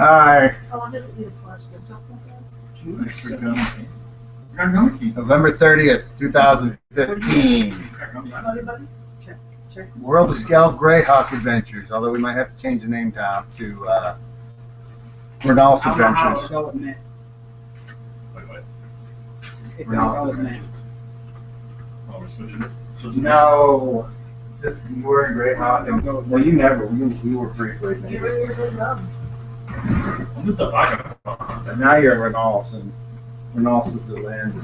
Hi. Oh, I didn't need a question. Something like that. November 30th, 2015. World of Skell-Greyhawk Adventures, although we might have to change the name down to Renal's Adventures. No, it's just we're in Greyhawk. Well, you never. We were briefly. And now you're in Renal's, and Renal's is the land.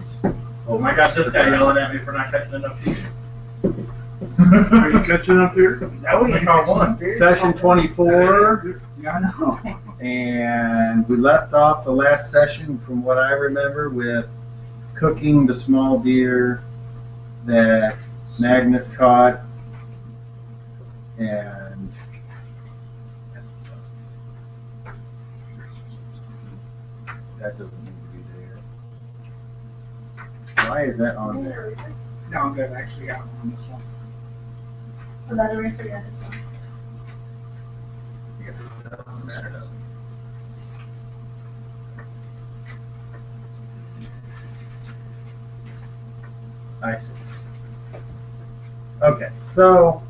Oh my gosh, this guy yelling at me for not catching enough fish. Are you catching up here? That would make all one. Session 24. I know. And we left off the last session, from what I remember, with cooking the small deer that Magnus caught, and that doesn't need to be there. Why is that on there? No, I'm good. I actually got one on this one. Another eraser, yeah, this one. I guess it doesn't matter, does it? I see. Okay, so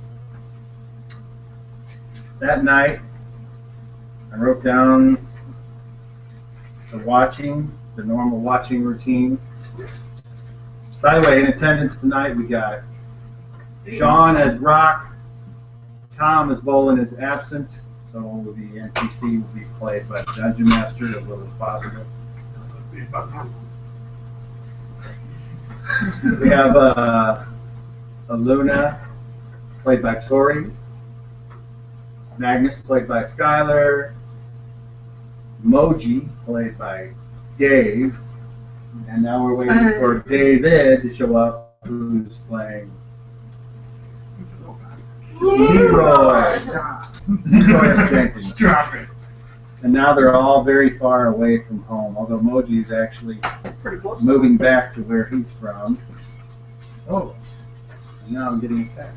that night I wrote down the normal watching routine. By the way, in attendance tonight we got Sean as Rock, Tom as Bolin is absent, so the NPC will be played by the Dungeon Master as little as possible. We have Aluna, played by Tori, Magnus, played by Skylar, Moji, played by Dave, and now we're waiting for David to show up, who's playing Leroy. Leroy Jenkins. Drop it. And now they're all very far away from home, although Moji is actually moving back to where he's from. Oh, and now I'm getting attacked.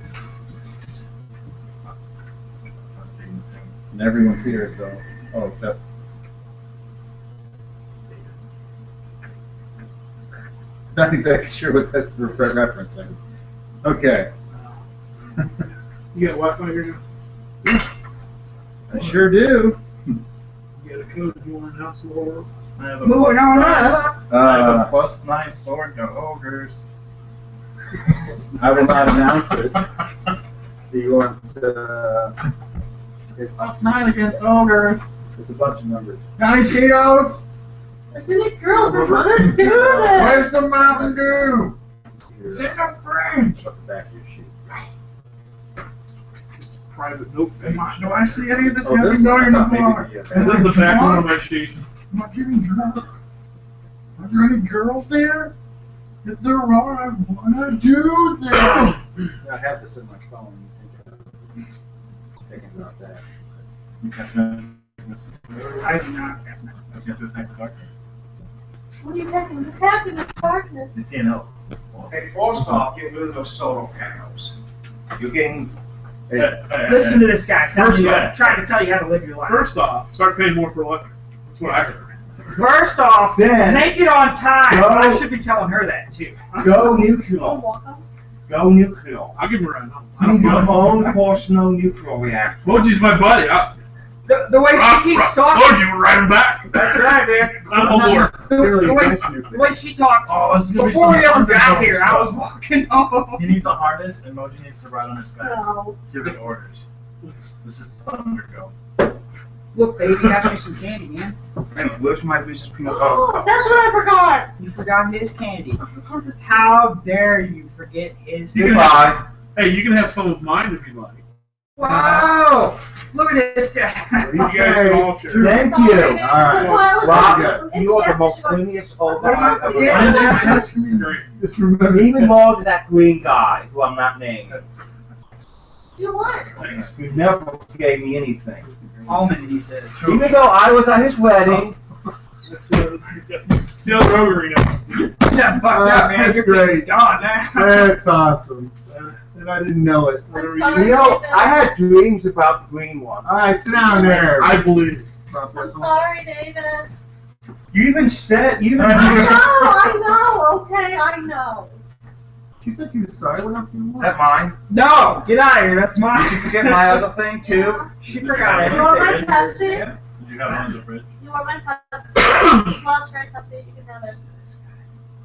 And everyone's here, so, oh, except not exactly sure what that's referencing. Okay. You got Wi-Fi here now? I sure do. You got a code if you want to announce the whole. I have a Moving on up. I have a +9 sword to ogres. I will not announce it. Do you want it's +9 against ogres. It's a bunch of numbers. Johnny Cheetos. I see the girls are gonna do this. Where's the Mountain Dew? Here, Take a French. up the back of your sheet. Private note page. Do I see any of this Oh, this happening one, going I in the thought maybe bar? it'd be a This bad- is the back one of my sheets. I'm not getting drunk. Are there any girls there? If there are, I wanna do this. I have this in my phone. Thinking about that. I do not. That's not. Let's get to attack the darkness. What are you attacking? What's happening in the darkness? The CNL. Hey, first off, get rid of those solar panels. You're getting. Listen to this guy First off- trying to tell you how to live your life. First off, start paying more for electric. That's what I heard. First off, Then- make it on time. Go. I should be telling her that too. Go Oh, nuclear. welcome. Go nuclear. I'll give him a run. I don't Your know. own personal nuclear reactor. Moji's my buddy. The way she keeps talking. Moji, we're right back. That's right, man. I'm on board. Necessarily The way, against the way she talks. Oh, this is gonna be Before we some ever got underdog here, I stuff. was walking home. He needs a harness, and Moji needs to ride on his back, No. giving orders. This is Thundergo. Look, baby, have me some candy, man. Hey, where's my Reese's peanut butter Oh, cup? that's what I forgot. You forgot his candy. How dare you forget his You can candy? Goodbye. Hey, you can have some of mine if you like. Whoa! Look at this guy. What do You you guys can say? all share. Thank you. Alright. Rob, you are the most friendliest old guy I've ever Why didn't you met. ask me? Great. Just remember. Even more to that green guy, who I'm not naming. You what? Thanks. He never gave me anything. Almond, he says. Even though I was at his wedding. The other ogre, you know. Yeah, fuck that, man. That's Your great. candy's gone now. That's awesome. And I didn't know it. I'm sorry. You know, I had dreams about the green one. Alright, sit down there. I believe. Stop I'm whistle. sorry, David. You even said, you even. I know, okay, I know. She said she was sorry. What else do you Is want? that mine? No, get out of here. That's mine. Did you forget my other thing too? She forgot You want my everything. Pepsi? Did you have one in the fridge? You want my Pepsi? Well, try Pepsi, you can have it.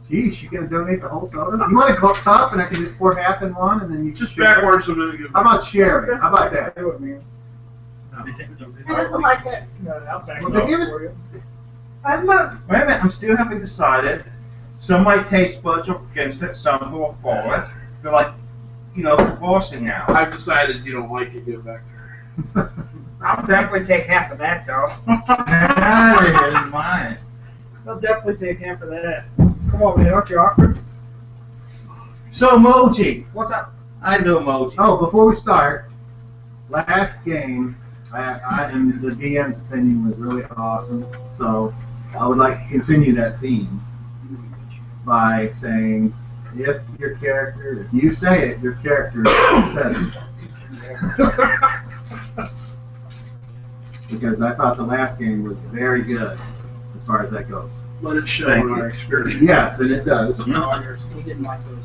Geez, she gonna donate the whole soda? You want a cup and I can just pour half in one and then you Just share? backwards a minute. How about sharing? How about that? He doesn't like it. Well, then give it. I'm not. Wait a minute, I'm still haven't decided. Some my taste buds are against it, some who are for it. They're like, you know, divorcing now. I've decided you don't like it. Give it back to her. I'll definitely take half of that, though. It's mine. I'll definitely take half of that. Come on, man. Aren't you awkward? So Moji, What's up? I know Moji. Oh, before we start, last game, I and the DM's opinion was really awesome. So I would like to continue that theme by saying, if you say it, your character says it. Because I thought the last game was very good as far as that goes. Let it show Thank in you. our experience. Yes, and it does. We didn't like those.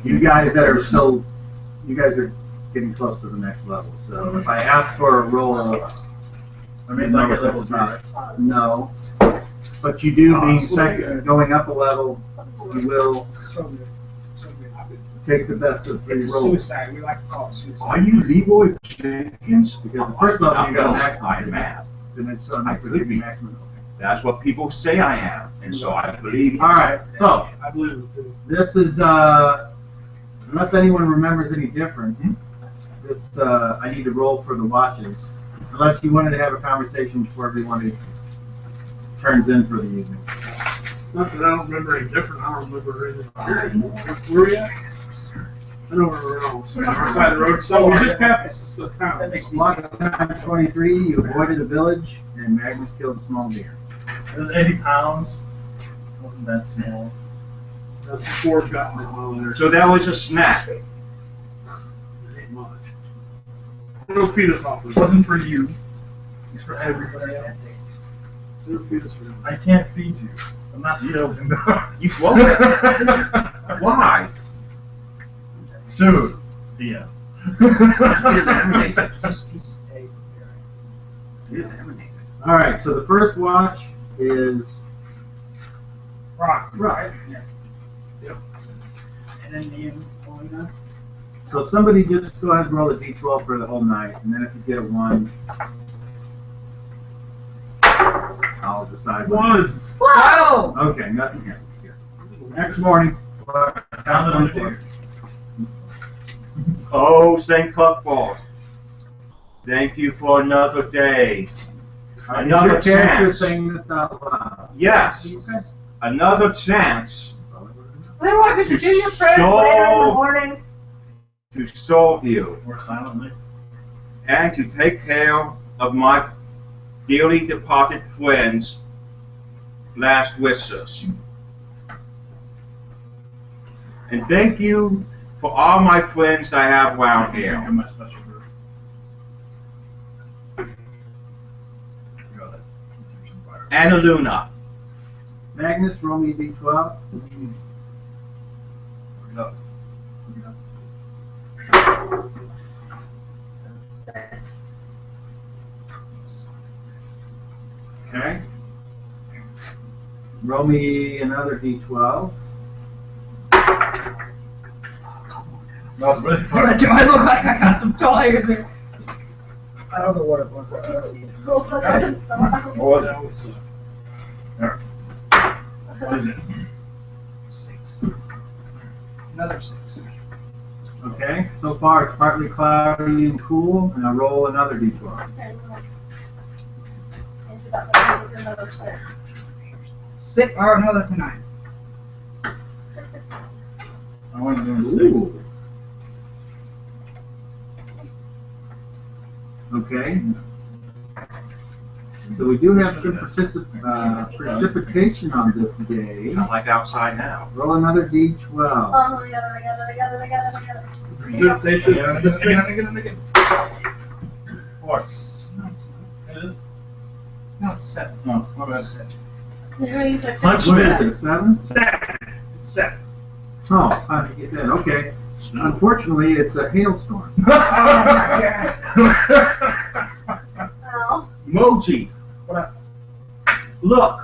You guys that are still, you guys are getting close to the next level. So if I ask for a roll of, I mean, like that's a level about it. No. But you do being second, going up a level, you will So good. So good. take the best of three It's rolls. suicide. We like to call it suicide. Are you Leroy Jenkins? Because the first level you got a maximum. I'm mad. And then so I could be. maximum. That's what people say I am, and so I believe. All right, so I believe it too. this is unless anyone remembers any different. This I need to roll for the watches. Unless you wanted to have a conversation before everyone turns in for the evening. Not that I don't remember any different. I don't remember anything. Where are we at? I know where we're on. So, north side of the road. So we just passed the town. Block time 23. You avoided a village, and Magnus killed a small deer. It was 80 pounds. Wasn't that small? That's the Ford gotten it while there. So that was a snack. It ain't much. It'll feed us off. It wasn't for you. It's for everybody else. It'll feed us for them. I can't feed you. I'm not skilled in that. You what? Why? Soon. Yeah. Just piece of tape. All right. So the first watch is Rock. right. And then the Polina. So somebody just go ahead and roll a d12 for the whole night, and then if you get a 1, I'll decide. One. Whoa! Okay, nothing here. Next morning, count 1, 2. Oh, St. Cuthbert. Thank you for another day. Another Your character chance. saying this out loud. Yes. Okay. Another chance Leroy, could you do your prayers later in the morning? to serve you Or silently. and to take care of my dearly departed friends' last wishes. And thank you for all my friends I have around here. And my special group. And Aluna. Magnus, roll me a d12. Okay. Roll me another d12. That was really Do fun. I look like I got some tires here? I don't know what it was. Roll for the What was it? There. What is it? 6. Another 6. Okay. So far it's partly cloudy and cool, and I roll another d12. Okay, and you got another 6. 6. Oh no, that's a 9. 6, 6. I want to do 6. Ooh. Okay. So we do have some precipitation on this day. Not like outside now. Roll another d12. Oh, together. Precipitation. Again. Force. No, it's not. No, it's a 7. Oh, my bad. Huntsman. What is it, 7? 7. It's 7. Oh, I get that. Okay. Unfortunately, it's a hailstorm. Oh. Moji. What up? Look.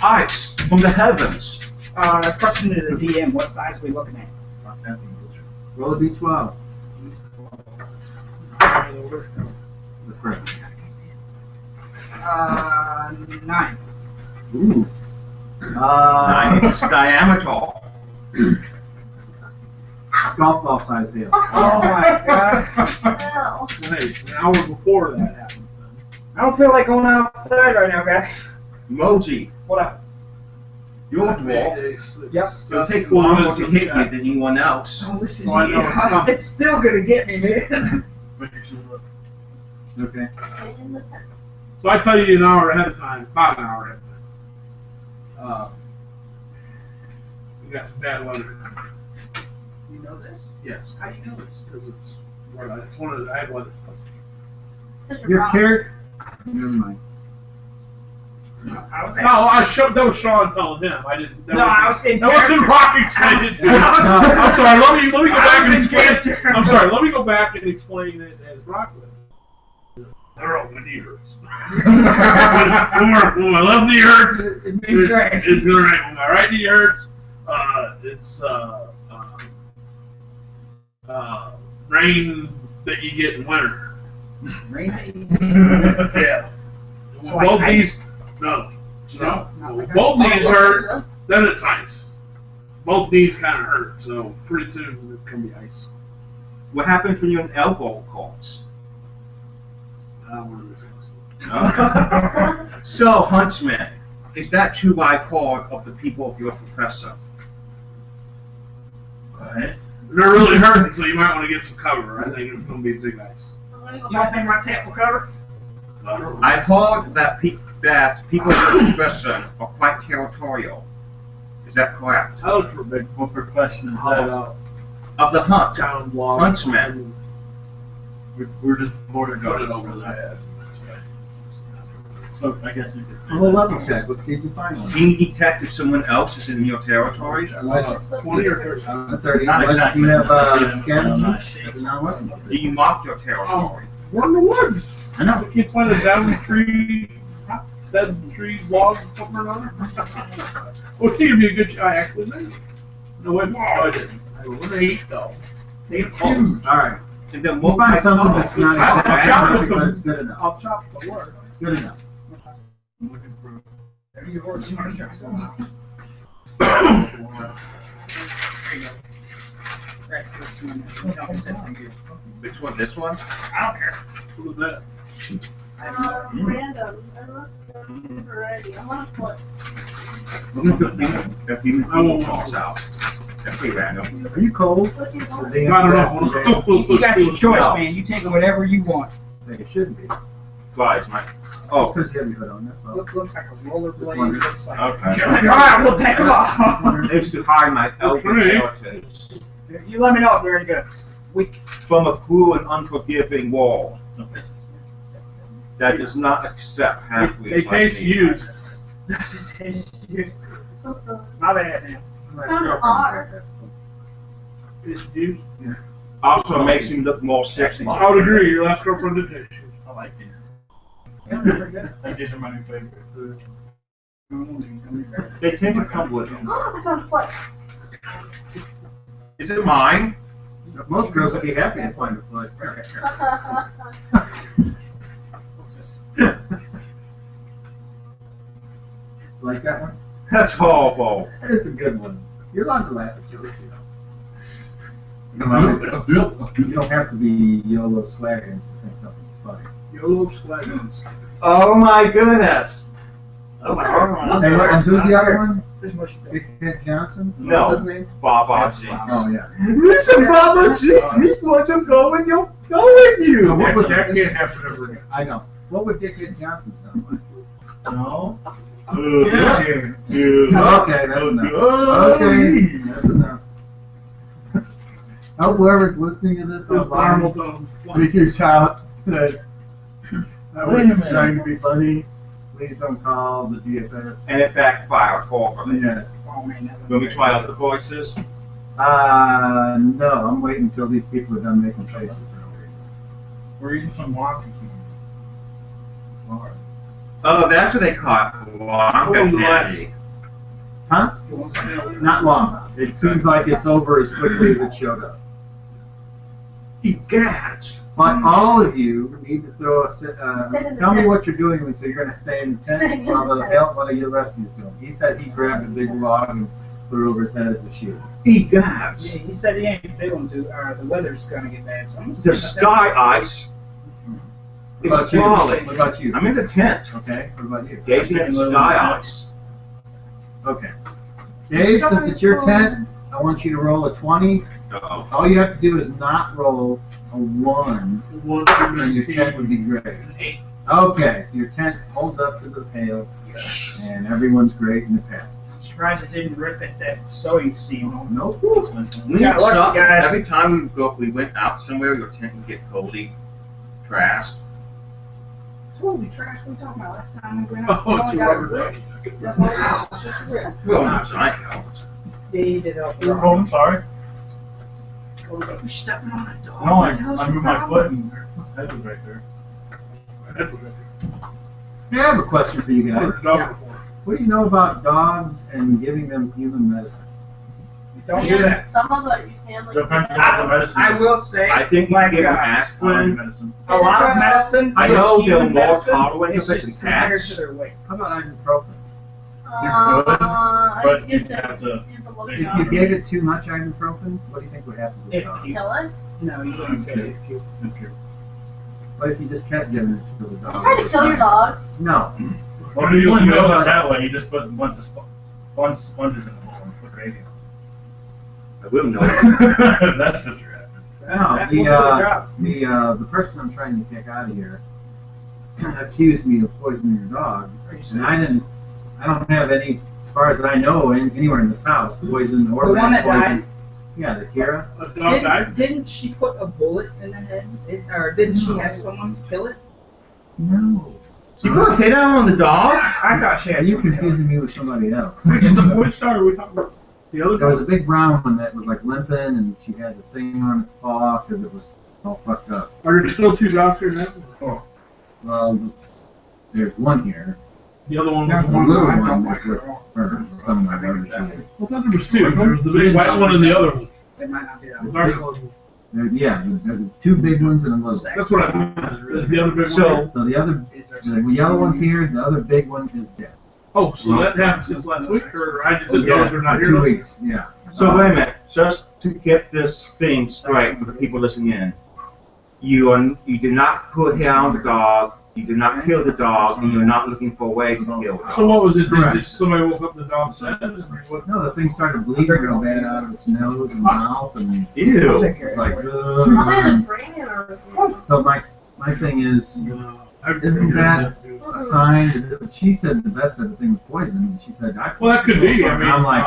Ice from the heavens. Question to the DM, what size are we looking at? Roll a d12. The first. 9. Ooh. 9 inches diameter. Golf ball size hail. Oh my god. Oh. Hey, an hour before that happened, son. I don't feel like going outside right now, guys. Moji. What up? You're a dwarf. Yep. It'll take longer to hit you than anyone else. Oh, listen So I know it's coming. it's still gonna get me, man. Okay. Stay in the tent. So I tell you an hour ahead of time, about an hour ahead of time. We got some bad weather. You know this? Yes. How do you know this? Because it's one of the bad weather. It's 'cause Your wrong. character. Never mind. I was No, that was Sean telling him. I didn't. No, I was in That wasn't character. rock excited. I was- I'm sorry. Let me go I back was and in explain. character. I'm sorry. Let me go back and explain it as Brock would. They're all when he hurts. when my left knee hurts, It means right. it's gonna rain. When my right knee hurts, it's rain that you get in winter. Rain. Yeah. So When both like knees, ice? no. Not When like both ice? knees hurt, then it's ice. Both knees kind of hurt, so pretty soon it's gonna be ice. What happens when you're in elbow calls? I don't want to discuss So, Huntsman, is that true by call of the people of your professor? it. They're really hurting, so you might want to get some cover. I think it's gonna be big ice. I'm gonna go You don't back think my tent will cover? I've heard that people of your professor are quite territorial. Is that correct? I look for big. What profession is Haul it that? out. Of the hunt, Town blog. Huntsman. We're just border Put guards it over over there. that. So I guess you could say. Roll a level check. Let's see if you find one. Do you detect if someone else is in your territory? Unless 20 or 30. a 30. Not Unless exactly. you have No, scavenging. no. Doesn't matter what. Do you mark your territory? We're in the woods. I know. You can't find a down tree, dead tree, log, something or another. Well, she would be a good. I actually did. No, wait, no, I didn't. I was 8 though. 8 All right. And then We'll find something that's not I'll exactly chop perfect, them. but it's good enough. I'll chop the word. Good enough. I'm looking for. Which one? This one? I don't care. What was that? Random. Unless they're already. I want to put. If human falls out. That's pretty random. Are you cold? What do you The want? damn I draft don't today? know. You got your choice, No. man. You take it whatever you want. I think it shouldn't be. Flies, my. Oh, Because you have your hood on. That's all. Looks like a rollerblade. wondering. Looks like. okay. You're like, all right, we'll take them off. It's to hide my elder Okay. heritage You let me know if they're any good. from a cruel and unforgiving world that does not accept halfway. They taste used. My bad, man. Kind of odd. It's used. Also makes him look more sexy. I would agree. Your last girlfriend did taste used. I like these. These are my new favorite food. They tend to come with them. Oh, I found a foot. Is it mine? Most girls would be happy to find a foot. Like that one? That's horrible. It's a good one. You're allowed to laugh at yours, you know. You don't have to be YOLO swaggins to think something's funny. YOLO swaggins. Oh my goodness. Oh, my God. Hey, look, and who's the other one? There's much. Big Ted Johnson? No. What's his name? Baba Oh, yeah. Mr. Baba he wants to go with you. Go with you. So what would That can't happen ever again. I know. What would Dick Ted Johnson sound like? No. Yeah. Okay, that's enough. Okay, that's enough. I hope whoever's listening to this Those online normal tones. figures out that I Wait a was minute. trying to be funny. Please don't call the DFS. And it backfired horribly. Yeah. Oh man, that Will we try out the voices? No, I'm waiting until these people are done making faces. We're eating some walking. Oh, that's what they call it. Wonka Daddy. Huh? Not long. It seems like it's over as quickly as it showed up. Egads. But all of you need to throw a tell me what you're doing, so you're going to stay in the tent while the rest of you's doing. He said he grabbed a big log and put it over his head as a shield. Egads. Yeah, he said he ain't feeling too. The weather's gonna get bad. So I'm just The gonna- sky ice What is about you? falling. What about you? I'm in the tent, Okay, what about you? gazing at the sky ice. Okay. Dave, since it's your tent, I want you to roll a 20. Uh-oh. All you have to do is not roll a 1, and your tent would be great. Okay, so your tent holds up to the hail, and everyone's great, and it passes. I'm surprised it didn't rip at that soy seam. Nope. We Yeah, had look, stuff. guys. Every time we went out somewhere, your tent would get totally trashed. Holy trash, we talking about last time we went out. Oh, We it's only a got rubber rip. ducky. That's all it was, it's just a rip. Well, not as I know. Yeah, he did help. Oh, I'm sorry. You're stepping on it, dog. No, What the hell's I your moved my problem? foot and their head was right there. Yeah, I have a question for you guys. Where's the dog before? What do you know about dogs and giving them human medicine? Don't do that. Some of it you can like. Depends on what the medicine I is. will say, I think you like, can give them Quality aspirin. medicine. a lot of medicine. I is know they're human more medicine, tolerant it's of it just than compared cats. to their weight. How about ibuprofen? You're good, I but give you the- have to- give the look If If out. you gave it too much ibuprofen, what do you think would happen to the If dog? you- Kill it? No, you wouldn't get it if you. What if you just kept giving it to the dog? You try to kill your dog. No. Well, if you want to know it that way, you just put a bunch of sponges in the bowl and put gravy I will know. on it. That's what you're after. No, That will do the job. the person I'm trying to kick out of here accused me of poisoning your dog, and I don't have any, as far as I know, anywhere in this house, poison or The one rat that poison. died? Yeah, the Kira. A dog died? Didn't she put a bullet in the head? Or didn't she have someone kill it? No. You put a hit out on the dog? I thought she Are had. you someone kill it. confusing me with somebody else? Which dog are we talking about? The other There was a dog? big brown one that was like limping, and she had the thing on its paw because it was all fucked up. Are there still two dogs here now? Well, there's one here. The other one There's was The one. one. little I one thought is with her somewhere. Wherever she is. Well, there was two. There was the big white one and the other one. It might not be that. The one. dark one. Yeah, there's two big ones and a little. That's what I meant. Is the other big one? So- So the other, the yellow one's here. The other big one is dead. Oh, so that happened since last week, or I just didn't know Yeah, if they're not for here. 2 weeks. Yeah. So wait a minute, just to get this thing straight for the people listening in, you did not put hit on the dog, you did not kill the dog, and you're not looking for a way to kill the So dog. what was it? Correct. Did somebody woke up the dog said? What? No, the thing started bleeding real bad out of its nose and mouth, and Ew. it's like. I'm gonna bring it or. So my thing is, isn't that a sign? She said the vet said the thing was poisoned, and she said I. Well, that could be. I mean, I'm like,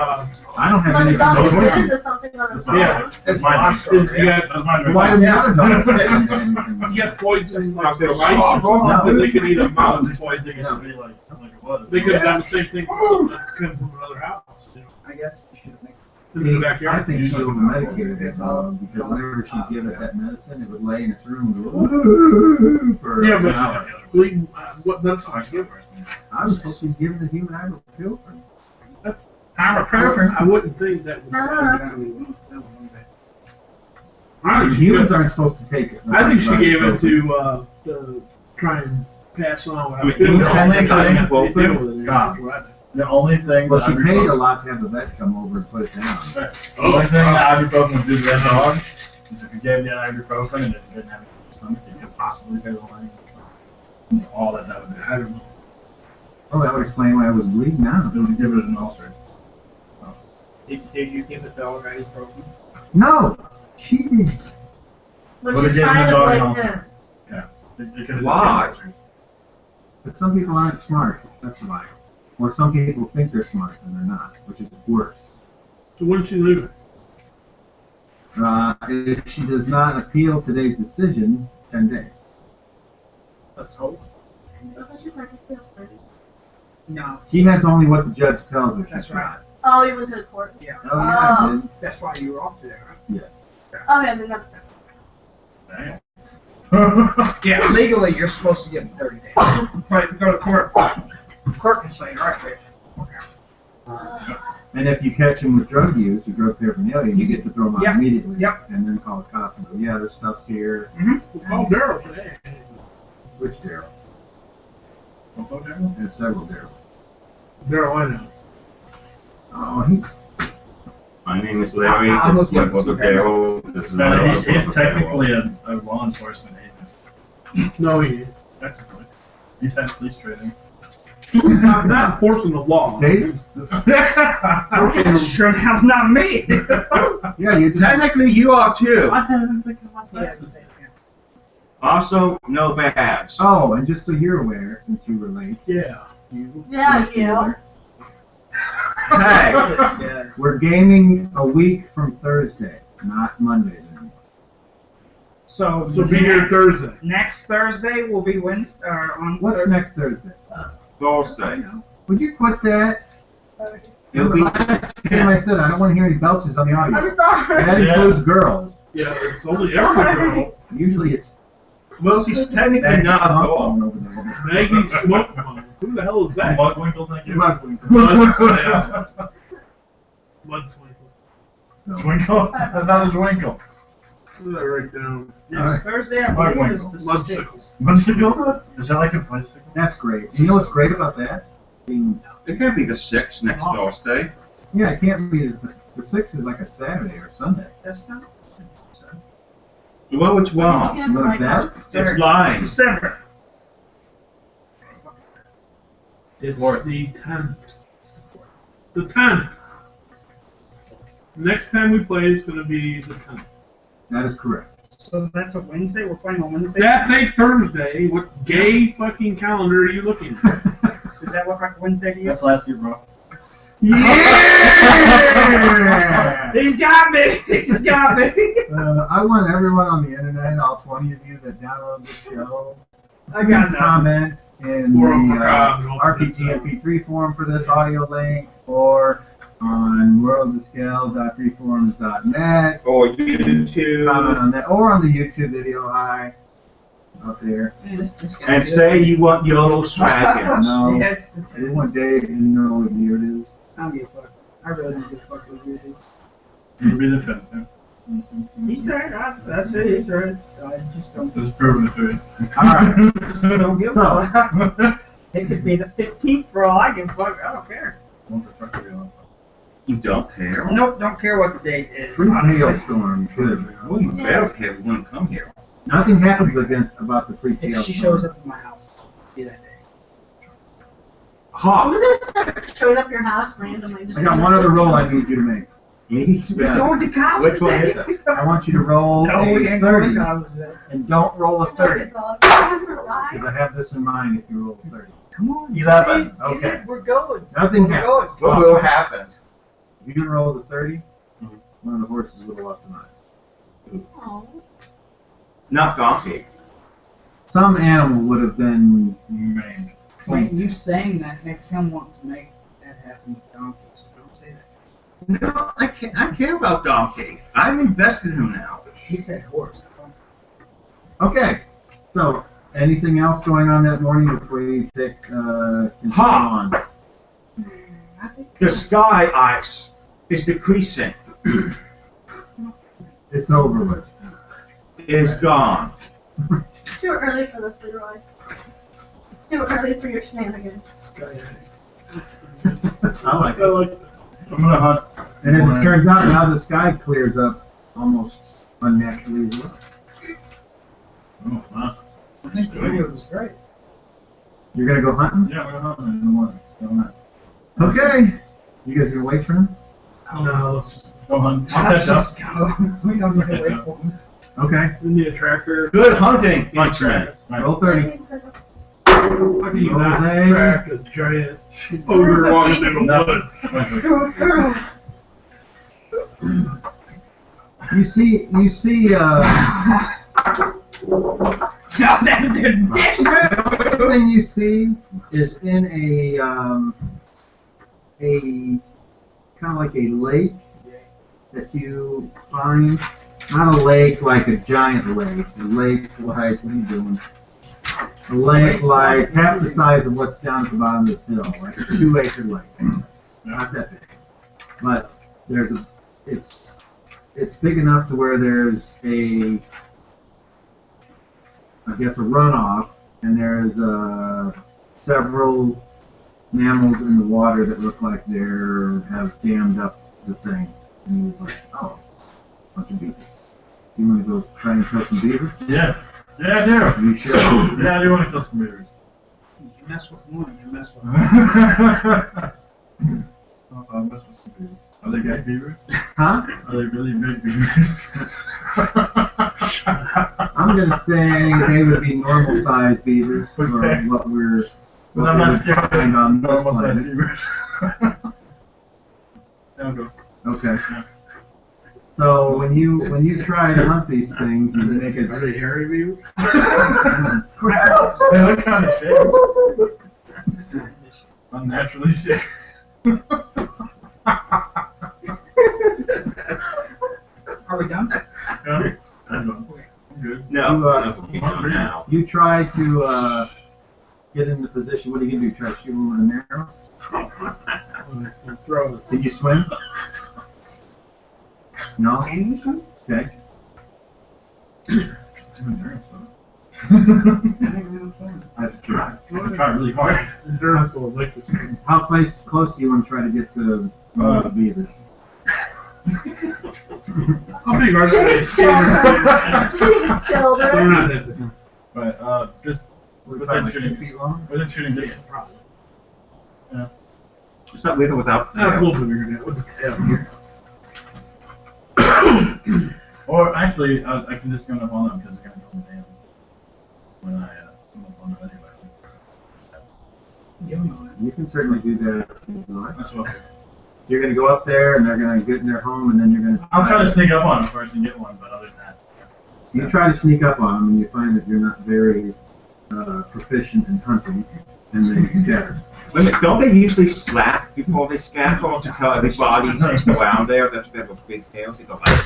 I don't have But the anything dog to is do bitten with to it. something on his Yeah. bone. It's you got, Why did the other dogs say anything? you got poison like the No. mice, but they could eat a mouse It's poison. like it was. They could have done the same thing from something that came from another house. You know, I guess you should think. in the See, backyard. I think she over-medicated that dog, because whenever she'd give it that medicine, it would lay in its room and go, for Yeah, an but hour. bleeding, what medicine did you give her? I was supposed to be giving the human ibuprofen. I wouldn't think that would. I think she Humans could- aren't supposed to take it. I think she gave it to try and pass on. I mean, humans only They thing- deal with it. God. The only thing Well, that she paid a ibuprofen- lot to have the vet come over and put it down. The only thing that ibuprofen would do to that dog is if you gave that ibuprofen and it didn't have a stomach, it could possibly go away. All that would do. I don't know. Oh, that would explain why I was bleeding out. It would give it an ulcer. Did you give the dog ibuprofen? No, she did. When What you're did you give trying the to dog blame also? him. It could have Why? But some people aren't smart. That's why. Or some people think they're smart and they're not, which is worse. So when did she leave it? If she does not appeal today's decision, 10 days. Let's hope. No. She has only what the judge tells her That's she's right. got. Oh, you went to the court. Yeah. Oh, yeah, I did. That's why you were off today, right? Oh, yeah, then that's Damn. Yeah, legally you're supposed to get 30 days. But if you go to court, court can say, right, bitch. And if you catch him with drug use or drug paraphernalia, you get to throw him out Yep. immediately. Yep. And then call the cops and go, yeah, this stuff's here. Mm-hmm. Call Daryl today. Which Daryl? What about that? There's several Daryls. Daryl, I know. Oh, he. My name is Larry. I'm This is my looking brother at you. Daryl. This is my No, other he's brother technically a law enforcement agent. No, he is. Technically. He's had police training. Not enforcing the law. Dave? Sure, now not me. Yeah, you just. Technically, you are too. Yeah. Also, no bags. Oh, and just so you're aware, since you were late, Yeah. Yeah, you. Hey, Yeah. we're gaming a week from Thursday, not Mondays anymore. So, So be here Thursday. next Thursday will be Wednesday, on What's Thursday. next Thursday? Thursday. Would you quit that? It'll be. Last time I said I don't want to hear any belches on the audio. I'm sorry. That includes girls. Yeah, it's only every girl. Usually it's Well, she's technically that not a dog. smartphone over there. Maggie Smoke Mom. Who the hell is that? Mudwinkle, thank you. Yeah. Mud Twinkle. No. Twinkle? I thought it was Winkle. Put that right down. Next Thursday, I believe, is the Mudsicle. 6th. Mudsicle? Is that like a bicycle? That's great. You know what's great about that? Being, It can't be the 6th next Thursday. yeah, it can't be. The 6th is like a Saturday or Sunday. That's not. Well, it's wrong. You know that? It's lying. December. It's Fourth. the 10th. The 10th. Next time we play is going to be the 10th. That is correct. So that's a Wednesday? We're playing on Wednesday? That's a Thursday. What gay fucking calendar are you looking at? Does that look like a Wednesday to you? That's last year, bro. Yeah! He's got me! He's got me! I want everyone on the internet, all 20 of you that download this show, I got please nothing. comment in Forum the for God. RPG MP3 forum for this audio link, or on worldofscale.freeforums.net. Or Comment YouTube. on that, or on the YouTube video out there. And say you want YOLO swagging. No, Yeah, it's the we 10th. want Dave to know what year it is. I don't give a fuck. I really don't give a fuck what year it is. It'll be the 5th. He's right. That's it. He's right. I just don't. This is proving it to you. Alright, Don't give a So- fuck. It could be the 15th for all I give a fuck. I don't care. What the fuck are you on? You don't care? Nope, don't care what the date is. free honestly. hailstorm, good. Well, you better care if you want to come here. Nothing happens about the free If hailstorm. she shows up at my house, see that day. Ha! Showed up your house randomly. I got one other roll I need you to make. Me? Yeah. Going to college Which one is today? it? I want you to roll No, we a ain't going 30, to college today. and don't roll a 30, because Right? I have this in mind if you roll a 30. Come on. 11. Get Okay. it, we're going. Nothing We're happens. going. What will happen? You can roll the 30, Mhm. one of the horses would have lost a knife. Oh. Not donkey. Some animal would have been Maimed. Wait, you saying that makes him want to make that happen with Donkey, so don't say that. No, I care about donkey. I'm invested in him now. He said horse. Okay, so anything else going on that morning before you take continue Ha! on? I think The sky ice is decreasing. It's over with. Is gone. It's too early for this, Leroy. It's too early for your shenanigans. I like I it. like I'm gonna hunt. And as it turns out, now the sky clears up almost unnaturally as well. Oh, wow. I think the video was great. You're gonna go hunting? Yeah, I'm gonna hunt in the morning. Go hunt. Okay. You guys gonna wait for him? No, let's just Go hunt. Let's just go. We don't need to wait for him. Okay. we need a tractor. Good hunting, Munchman. Roll 30. Fucking not Jose. track a giant ogre walking through the woods. You see, No, that didn't. The only thing you see is in a kind of like a lake that you find. Not a lake like a giant lake. A lake like, what are you doing? A lake like half the size of what's down at the bottom of this hill, like a 2-acre lake. Not that big. But there's a, it's big enough to where there's a, I guess, a runoff, and there's several mammals in the water that look like they have dammed up the thing. And he's like, oh, a bunch of beavers. Do you want to go try and kill some beavers? Yeah. Yeah, I do. Are you sure? Yeah, I do want to kill some beavers. You mess with one, you mess with I'll mess with some beavers. Are they big beavers? Huh? Are they really big beavers? I'm going to say they would be normal-sized beavers for Okay. what we're But I'm not would scared find on of this normal sized planet. beavers. Yeah, I'll go. Okay. So when you try to hunt these things, you make Are it. they hairy beavers? They look kind of shaped. Unnaturally shaped. Are we done? Yeah, I'm good. No, You, no, now. You try to get into position. What are you gonna do? Try to shoot them with an arrow? And throw it. Can you swim? No. Okay. I have to try. I have to try really hard. Endurance will lick this thing. How close do you want to try to get to the beavers? How big are they? Jeez, children. Jeez, They're children. not that big. But just Like within 2 shooting, feet long? within shooting distance. Yeah. It's not with or without. Not cool to figure it out with the tail here. Or actually, I can just go up on them because they're gonna go on the dam when I come up on them anyway. You can certainly do that. If you want. That's what. You're gonna go up there, and they're gonna get in their home, and then you're gonna. I'm trying to sneak up on them first and get one, but other than that. You try to sneak up on them, and you find that you're not very proficient in hunting, and they scatter. Wait a minute, don't they usually slap before they scatter to tell everybody around there that they have a big tail? So they go like.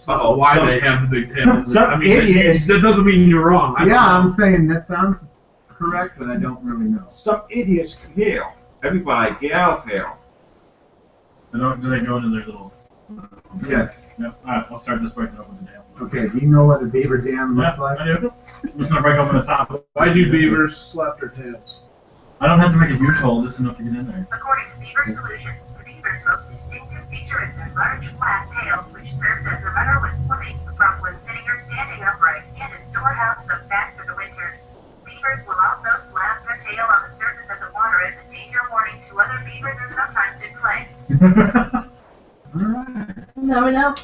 Uh-oh, Why some- they have the big tail? some I mean, idiots- that doesn't mean you're wrong. I Yeah, don't I'm saying that sounds correct, but I don't really know. Some idiots can heal. Everybody, get out of here. Do they go into their little? Yes. Yep. All right, I'll start just breaking open the dam. Okay. Do you know what a beaver dam looks Yeah, like? I do. I'm just gonna break open the top. Why do beavers slap their tails? I don't have to make a huge hole just enough to get in there. According to Beaver Solutions, the beaver's most distinctive feature is their large flat tail, which serves as a rudder when swimming, a prop when sitting or standing upright, and a storehouse of fat for the winter. Beavers will also slap their tail on the surface of the water as a danger warning to other beavers or sometimes in play. Alright. No, we know.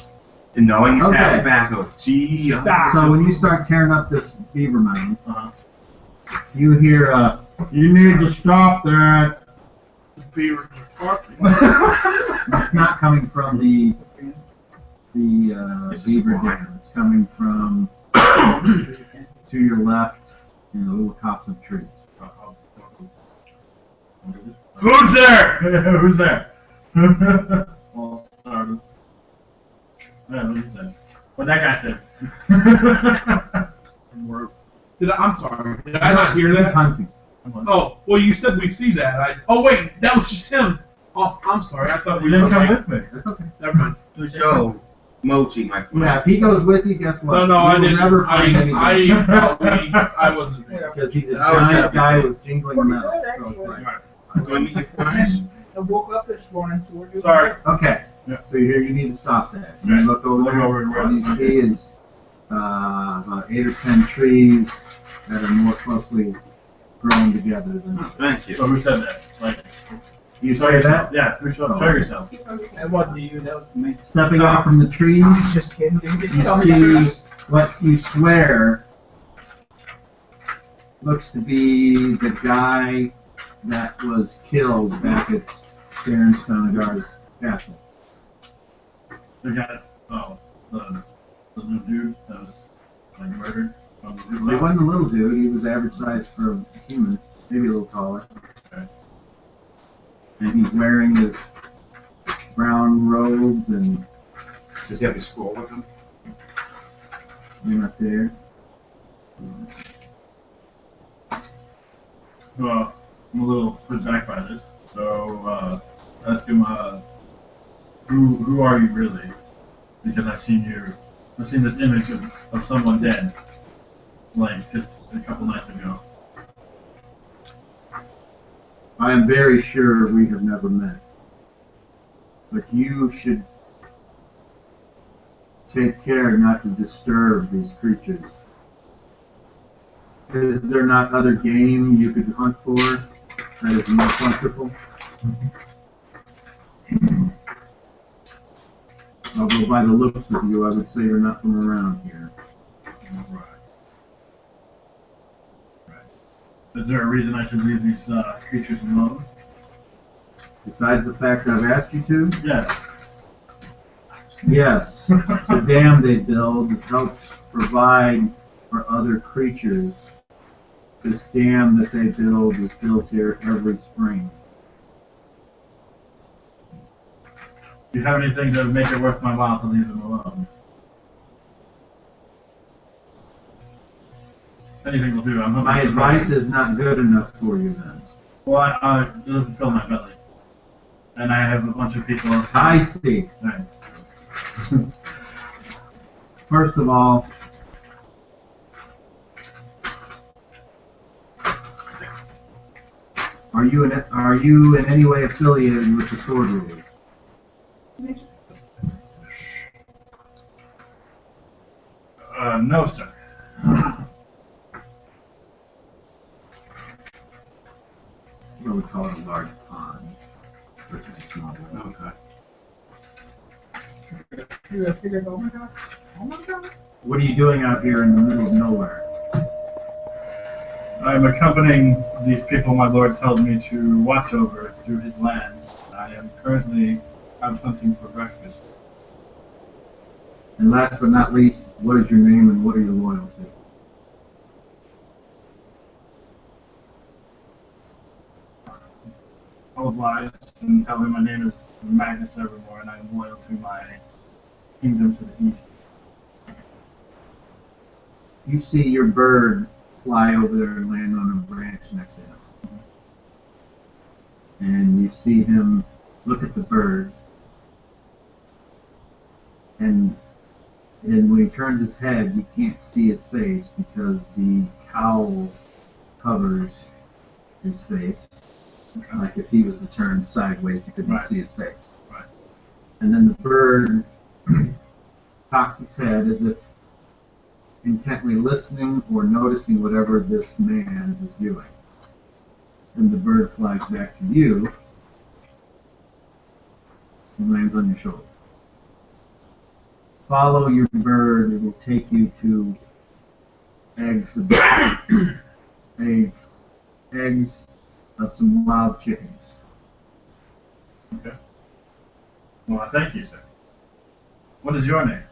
And knowing is half Okay. the battle. Gee, So when you start tearing up this beaver mountain, Uh-huh. you hear, you need to stop that. The beavers are talking. It's not coming from the It's a beaver squad. dam. It's coming from to your left in a little copse of trees. Who's there? Who's there? All started. I don't know what he said. What that guy said. I'm sorry. Did I not hear He's that? hunting. Oh, well, you said we see that. Oh, wait, that was just him. Oh, I'm sorry. I thought You we didn't come okay. with me. That's okay. Never mind. So, Mochi, my friend. Yeah, if he goes with you, guess what? No, You I will didn't. never find anything. I wasn't there. Because he's a I was giant happy guy for with jingling metal. So it's like, Do I meet your friends? I woke up this morning, so we're doing Sorry. okay. Yeah. So you hear you need to stop that. So you Okay. look over Look there. over and What you see is about 8 or 10 trees that are more closely grown together than others. Thank you. So who said that? Like, You show say yourself. that? Yeah, show yourself. That wasn't you, that was me. Stepping out from the trees, Just kidding. You you just told me see what you swear looks to be the guy that was killed back at Baron Stonegar's castle. The guy, the new dude that was like murdered. He wasn't a little dude. He was average size for a human, maybe a little taller. Okay. And he's wearing his brown robes and Does he have his scroll with him? they're up there. Well, I'm a little put back by this, so ask him, who are you really? Because I've seen this image of someone dead, like just a couple nights ago. I am very sure we have never met. But you should take care not to disturb these creatures. Is there not other game you could hunt for that is more plentiful? Although by the looks of you, I would say you're not from around here. Right. Is there a reason I should leave these creatures alone? Besides the fact I've asked you to? Yes. Yes. The dam they build helps provide for other creatures. This dam that they build is built here every spring. Do you have anything to make it worth my while to leave them alone? Anything will do. I'm hoping My advice is not good enough for you then. Well, it doesn't fill my belly. And I have a bunch of people. I see. Right. First of all, are you in any way affiliated with the Sword League? No, sir. What we call it a large pond. Versus a small one. Okay. What are you doing out here in the middle of nowhere? I am accompanying these people my lord told me to watch over through his lands. I am currently out hunting for breakfast. And last but not least, what is your name and what are you loyal to? I'll oblige and tell him my name is Magnus Evermore and I am loyal to my kingdom to the east. You see your bird fly over there and land on a branch next to him. And you see him look at the bird. And then when he turns his head, you can't see his face because the cowl covers his face. Like if he was to turn sideways, you couldn't see his face. Right. And then the bird cocks its head as if intently listening or noticing whatever this man is doing. And the bird flies back to you and lands on your shoulder. Follow your bird, it will take you to eggs of some wild chickens. Okay. Well, thank you, sir. What is your name?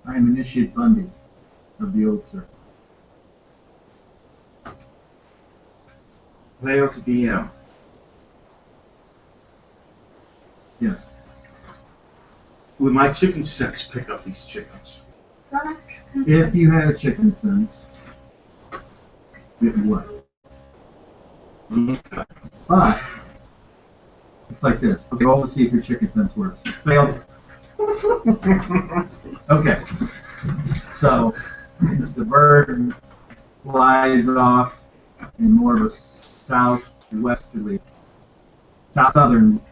I am Initiate Bundy of the Old Circle. Player to DM. Yes. Would my chicken sex pick up these chickens? If you had a chicken sense, it would. But it's like this. Okay, roll to see if your chicken sense works. Failed. Okay. So the bird flies off in more of a southern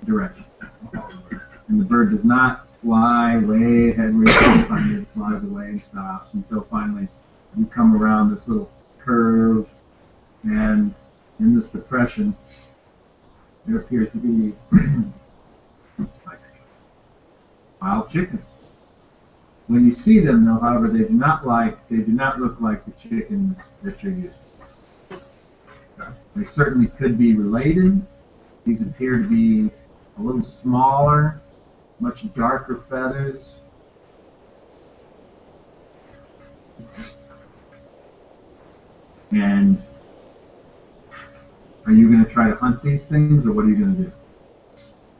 direction. And the bird does not fly way ahead where you find it. It flies away and stops until finally you come around this little curve, and in this depression there appears to be wild chickens. When you see them, though, however, they do not look like the chickens that you're used to. They certainly could be related. These appear to be a little smaller, much darker feathers. And are you going to try to hunt these things, or what are you going to do?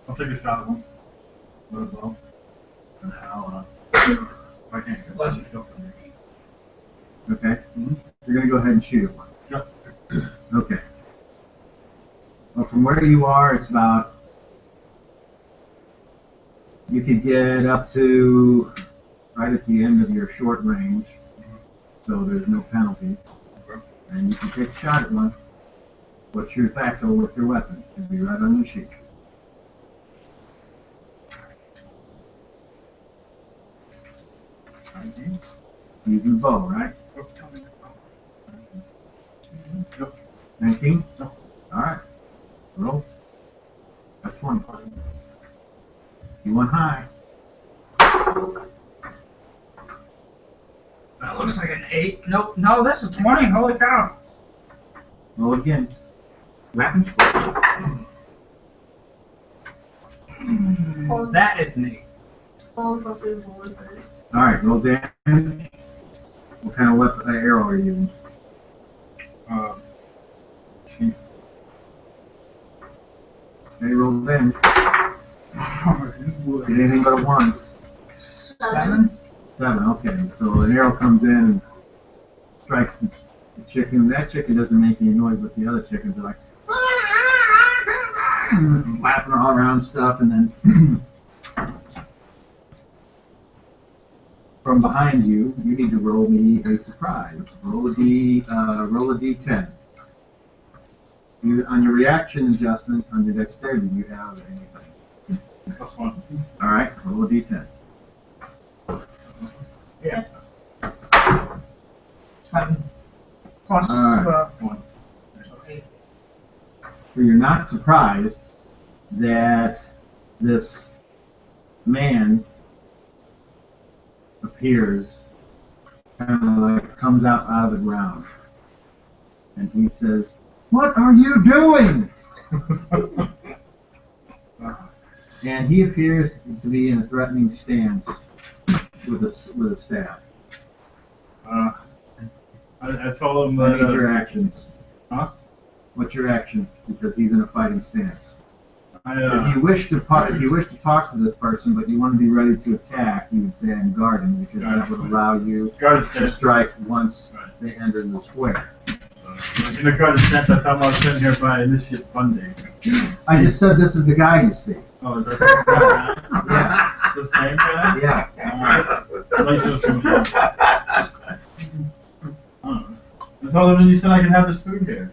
I'll take a shot at one. Let it blow. And then if I can't get Bless it, you. just go for me. Okay? You're going to go ahead and shoot at one. Yep. Okay. Well, from where you are, it's about, you could get up to right at the end of your short range, so there's no penalty. And you can take a shot at one. What's your attack roll with your weapon? It'll be right on your sheet. Using the bow, right? 19? No. Alright. Roll. That's 20. You went high. That looks like an 8. Nope, no, this is 20. Holy cow. Roll again. Weapons? That is an 8. Alright, roll damage. What kind of weapon, arrow are you using? Okay, roll damage. Get anything but a 1. 7? 7, okay. So an arrow comes in and strikes the chicken. That chicken doesn't make any noise, but the other chickens are like flapping all around and stuff, and then from behind you, you need to roll me a surprise. Roll a d10. On your reaction adjustment, on your dexterity, do you have anything? +1. All right, roll a d10. Yeah. 7. Plus, Alright. 1. 8. So you're not surprised that this man appears, kind of like comes out of the ground, and he says, "What are you doing?" And he appears to be in a threatening stance with a staff. I told him I that. need your actions. Huh? What's your action? Because he's in a fighting stance. I, If you wish to talk to this person, but you want to be ready to attack, you would say I'm guarding, because that would allow you guarded to stance. strike once Right. they enter the square. In a guarded stance, I thought I was sitting here by initiate funding. I just said this is the guy you see. Oh, is that the same guy? Yeah. It's the same guy? Yeah. Alright. Nice to meet you. I told him you said I could have this food here.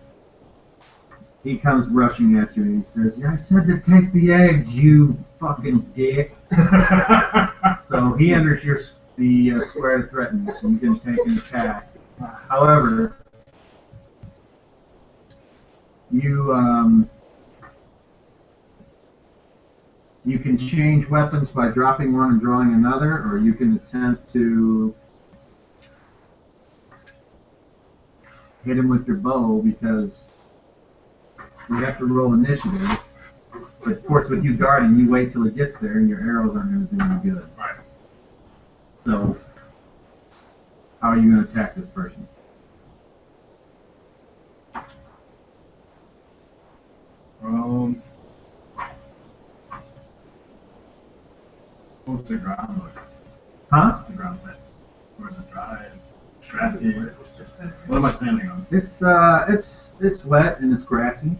He comes rushing at you and he says, "Yeah, I said to take the eggs, you fucking dick." So he enters the square to threaten you, so you can take an attack. However, you can change weapons by dropping one and drawing another, or you can attempt to hit him with your bow, because you have to roll initiative. But of course, with you guarding, you wait till it gets there, and your arrows aren't going to do any good. Right. So, how are you going to attack this person? What's the ground like? Huh? What's the ground like? Or is it dry? Grassy? What am I standing on? It's wet and it's grassy.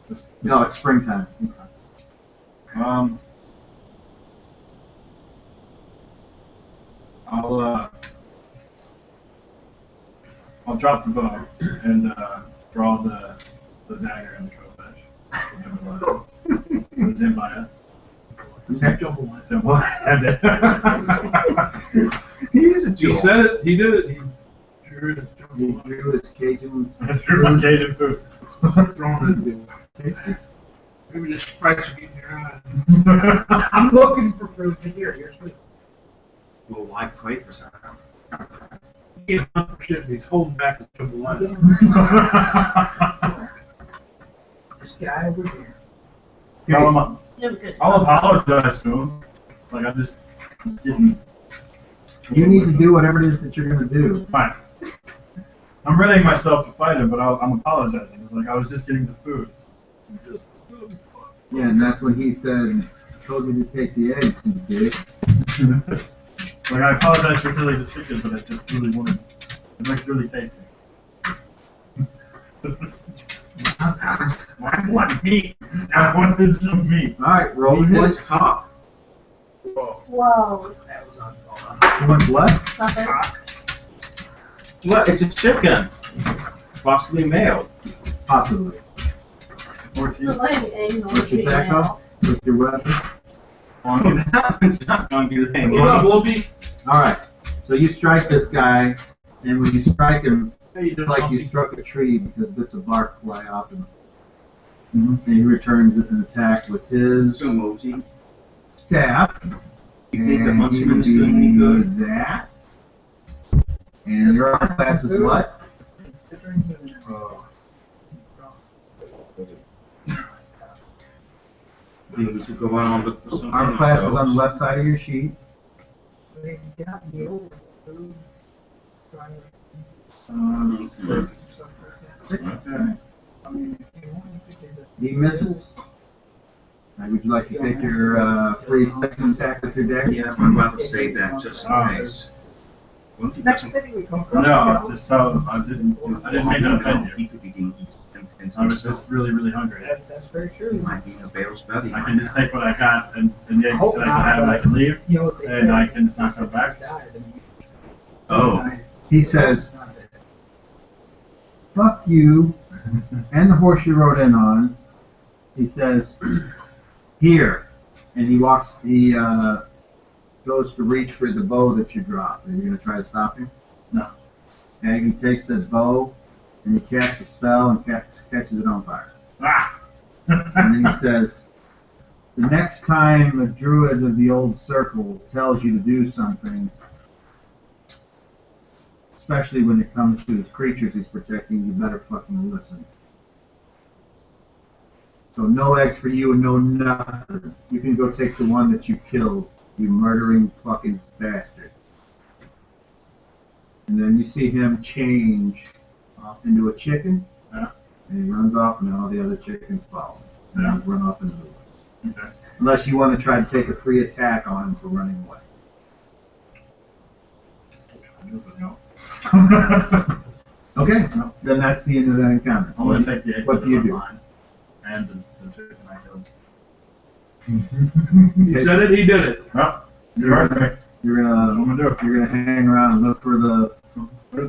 Just, No, it's springtime. I'll drop the bow and draw the dagger and the crowfish. It's in my head. Okay. Jumble. And then He is a He joke. said it. He did it. He drew it. He drew his Cajun. I drew my Cajun food. Throwing it. Tasty. Maybe this price will get in your eye. I'm looking for food to hear. Here's food. Well, why pray for something? He's holding back the triple line. This guy over here. Tell him You have a good I'll apologize to him. Like I just didn't. You need to do whatever it is that you're going to do. Fine. I'm readying myself to fight him, but I'm apologizing. It's like I was just getting the food. Yeah, and that's when he said, told you to take the eggs, you did. Like I apologize for killing the chicken, but I just really wanted. It looks really tasty. I want meat. I wanted some meat. All right, roll the What's hit. cock? Whoa. That was on. He wants what? Nothing. What? It's a chicken. Possibly male. Possibly. 14. The lady ain't no What's your attack female. off? With your weapon? It's not going to do the thing. What up, Wolfie? All right. So you strike this guy, and when you strike him, Hey, it's like you struck a tree because bits of bark fly off him. And he returns an attack with his Sumo-ji. staff. You think that And once he you're will going to do any do good? that. And your arm class is what? Maybe we should go out and look for something. Arm class is on the left side of your sheet. He misses. Now, would you like to take your free second attack with your deck? Yeah, I'd rather save that just in case. Won't you Next just- city we come No, just so I didn't make an opinion. He could be doing I was just really, really hungry. That's very He true. might be in a bear's belly. I can just take what I got and the eggs that I can have and I can leave. You know what they And say, I can not come back. Oh. He says, fuck you and the horse you rode in on. He says, here. And he goes to reach for the bow that you dropped. Are you going to try to stop him? No. Okay, he takes that bow and he casts a spell and catches it on fire. Ah! And then he says, the next time a druid of the old circle tells you to do something, especially when it comes to his creatures he's protecting, you better fucking listen. So no eggs for you and no nothing. You can go take the one that you killed, you murdering fucking bastard. And then you see him change into a chicken, Yeah. and he runs off, and all the other chickens follow. And Yeah. run off into the woods. Okay. Unless you want to try to take a free attack on him for running away. Okay, then that's the end of that encounter. I'm going to take the eggs What do you do? mine and the chicken I killed. He said it, he did it. Well, you're right. You're What gonna am I going to do? you're gonna hang around and look for the.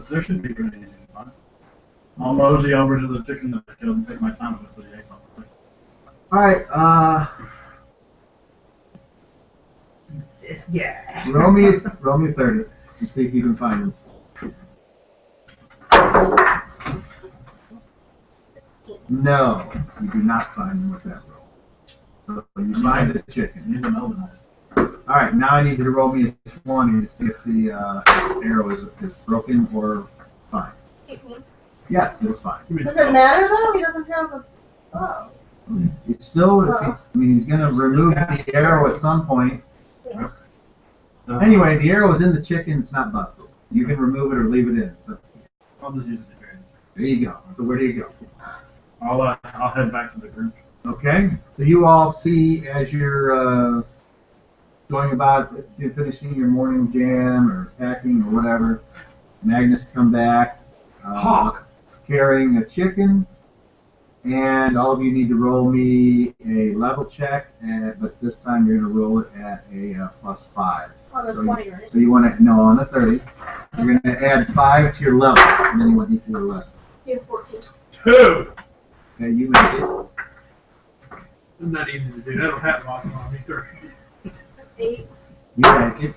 There should be really easy to find. I'll mosey over to the chicken that I killed and take my time with the egg off the plate. All right, This guy. roll me 30 and see if you can find him. No, you do not find him with that roll. So you find the chicken. He's an Elvenite. All right, now I need you to roll me a 20 to see if the arrow is broken or fine. 18. Yes, it's fine. Does it matter though? He doesn't have a bow. It's still, he's going to remove the arrow at some point. Anyway, the arrow is in the chicken. It's not busted. You can remove it or leave it in. So I'll just use it to trade. there you go. So where do you go? I'll head back to the group. Okay. So you all see as you're going about finishing your morning jam or packing or whatever, Magnus come back carrying a chicken, and all of you need to roll me a level check, but this time you're going to roll it at a +5. On the So 20, right? So you want to, no, on a 30. You're going to add 5 to your level, and then you want equal or less. He has 14. 2! Okay, you make it. Isn't that easy to do? That'll happen often on me. 8. You make it.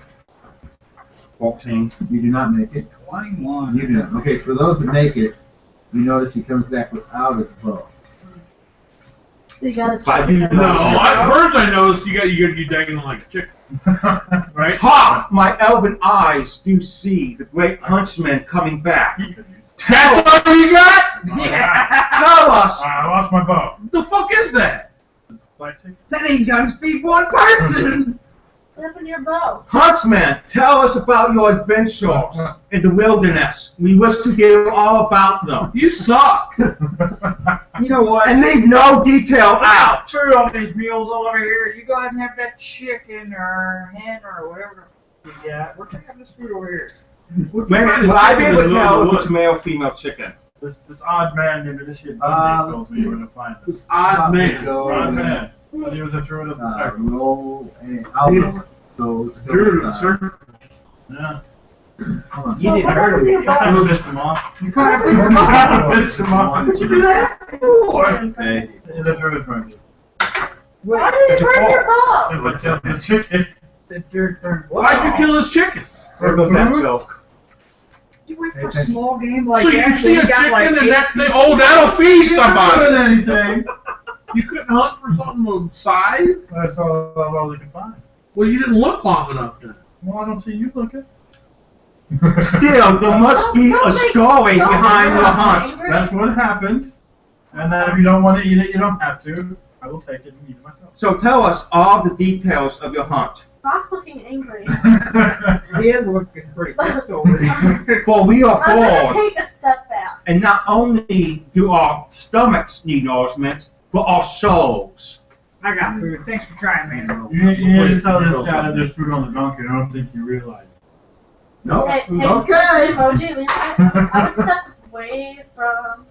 14. You do not make it. 21. You do not. Okay, for those that make it, you notice he comes back without his bow. So you gotta But I do No, birds I noticed you gotta be dangling like a chicken, right? Ha! My elven eyes do see the great huntsman coming back. That's all you got? Tell us! I lost my bow. The fuck is that? That ain't gonna feed one person. What happened to your bow? Huntsman, tell us about your adventures in the wilderness. We wish to hear all about them. You suck. You know what? And leave no detail out. Food on these meals over here. You go ahead and have that chicken or hen or whatever you got. We're taking this food over here. Wait a minute, will I be able to tell if it's a male or female chicken? This odd man named Initiate Bundy told me where to find them. This odd man. Odd man. But he was a druid of the circle. Roll a alpha. So let's go. Dude, with, sir. Yeah. Hold on. You didn't hurt What him. happened to your bow? I missed him off. You can't have this. Missed him off. What'd you do that for? Okay. The druid burned it. Why did you burn your bow? It was like the chicken. The dirt burned. Why'd you kill his chicken? There goes that joke. You went for a small game like So that. you see a got chicken like and eight- that'll feed somebody. anything. You couldn't hunt for something of size? That's all they could find. Well, you didn't look long enough then. Well, I don't see you looking. Still, there must be a story behind the hunt. That's what happens. And then if you don't want to eat it, you don't have to. I will take it and eat it myself. So tell us all the details of your hunt. Rock's looking angry. He is looking pretty pissed over there. For we are I'm gonna bored, take a step back. and not only do our stomachs need nourishment, but our souls. I got food. Thanks for trying, man. You need to tell this guy that there's food on the donkey. I don't think you realize. No. Hey, hey, Okay. Emoji, leave it. I would step away from.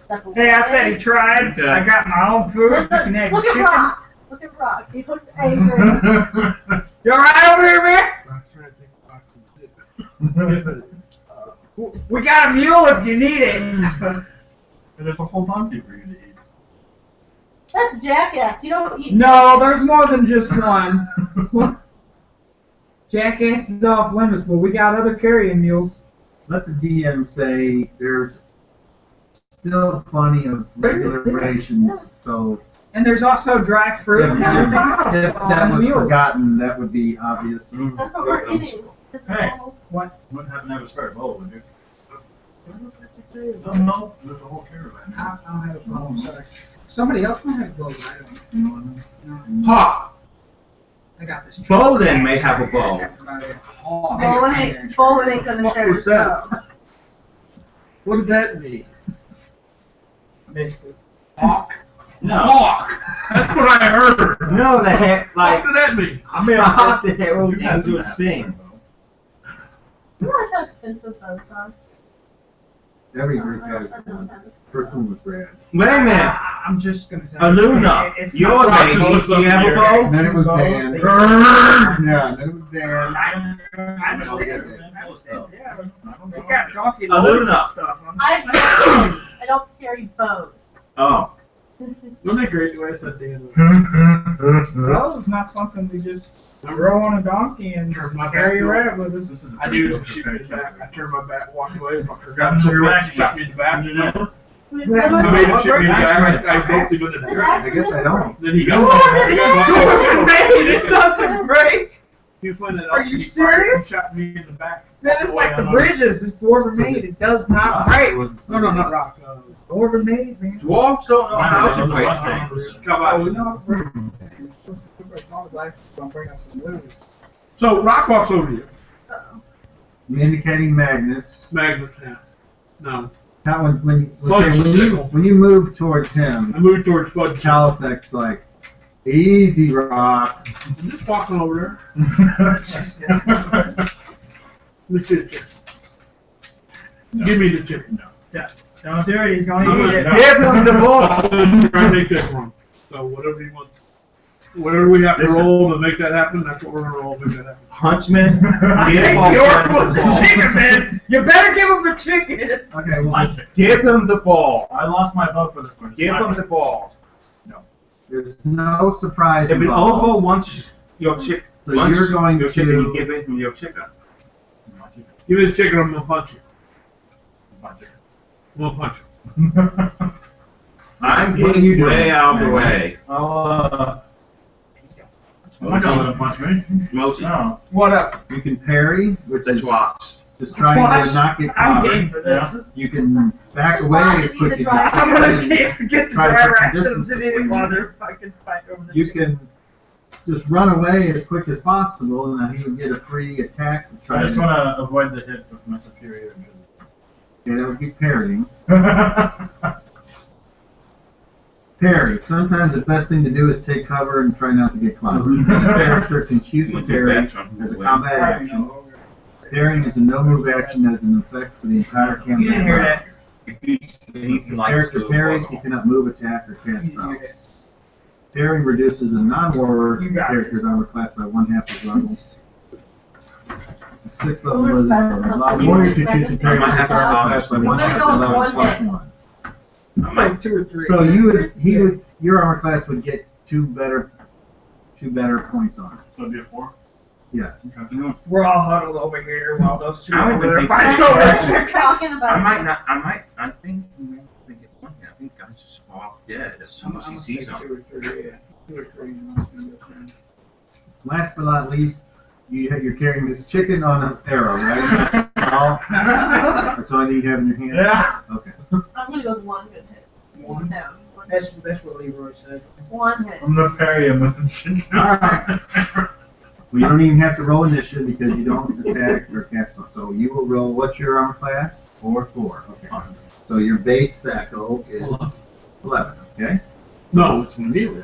Step away. Hey, I said he tried. Okay. I got my own food. You can have Look your at chicken. Rock. Look at Rock. He looks angry. You alright over here, man? We got a mule if you need it. And there's a whole donkey for you to eat. That's jackass. You don't eat. No, there's more than just one. Jackass is off limits, but we got other carrying mules. Let the DM say there's still plenty of regular rations. So And there's also dry fruit if, and everything else if on that the was mules. forgotten, that would be obvious. That's what we're eating. It's Hey. all- Wouldn't happen to have a spare bowl, would you? No, there's a whole caravan. I don't have a problem, sorry. Somebody else might have a bow, I don't. No. Hawk, I got this. Bolin may have a bow. That's about it. Bolin ain't gonna What share was his that? bow. What did that mean? Missed it. Hawk? No. Hawk! That's what I heard. No, the heck, What like, did that mean? how the herald angels sing. You realize how expensive those are? Every group has one. First one was red. Wait a minute. I'm just gonna say. Aluna, It's your not- lady, do you have a bow? Then it was Dan. Burn! Yeah, then it was Dan. I understand. Yeah, we got donkey Aluna. stuff. I don't carry bows. Oh. Wasn't that great the way I said Dan? Bow is not something we just throw on a donkey and just carry around with us. I knew it would shoot me in the back. I turned my back, walked away, fucker got so fast, shot me in the back. I made him shoot me in the back. I broke him in the back. I guess I don't. Then he got It doesn't break. You find that Are out, you he serious? Shot me in the back. Man, it's like the bridges. It's dwarven made. It does not break. No, not rock. Dwarven made, man. Dwarves don't know how to break Wow. things. Come Oh, we on. know how to break. All the glasses don't bring us some news. So Rock walks over to you. I'm indicating Magnus. Magnus, yeah. No. That one, Fudge when you move towards I him, moved towards Fudge. Chalisek's like, easy, Rock. I'm just walking over there. Let me see the chicken. Give me the chicken now. Yeah. Don't do it. He's gonna I'm eat it. gonna- Give him the ball. I'll try and make that one. So whatever you want. Whatever we have to Listen. roll to make that happen, that's what we're gonna roll to make that happen. Huntsman, give Hey, our you're friend supposed the to ball. chicken, man. You better give him the chicken. Okay, well, Give him the ball. I lost my bow for this one. Give him the ball. there's no surprise If an involved. oboe wants your chicken, So you're going your chicken, to- you give it him your chicken. Give me the chicken, I'm gonna punch you. I'm gonna punch you. I'm What are getting you doing? way out of the way. I'll, I'm not gonna let him punch me. Mosey, No. What up? You can parry, which that's is rocks. just trying to not get I'm caught. game for this. You can back Just away watch as it quick either as you drive. I'm gonna can. get the Try to driver put some actions distance and between it you. while they're fucking fighting over the You chicken. can just run away as quick as possible, and then he would get a free attack to try I just to. want to avoid the hits with my superior ability. Yeah, that would be parrying. Parry. Sometimes the best thing to do is take cover and try not to get clobbered. The character can choose to parry as a combat action. Parrying is a no-move action that is in effect for the entire campaign. You didn't hear that. If you If the like character to parries, he cannot move, attack, or You cast didn't hear spells. that. Parrying reduces a non-warrior You got character's armor class by 1/2 his level. The 6th level Well, is that's allow not- warrior to choose to parry I might have his to armor call class by this 1/2 one. his I'm gonna level go plus one 1. Like 2 or 3. So your armor class would get two better points on it. So it'd be a 4? Yes. You know, We're all huddled over here while those two I over would there think- fighting That's over what the we're chicken. talking about. I think you may think it's one thing. I think guys just fall off dead as soon as he sees them. 2 or 3, yeah. 2 or 3. And I'm gonna go through. Last but not least, you're carrying this chicken on an arrow, right? Oh, that's the only thing you have in your hand? Yeah. Okay. I'm gonna go with one good hit. One. No, one That's what Leroy said. One hit. I'm gonna parry him with the chicken. Alright. Well, you don't even have to roll initiative because you don't attack or cast spells. So you will roll, what's your armor class? 4. Okay. So your base stackle is 11, okay? No, it's melee.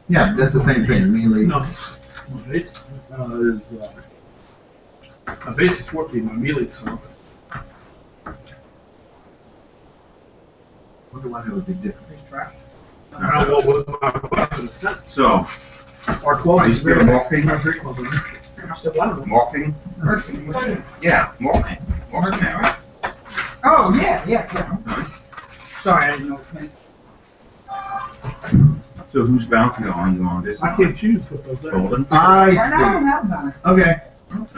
Yeah, that's the same thing, melee. No. My base is, my base is 14, my melee is 11. Wonder why that would be different. I don't know what my weapon is. So, Or 12 are you is still very walking? Walking. Walking? Yeah, walking. Walking now, right? Oh, yeah. Sorry, I didn't know what you meant. So who's bouncing on you on this? I can't choose what those are. Golden? I Right now, I don't see. have bounty. Okay.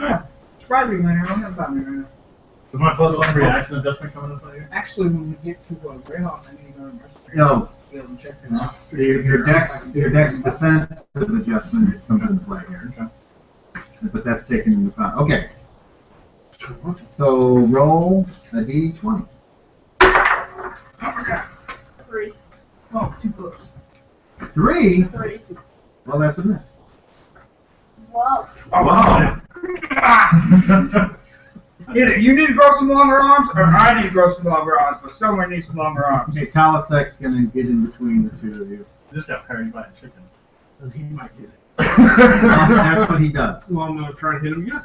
Alright. Surprisingly, I don't have bounty right now. Is my +1 reaction adjustment coming into play here? Actually, when we get to Greyhawk, I need to go to Mercenary. No. Be able to check this out. Your dex defensive adjustment comes into play here. But that's taken into account. Okay. So roll a d20. 3. Oh, too close. 3? 3. Well, that's a miss. Wow. Wow. Either you need to grow some longer arms, or I need to grow some longer arms, but someone needs some longer arms. Okay, Talisek's gonna get in between the two of you. Just got parried by a chicken. And he might get it. That's what he does. Well, I'm going to try and hit him again.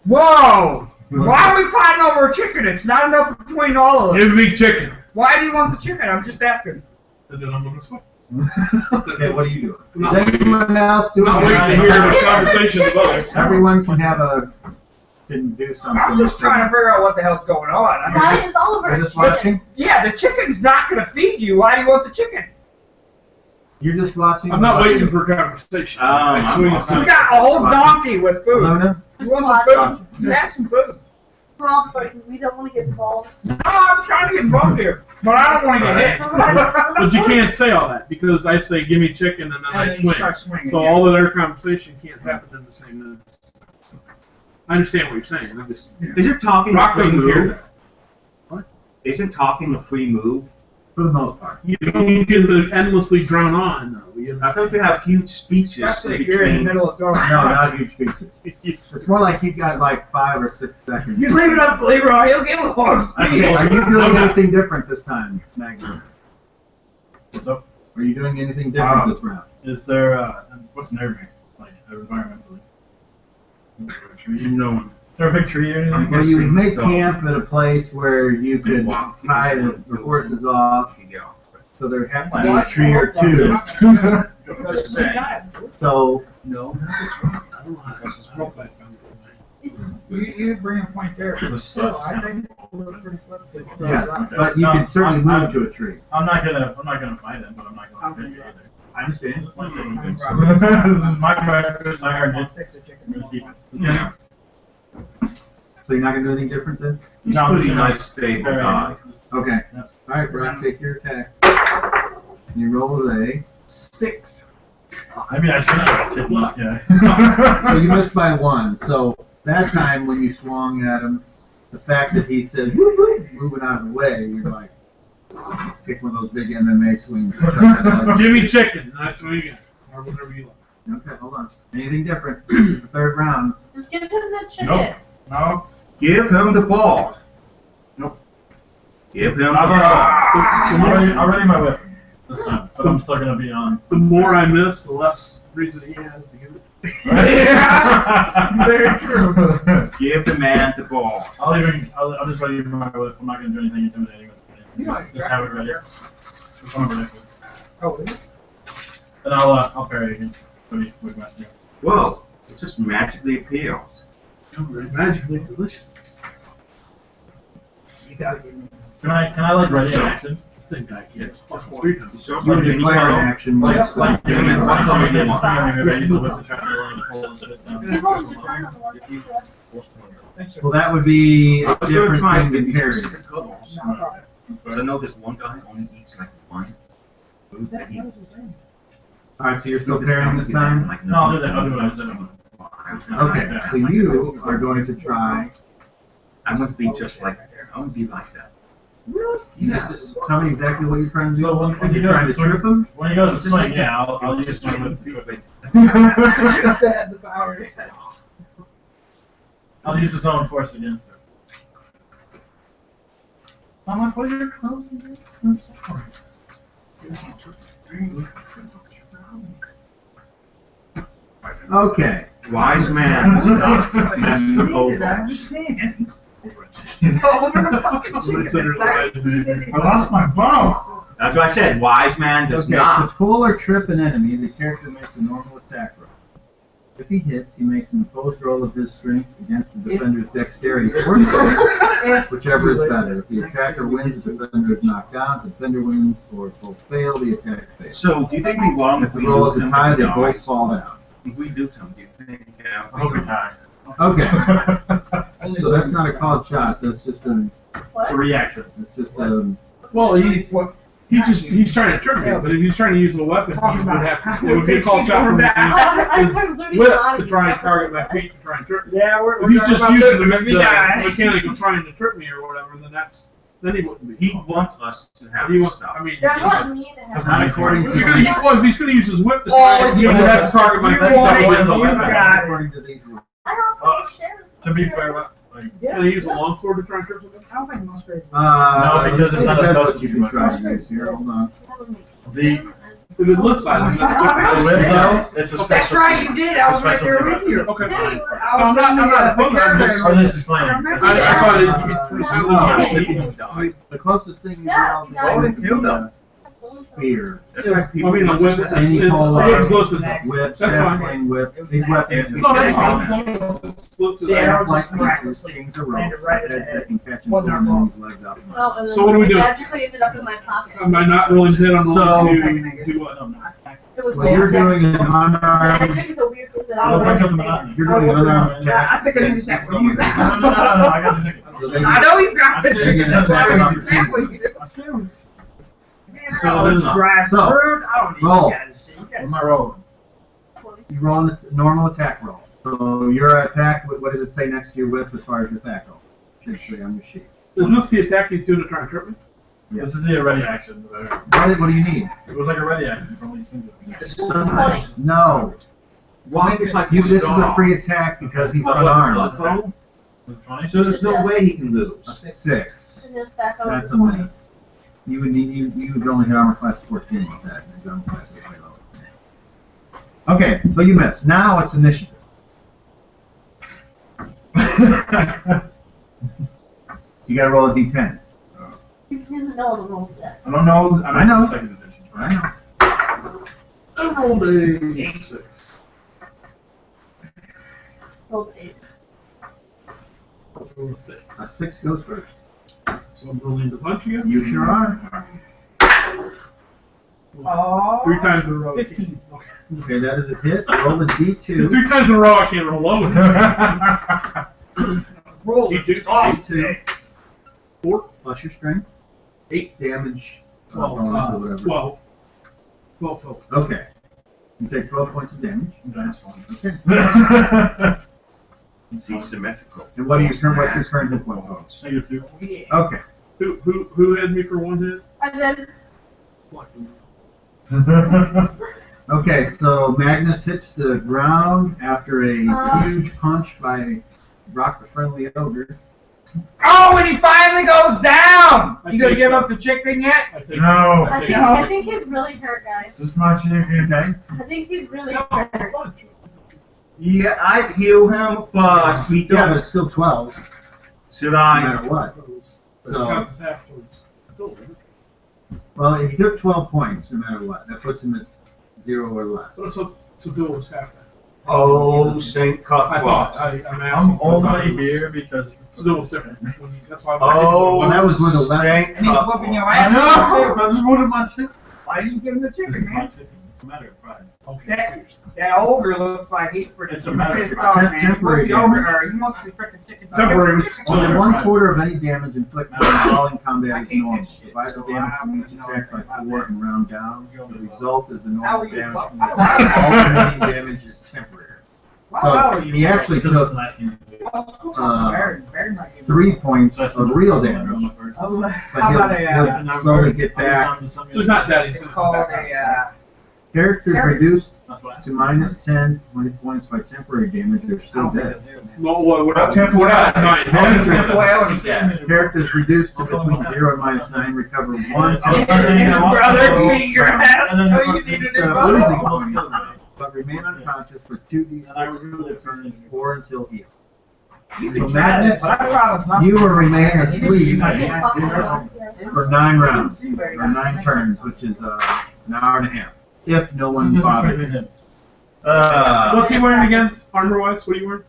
Whoa! Why are we fighting over a chicken? It's not enough between all of them. Give me chicken. Why do you want the chicken? I'm just asking. And then I'm going to swing. Okay, what are you doing? No. Is anyone else doing I'm waiting to hear anything? the conversation of others. Everyone can do something. I'm just trying to figure out what the hell's going on. I mean, Why is Oliver You're just chicken? watching? yeah, the chicken's not going to feed you. Why do you want the chicken? You're just watching? I'm not waiting for a conversation. I swing and We swing. got a whole donkey with food. Luna? You want some food? Have some food. We're all just like, we don't want to get involved. No, I'm trying to get involved here, but I don't want to get hit. But you can't say all that because I say give me chicken and then And I then you swing. start swinging, So yeah. all of their conversation can't happen in the same minute. I understand what you're saying. I'm just Isn't talking a Rock free doesn't hear move? that. What? Isn't talking a free move? For the most part. You don't get to endlessly drone on though. You I thought you have huge speeches Especially in if you're in the between. middle of throwing. No, not huge pieces. It's more like you've got like 5 or 6 seconds. You leave it up to Leroy, he'll give a horse. Okay, are you doing anything different this time, Magnus? What's up? Are you doing anything different this round? Is there, what's an airbag? Like, environmentally? No one. Is there a big tree or anything? Well, you would make camp at a place where you could tie the horses off, so there have to be a tree or two. So, No. I don't know how this is real quick. You bring a point there. But still, I think we're pretty close. yes, but you can certainly move to a tree. I'm not gonna fight him, but I'm not gonna hit you either. I understand. This is my breakfast, I earned it. Take the chicken. Yeah. So you're not going to do anything different then? He's No, a pretty just- nice, stable Very guy. Okay. Alright, Brock, take your attack. And you roll a 6. Maybe I should have taken this guy. So you missed by 1. So that time when you swung at him, the fact that he said, whoop, whoop, moving out of the way, you're like, pick one of those big MMA swings. and try to like- Give me chicken. That's what you get. Or whatever you like. Okay, hold on. Anything different? This is the third round. Just give him the chicken. Nope. No. Give him the ball. Nope. Give him the I'm ball. already my whip this time, but I'm still gonna be on. The more I miss, the less reason he has to give it. Very true. Give the man the ball. I'll just ready my whip. I'm not gonna do anything intimidating with it. Just have it ready. Just want to ready. Oh, is it? Then I'll parry again. With my thing. Whoa, it just magically appears. Magically delicious. You gotta give me. Can I like ready in action? Same guy gets Yes. 3 times. So You any declare an color. action. Like give me one somebody color you gets want. maybe use the whip to try to pull and sit us down. You hold the sign on the one that's So that would be a I was going to different try thing and than give you parry. specific colors. So I know this one guy only eats like one food that he Alright, so you're still parrying this time? No, I'll do that. I'll do it. Okay, so you are going to try. I'm going to be just like that. I'm going to be like that. Yes. Tell me exactly what you're trying to do. So when You're you trying to swing- trip him? When he goes to swing, yeah, I'll use my whip. Just had the power. I'll use his own force against it. I'm like, what are your clothes? I'm sorry. Okay. Wise man. I Oh, understand. I lost my bow. that's what I said. Wise man does Okay, to not. pull or trip an enemy, the character makes a normal attack roll. If he hits, he makes an opposed roll of his strength against the defender's dexterity or strength, whichever is better. If the attacker wins, the defender is knocked out. The defender wins, or if both fail, the attack fails. So, do you think we won if If the we roll lose is a him tie, with they the both dice? fall down. If we lose him, do you think? I hope we tie. Okay. So that's not a called shot. That's just a. It's a reaction. It's just a. Well, he's trying to trick me, but if he's trying to use a weapon, he would have to, it would be a called shot for me to use his whip to try and target my feet to try and trip me. Yeah, If he's just using the mechanic of trying to trip me or whatever, then he wouldn't be. He wants us to have He wants, stuff. I mean, That's what me to have. Not according to if he's gonna use his whip to Oh, try and you have to target my you feet, want I it, wouldn't you know that. got it. According to these rules. I don't share. To be fair, like, Can I use a longsword to try and trip something? I don't think most people. No, because it's not it says supposed what you to can be try much. to use here. Hold on. the If it looks like it, the whip though, it's a special. That's right, you did. I was right there with you. Okay. I was I'm not the opposed, I'm just- Or this is fine. I thought it. The closest thing you Yeah, have Oh, they is killed him. spear. That's why I people mean, the want whip, us to have Any it's pole exclusive. Whip, That's fine. sapling, whip. These weapons. No, that's fine. Exclusive. Yeah. Like just pieces, miraculously kings of rope. landed right in the Heads head. that can catch and Well, pull not an wrong. enemy's legs out. Well, and then So what do we do? magically ended up in my pocket. Am I not rolling hit on the So- one to do what? It was What you're doing is an unarmed. Magic is a weird thing that I I'll don't break up the understand. monotony. You're doing an unarmed attack. I think I need that for you. No, I got the ticket. So they- I know you got I'm it. saying That's why I was that's- with you. So, Man, I was dry so, fruit. I don't need roll. you guys to see. You What guys am I rolling? You roll a normal attack roll. So your attack, what does it say next to your whip as far as attack roll? Should say on your sheet. Is this the attack he's doing to try and trip me? This is the ready action. What do you need? It was like a ready action from these things. No. why just like This is a free attack because he's unarmed. So Was it 20? there's no way he can lose. 6. And just back over That's to a 20. miss. You would only hit armor class 14 with that. And his armor class is way lower. Okay, so you miss. Now it's initiative. You gotta roll a d10. You didn't know the rules yet. I don't know. I know. Second edition. I know. I rolled a 6. Rolled 8. Rolled a 6. A 6 goes first. So I'm rolling the punch again? You sure are. Oh. 3 times in a row. 15. Okay, that is a hit. Roll a d2. 3 times in a row I can't roll over. Roll You it. just Oh, D2. 4, plus your strength. 8, Damage. 12, bonus or whatever. 12. 12 total. Okay. You take 12 points of damage. That's fine. Okay. He's symmetrical. And what's your current hit point bonus? -2. Okay. Who had me for 1 hit? I did. Okay, so Magnus hits the ground after a huge punch by Rock the Friendly Ogre. Oh, and he finally goes down! You gonna give up the chicken yet? I think, No. I think he's really hurt, guys. This much chicken. Okay. I think he's really hurt. Yeah, I'd heal him, but we Yeah, don't. but it's still 12, Should no I? matter what. So, counts as half towards. well, if he took 12 points, no matter what, that puts him at 0 or less. So Bill was half that. Oh, Saint I thought, Cuthbert. I'm I'm asking. only here because. So Bill was different. That's why Oh, Well, that was with 11. Saint And he's whooping your I ass. know. I just wanted my chicken. Why didn't you give him the This chicken, is my man? chicken. It's a matter of pride. That ogre looks like he's pretty It's a matter of pissed off, man. temporary What's the ogre, damage. or you must be freaking chicken. Temporary. Only Sorry. 1/4 of any damage inflicted while in combat I is can't normal. get shit, Divide the so damage I from don't each know attack by anything 4 about and round down. The result is the How normal are you? damage. How All remaining damage is temporary. So he actually Because it's took the last team. 3 points of real damage, How but about a, he'll slowly get back. So it's not that easy. it's called a, Characters Carry. reduced That's what I to -10 hit points by temporary damage. They're still dead. No, we're not. Temporality. Nine. Temporality damage. Characters reduced to between 0 and -9 recover 1 Yeah. brother beat your ass, so you need to instead do of losing both. points, but remain unconscious for 2d6 And I remember the turn. or until healed. You So can try it, Magnus, but I promise not. you will remain asleep Yeah. for 9 rounds, or 9 turns, which is an hour and a half, if no one bothers you. What's he wearing again? Armor wise? What are you wearing?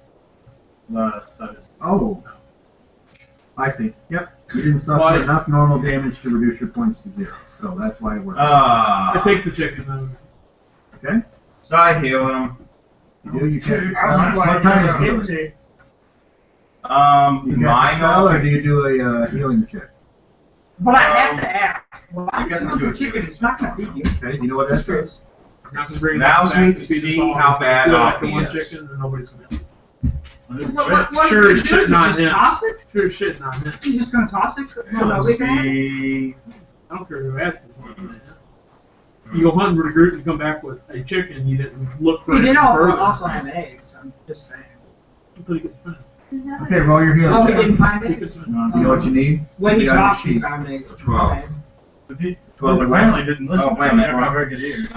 Oh, I see. Yep, you didn't suffer Why? enough normal damage to reduce your points to 0, so that's why it works. I take the chicken then. Okay? So I heal him. You do, you can. I was What kind of healing? like, You got a spell, or do you do a healing check? but I have to ask. Well, I guess I'll do a chicken. It's not gonna beat you. Okay, you know what that does? Allows me to see how bad off he one is. chicken and nobody's gonna. What Sure are as you shit doing? not Just him. toss it? Sure as shit not him. You just gonna toss it? No, Let's we can have it. see. I don't care who asks. You go hunting with a group and come back with a chicken, you didn't look for We did anything further. also have eggs. I'm just saying. Until you get the find. Okay, roll your healing Oh, we check. didn't find it. You know what you need? When he You got your talked, we sheet. found eggs. 12. Okay. 12 or apparently less. didn't listen. Oh, wait a minute. I have very good ears.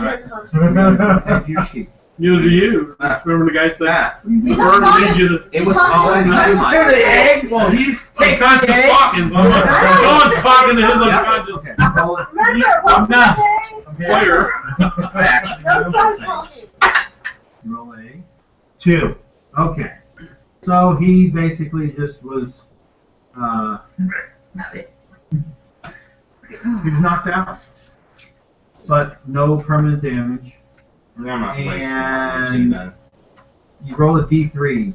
Take your sheet. Neither do you. Remember the guy said, That. He's "Bird not needs you to." It was already in To my. the eggs. Well, he's Take unconscious the eggs. talking. Someone's talking to his unconscious Okay, roll it. Remember, what's not. his name? player. Back. No start talking. Roll a. 2. Okay. So he basically just was, he was knocked out, but no permanent damage. I'm not wasting my And- energy then. You roll a d3.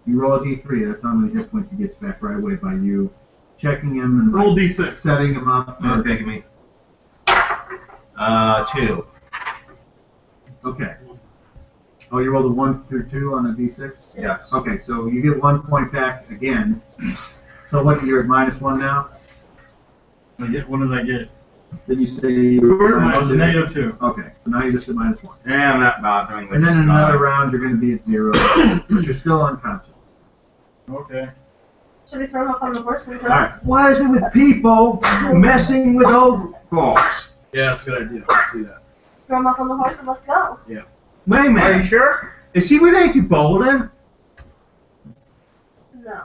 You roll a d3. That's how many hit points he gets back right away by you checking him and Roll D6. setting him up. for- Okay, give me. 2. Okay. Oh, you rolled a 1 through 2 on a d6? Yes. Okay, so you get 1 point back again. So what, you're at -1 now? What did I get? Then you say you're I was -2. -2. Okay, so now you're just at -1. Yeah, I'm not bothering with And then this in guy. another round, you're going to be at 0, but you're still unconscious. Okay. Should we throw him up on the horse? Should we throw All him right. Why is it with people messing with old folks? Yeah, that's a good idea. I see that. throw him up on the horse and let's go? Wait a Are you minute. sure? Is he related to Bolden? No.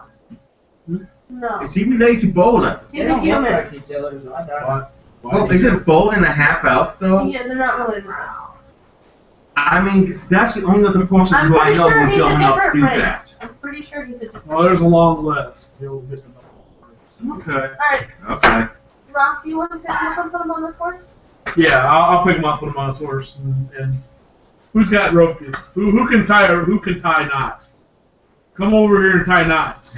No. Is he related to Bolden? He's a human. Oh, isn't Bolden a half elf though? Yeah, they're not related. I mean, that's the only other person I'm who I pretty know sure who he's a don't know different do race. that. I'm pretty sure he's a different Well, there's a long list. You'll get to know. Okay. Alright, Okay. Rock, do you want to pick him up and put him on this horse? Yeah, I'll pick him up, put him on his horse, and who's got rope? Who can tie knots? Come over here and tie knots.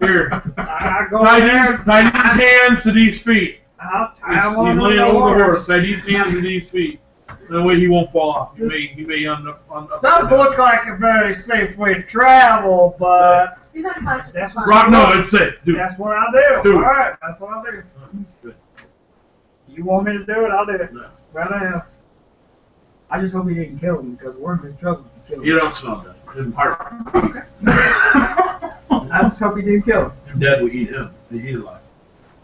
Here. I go Tie there. these hands to these feet. I'll He's tie him on laying the on the horse. horse. Tie these hands to these feet. That way he won't fall off. He may on the. Does look like a very safe way to travel, but He's unconscious. That's fine. Rock, no, it's it. Dude. that's what I'll do. Do it. Alright, that's what I'll do. Good. You want me to do it, I'll do it. No. Right now. I just hope he didn't kill him, because we're in trouble if he killed him. You don't smell that. His heart. I just hope he didn't kill him. Your dad will eat him. They eat alive.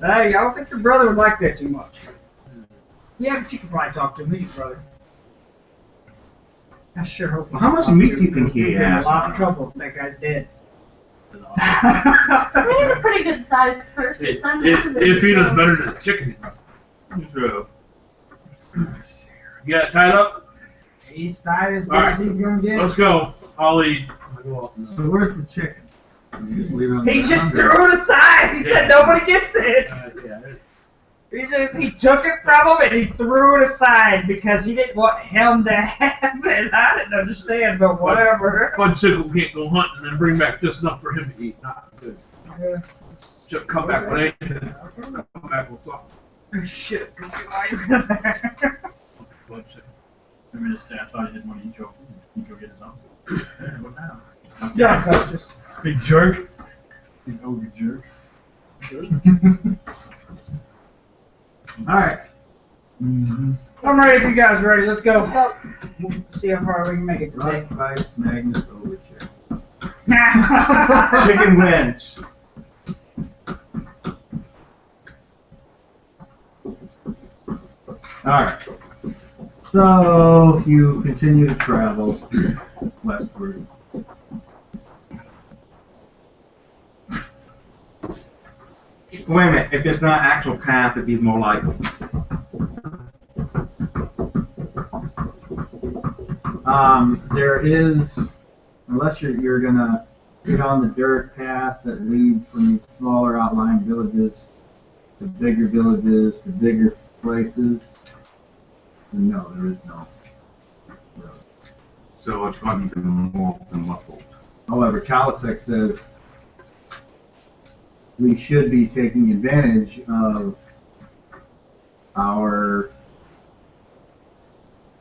Hey, I don't think your brother would like that too much. Yeah, but you can probably talk to me, brother. I sure hope. Well, how much meat do you think he He's in a has? lot of trouble if that guy's dead. I mean, he's a pretty good sized person. It so I'm guessing that feed us he's, better than a chicken. True. You got it tied up? He's tired as good Alright. as he's gonna get. Let's go. I'll eat. So where's the chicken? You just leave it on He the just ground, or- threw it aside. He said nobody gets it. He took it from him and he threw it aside because he didn't want him to have it. I didn't understand, but whatever. Fudsicle can't go hunting and bring back just enough for him to eat. Not good. Just come back with anything. Come back with something. Oh, shit. Fudsicle. Remember this day, I thought he didn't want to eat your food. He'd go get his own. Yeah, what now? Yeah, that's just. Big jerk. Big ogre jerk. Alright. Mm-hmm. I'm ready if you guys are ready. Let's go. See how far we can make it today. Rock, fight, Magnus, overchair. Chicken wins. Alright. So you continue to travel westward. Wait a minute, if there's not actual path, it'd be more likely. There is, unless you're gonna get on the dirt path that leads from these smaller outlying villages to bigger places. No, there is no road. So it's going to be more than muffled. However, Kalasek says we should be taking advantage of our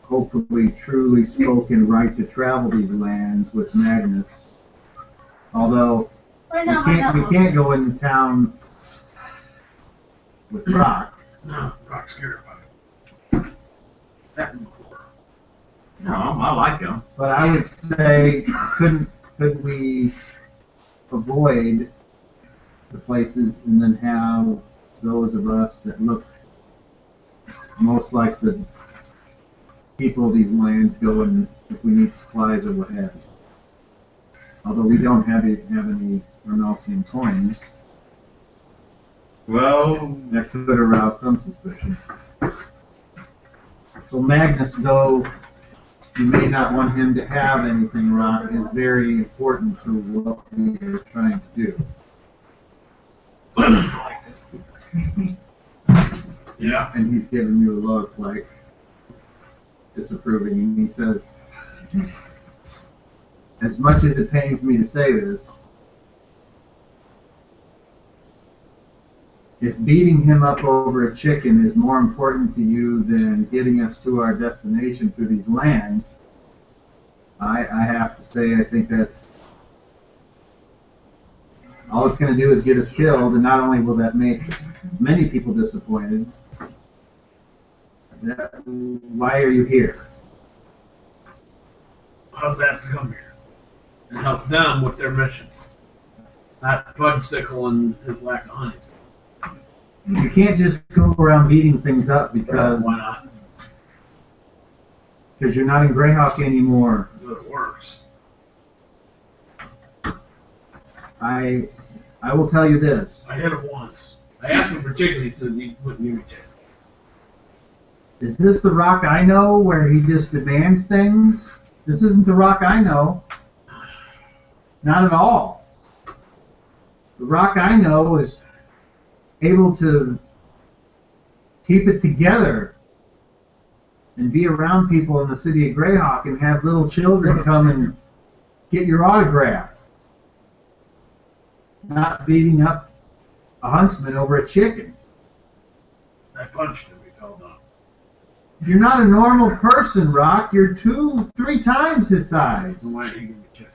hopefully truly spoken right to travel these lands with Magnus. Although Right we now, might not can't, we look. can't go into town with Brock. No, Rock's scared about it. No, I like him. But I would say, could we avoid the places and then have those of us that look most like the people of these lands go and if we need supplies or what have you. Although we don't have any Ronalsian coins, Well, that could arouse some suspicion. So Magnus, though you may not want him to have anything, Rock, is very important to what we are trying to do. Yeah. And he's giving you a look like disapproving, and he says, as much as it pains me to say this, if beating him up over a chicken is more important to you than getting us to our destination through these lands, I have to say I think that's all it's going to do is get us killed, and not only will that make many people disappointed, why are you here? How's that to come here and help them with their mission? Not Fudsicle and his lack of honey. You can't just go around beating things up because Why not? you're not in Greyhawk anymore. It works. I will tell you this. I hit him once. I asked him for chicken, he said he wouldn't give me chicken. Is this the Rock I know where he just demands things? This isn't the Rock I know. Not at all. The Rock I know is able to keep it together and be around people in the city of Greyhawk and have little children come and get your autograph. not beating up a huntsman over a chicken. I punched him. He fell down. You're not a normal person, Rock. You're 2-3 times his size. So why didn't he give me a chicken?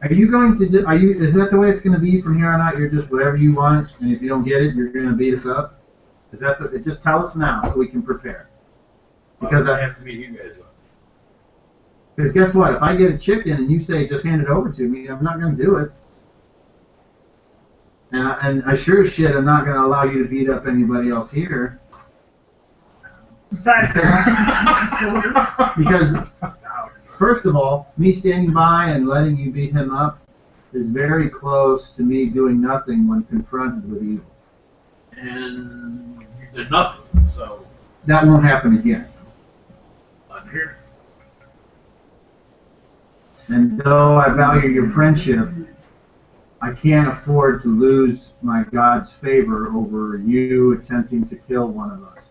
Are you going to do? Is that the way it's going to be from here on out? You're just whatever you want, and if you don't get it, you're going to beat us up. Is that just tell us now so we can prepare? Because I have to meet you guys up. Because guess what? If I get a chicken and you say just hand it over to me, I'm not going to do it. And I sure as shit, I'm not going to allow you to beat up anybody else here. Besides, Because first of all, me standing by and letting you beat him up is very close to me doing nothing when confronted with evil. And you did nothing, so That won't happen again. I'm here. And though I value your friendship, I can't afford to lose my God's favor over you attempting to kill one of us.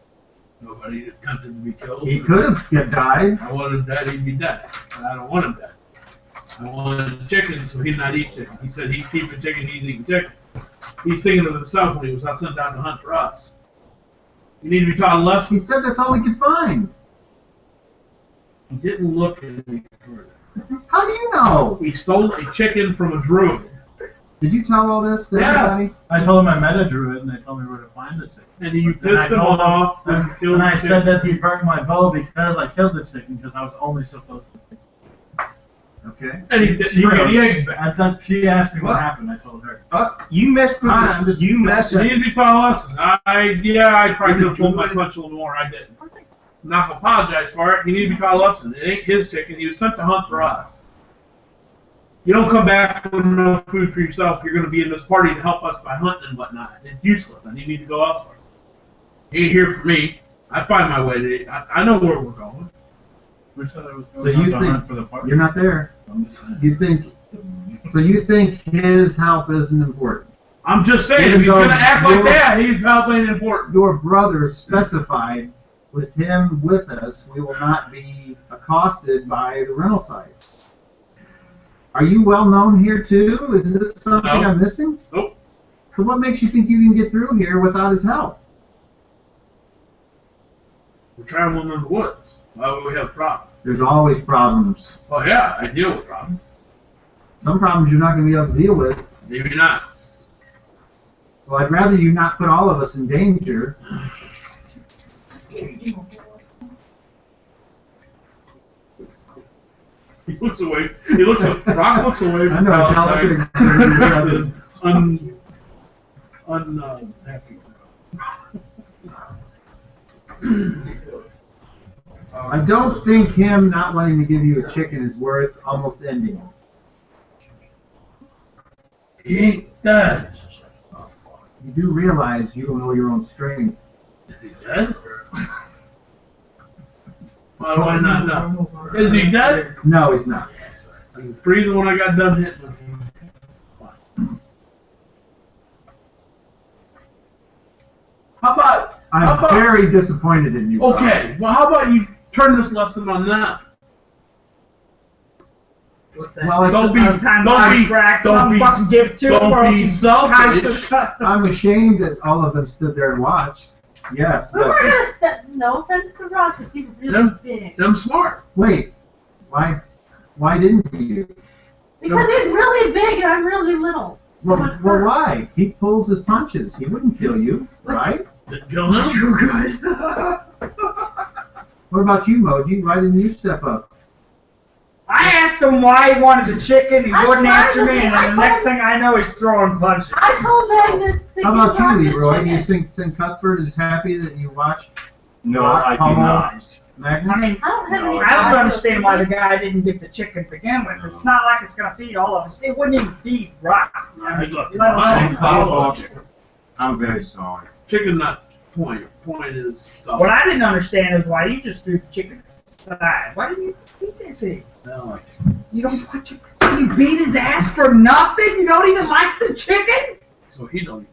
Nobody attempted to be killed. He could have died. I want him dead, he'd be dead. But I don't want him dead. I want chicken, so he'd not eat chicken. He said he's keeping chicken, he's eating chicken. He's thinking of himself when he was out sent out to hunt for us. You need to be taught a lesson. He said that's all he could find. He didn't look any further. How do you know? We stole a chicken from a druid. Did you tell all this to everybody? Yes. I told him I met a druid, and they told me where to find the chicken. And you And I pissed him told him- off and killed And I the said chicken. that he burnt my bow because I killed the chicken because I was only supposed to. Okay. And he got the eggs back. I thought she asked me what What? happened. I told her. You messed with I'm just- you messed You need to be taught a lesson. I probably could have pulled my punch a little more. I didn't. I'm not gonna apologize for it. You need to be taught a lesson. It ain't his chicken. He was sent to hunt for us. You don't come back with no food for yourself. You're going to be in this party to help us by hunting and whatnot. It's useless, and you need to go elsewhere. He ain't here for me. I find my way to. I know where we're going. We said I was So going you on to hunt for the think party. you're not there? I'm just saying. You think? So you think his help isn't important? I'm just saying, Even if he's though going to act like you're- that, he's probably important. Your brother specified with him with us, we will not be accosted by the rental sites. Are you well known here too? Is this something No. I'm missing? Nope. So what makes you think you can get through here without his help? We're traveling in the woods. Why would we have problems? There's always problems. Oh yeah, I deal with problems. Some problems you're not going to be able to deal with. Maybe not. Well, I'd rather you not put all of us in danger. He looks away. He looks. Rock looks away. I know, jealousy. Happy. I don't think him not wanting to give you a chicken is worth almost ending it. He ain't dead. You do realize you don't know your own strength. Is he dead? Why do I not know? Is he dead? No, he's not. I was breathing when I got done hitting him. How about? I'm very disappointed in you. Rob. Okay. Well, how about you turn this lesson on that? what's that? Well, Don't be. Sometimes Don't I be. crack Don't some be. fucking give to Don't or be else selfish. I'm ashamed that all of them stood there and watched. Yes, But but we're gonna step. No offense to Rock, but he's really Yeah. big. I'm smart. wait. Why didn't you? Because he's really big and I'm really little. Well, why? He pulls his punches. He wouldn't kill you, right? Didn't kill him. Too good. What about you, Moji? Why didn't you step up? I asked him why he wanted the chicken, he I wouldn't tried answer to me, be- and I then the next told- thing I know, he's throwing punches. I told Magnus to How give about Rock you, the Leroy? Do you chicken. think Cuthbert is happy that you watched No, I do Hummel, not. Magnus? I mean, I don't have any. I don't understand why the guy didn't get the chicken to begin with. It's not like it's gonna feed all of us. It wouldn't even feed Rock. I mean, let alone- I'm very sorry. Chicken nut. Point is. What I didn't understand is why you just threw the chicken aside. Why didn't you feed that thing? No. You don't want your you beat his ass for nothing? You don't even like the chicken? So he don't.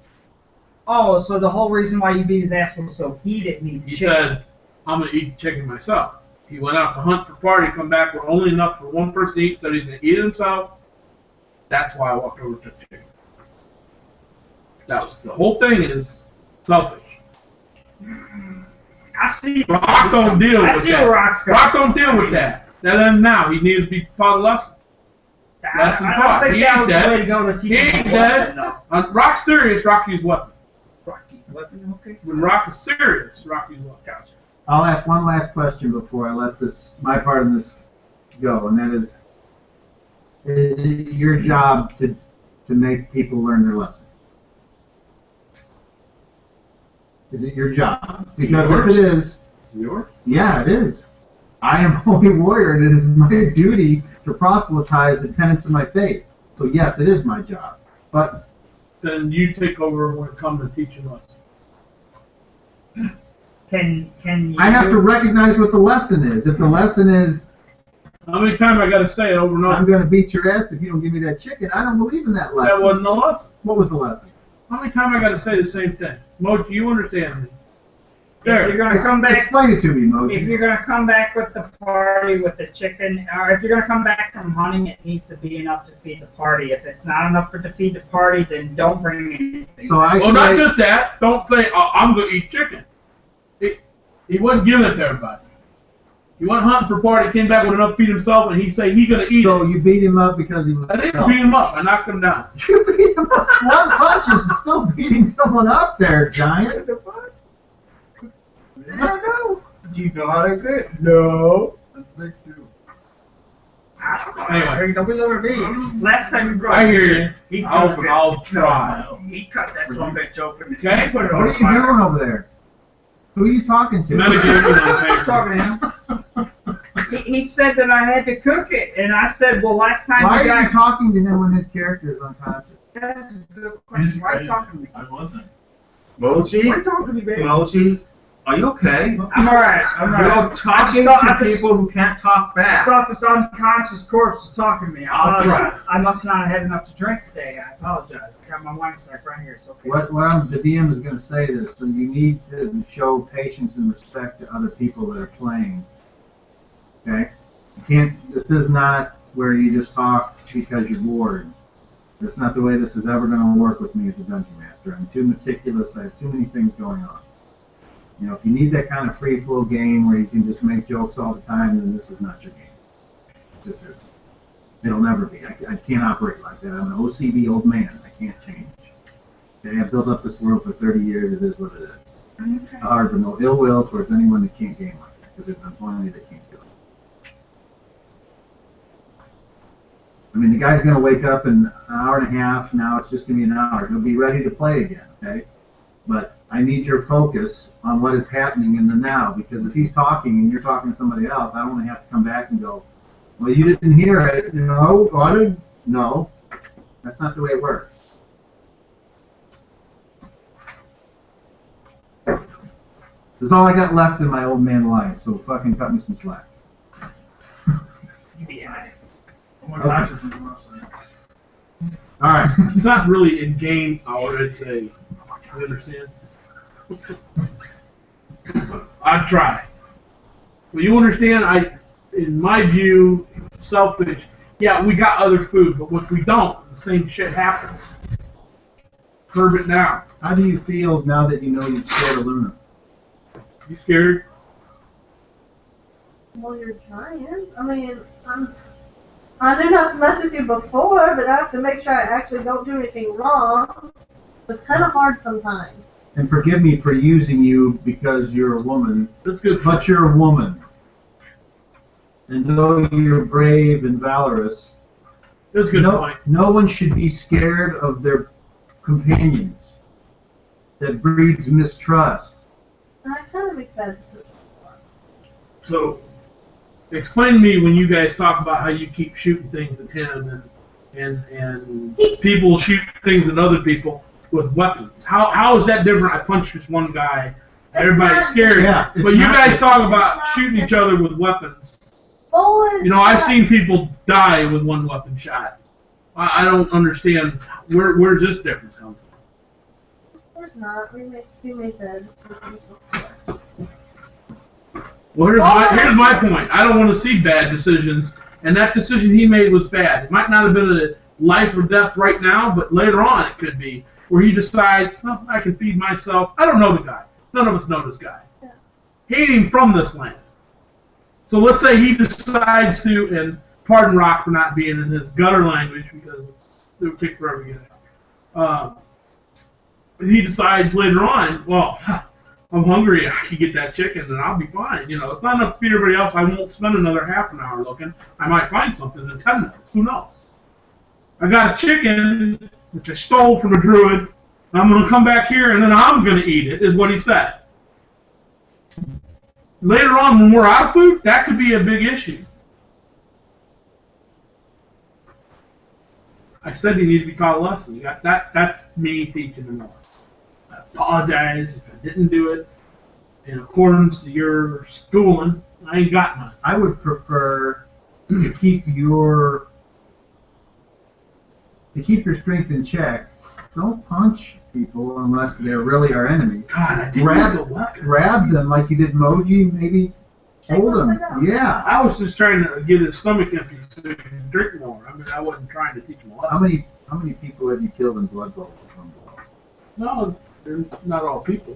Oh, so the whole reason why you beat his ass was so he didn't eat the He chicken. said, "I'm gonna eat chicken myself." He went out to hunt for party, come back with only enough for one person to eat. Said he's gonna eat it himself, That's why I walked over to the chicken. That was the whole thing is selfish. I see. Rock don't deal I with see that. where Rock's going. Rock don't deal with that. Now he needs to be taught a lesson. Lesson I taught. don't think He that ain't was the dead. way to go to teach He him ain't a lesson, dead. though. Rock's serious. Rock use weapons. Rocky, weapon, okay. When Rock is serious, Rock use weapons. Gotcha. I'll ask one last question before I let my part of this go, and that is it your job to make people learn their lesson? Is it your job? Because if it is, Yours? yeah, it is. I am holy warrior, and it is my duty to proselytize the tenets of my faith. So yes, it is my job. But Then you take over when it comes to teaching us. Can you? I have to recognize what the lesson is. If the lesson is, How many times I got to say it over and I'm over? going to beat your ass if you don't give me that chicken, I don't believe in that lesson. That wasn't the lesson. What was the lesson? How many times I got to say the same thing? Mochi, you understand me? If you're gonna come back. Explain it to me, If Moji. you're gonna come back with the party with the chicken, or if you're gonna come back from hunting, it needs to be enough to feed the party. If it's not enough to feed the party, then don't bring anything. So I Well, not say, just that. Don't say, oh, I'm going to eat chicken. He wasn't giving it to everybody. He went hunting for party, came back with enough to feed himself, and he said he's going to eat so it. you beat him up because he was. I didn't beat him up. I knocked him down. You beat him up. One punch is still beating someone up there, giant. I don't know. Do you know how to do it? No. That's big too. I don't know. Anyway. Nobody's over me. Last time you brought I hear you. He I'll try. He cut that son of a bitch open. Okay. He put it What on are you fire. doing over there? Who are you talking to? Not again. I'm talking to him. He said that I had to cook it, and I said, well, last time Why you are you guys... talking to him when his character is unconscious? That's a good question. Why are you talking to me? I wasn't. Mochi? Why are you talking to me, baby? Mochi? Are you okay? I'm alright. I'm alright. You're talking to people who can't talk I back. thought this unconscious corpse was talking to me. I'll try. I must not have had enough to drink today. I apologize. I got my wine sack right here. It's okay. The DM is going to say this, so you need to show patience and respect to other people that are playing. Okay? You can't. This is not where you just talk because you're bored. That's not the way this is ever going to work with me as a dungeon master. I'm too meticulous. I have too many things going on. You know, if you need that kind of free flow game where you can just make jokes all the time, then this is not your game. It just isn't. It'll never be. I can't operate like that. I'm an OCD old man. I can't change. Okay, I've built up this world for 30 years. It is what it is. I harbor no ill will towards anyone that can't game like that, because there's been plenty that can't do it. I mean, the guy's going to wake up in an hour and a half. Now it's just going to be an hour. He'll be ready to play again, okay? But I need your focus on what is happening in the now, because if he's talking and you're talking to somebody else, I don't want to have to come back and go, well, you didn't hear it. No, I didn't. No, that's not the way it works. This is all I got left in my old man life, so fucking cut me some slack. Yeah. Oh my gosh, this is awesome. All right. It's not really in game hour. It's a. You understand? I try. Well, you understand? In my view, selfish. Yeah, we got other food, but if we don't, the same shit happens. Curb it now. How do you feel now that you know you've scared a Luna? You scared? Well, you're trying. I mean, I knew not to mess with you before, but I have to make sure I actually don't do anything wrong. It's kind of hard sometimes. And forgive me for using you because you're a woman, That's good. but you're a woman. And though you're brave and valorous, That's a good point. no one should be scared of their companions. That breeds mistrust. And I kind of make bad decisions. So, explain to me when you guys talk about how you keep shooting things at him and people shoot things at other people with weapons. How is that different? I punched this one guy, everybody's scared. Yeah, it's but you not guys different. talk about shooting each other with weapons. Bowling You know, I've shot. seen people die with one weapon shot. I don't understand where's this difference come from? Of course not. We make bad decisions before. Well, here's my point. I don't want to see bad decisions, and that decision he made was bad. It might not have been life or death right now, but later on it could be where he decides, well, I can feed myself. I don't know the guy. None of us know this guy. Yeah. He ain't even from this land. So let's say he decides to, and pardon Rock for not being in his gutter language because it would take forever to get out. He decides later on, well, I'm hungry, I can get that chicken and I'll be fine. You know, it's not enough to feed everybody else. I won't spend another half an hour looking. I might find something in 10 minutes. Who knows? I got a chicken, which I stole from a druid, and I'm going to come back here and then I'm going to eat it, is what he said. Later on, when we're out of food, that could be a big issue. I said you need to be taught a lesson. You got that. That's me teaching a lesson. I apologize if I didn't do it in accordance to your schooling. I ain't got none. I would prefer to keep your strength in check. Don't punch people unless they're really our enemy. God, I didn't use a weapon. Grab them like you did Moji. Maybe hold them. Yeah. I was just trying to get his stomach empty so he can drink more. I mean, I wasn't trying to teach him a lesson. How many people have you killed in Blood Bowl? No, they're not all people.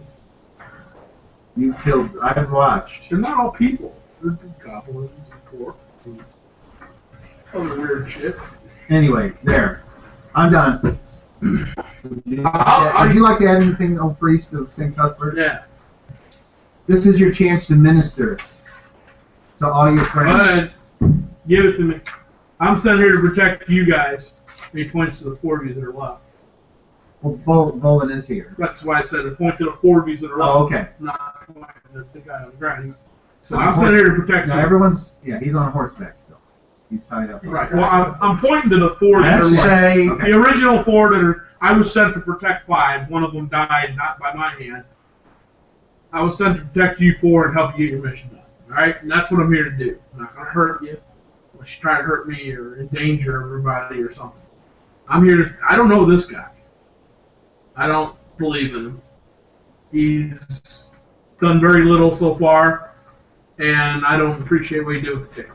You killed. I've watched. They're not all people. They're goblins and porks and other weird shit. Anyway, there. I'm done. Would you like to add anything, old priest of St. Cuthbert? Yeah. This is your chance to minister to all your Go friends. ahead. Give it to me. I'm sent here to protect you guys. And he points to the 4 of you that are left. Well, Bolin is here. That's why I said point to the 4 of you that are left. Oh, okay. Not the guy on the ground. So I'm sent here to protect Now you. everyone's, he's on horseback still. He's tied up. Right. Well, I'm pointing to the 4 that are Let's left. say, Okay. The original 4 that are, I was sent to protect 5. One of them died, not by my hand. I was sent to protect you 4 and help you get your mission done. All right, and that's what I'm here to do. I'm not going to hurt you unless you try to hurt me or endanger everybody or something. I'm here to. I don't know this guy. I don't believe in him. He's done very little so far, and I don't appreciate what he did with the chicken.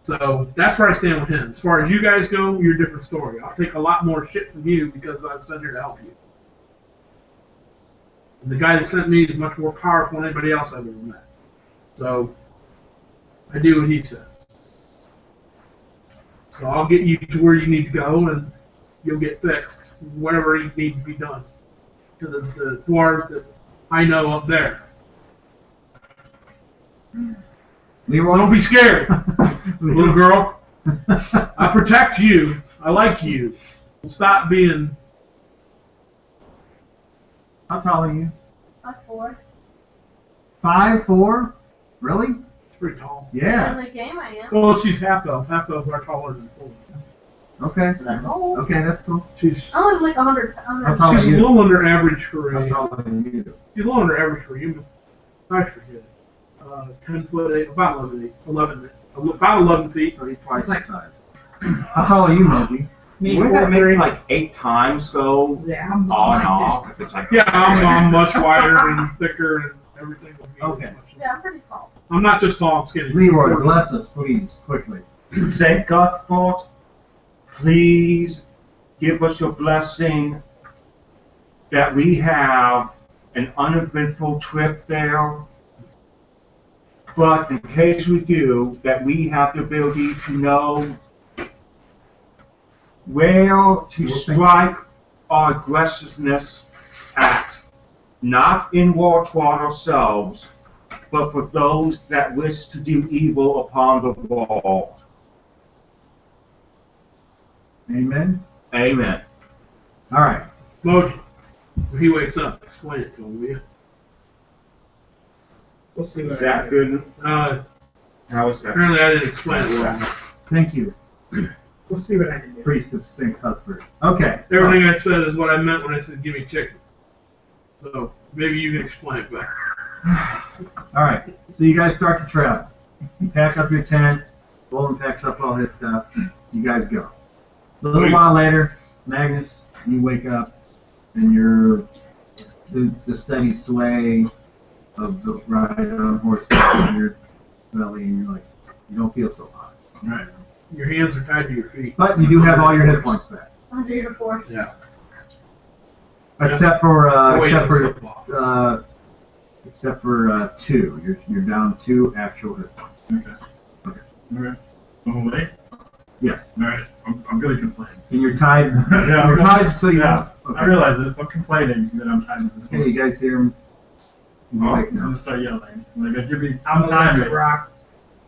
So that's where I stand with him. As far as you guys go, you're a different story. I'll take a lot more shit from you because I'm sent here to help you. And the guy that sent me is much more powerful than anybody else I've ever met. So I do what he says. So I'll get you to where you need to go, and you'll get fixed, whatever needs to be done to the dwarves that I know up there. Leroy? Don't be scared, little girl. I protect you. I like you. Stop being. How tall are you? 5'4". 5'4"? Really? It's pretty tall. Yeah. In the game I am. Well, she's half elf. Half elves are taller than 4. Okay. Oh. Okay, that's cool. She's I was like 100. How tall she's are a you? little under average for How a. tall are you? She's a little under average for a human. I forget. 10'8", about 11 feet. So he's twice the size. How tall are you, Moji? Me, wouldn't that 4'3". maybe like 8 times go Yeah, I'm on and like off? this. If it's like Yeah, I'm much wider and thicker and everything. Okay. Yeah, I'm pretty tall. I'm not just tall and skinny. Leroy, bless us, please, quickly. St. Cuthbert, please give us your blessing that we have an uneventful trip there. But in case we do, that we have the ability to know where to strike our aggressiveness at. Not in war toward ourselves, but for those that wish to do evil upon the world. Amen? Amen. All right. Moji, when he wakes up, explain it to him, will you? We'll see Is what that good? How is that? Apparently I didn't explain it well. Thank you, We'll see what I can do. priest of St. Cuthbert. Okay. Everything I said is what I meant when I said give me chicken. So maybe you can explain it better. All right. So you guys start to travel. You pack up your tent. Bolin packs up all his stuff. You guys go. A little while later, Magnus, you wake up, and you're the steady sway of the ride on horseback in your belly, and you're like, you don't feel so hot. Right. Your hands are tied to your feet. But you do have all your hit points back. Under your force. Yeah. Except for Wait, except it's for football. except for 2. You're down 2 actual hit points. Okay. Okay. Oh, wait. Yes. Alright. I'm gonna complain. And you're tied. Yeah, You're tied to Yeah. Okay. I realize this. I'm complaining that I'm tied to this Okay, you guys hear him? He's Oh, awake I'm now. gonna start yelling. Like, give me I'm time. the rock.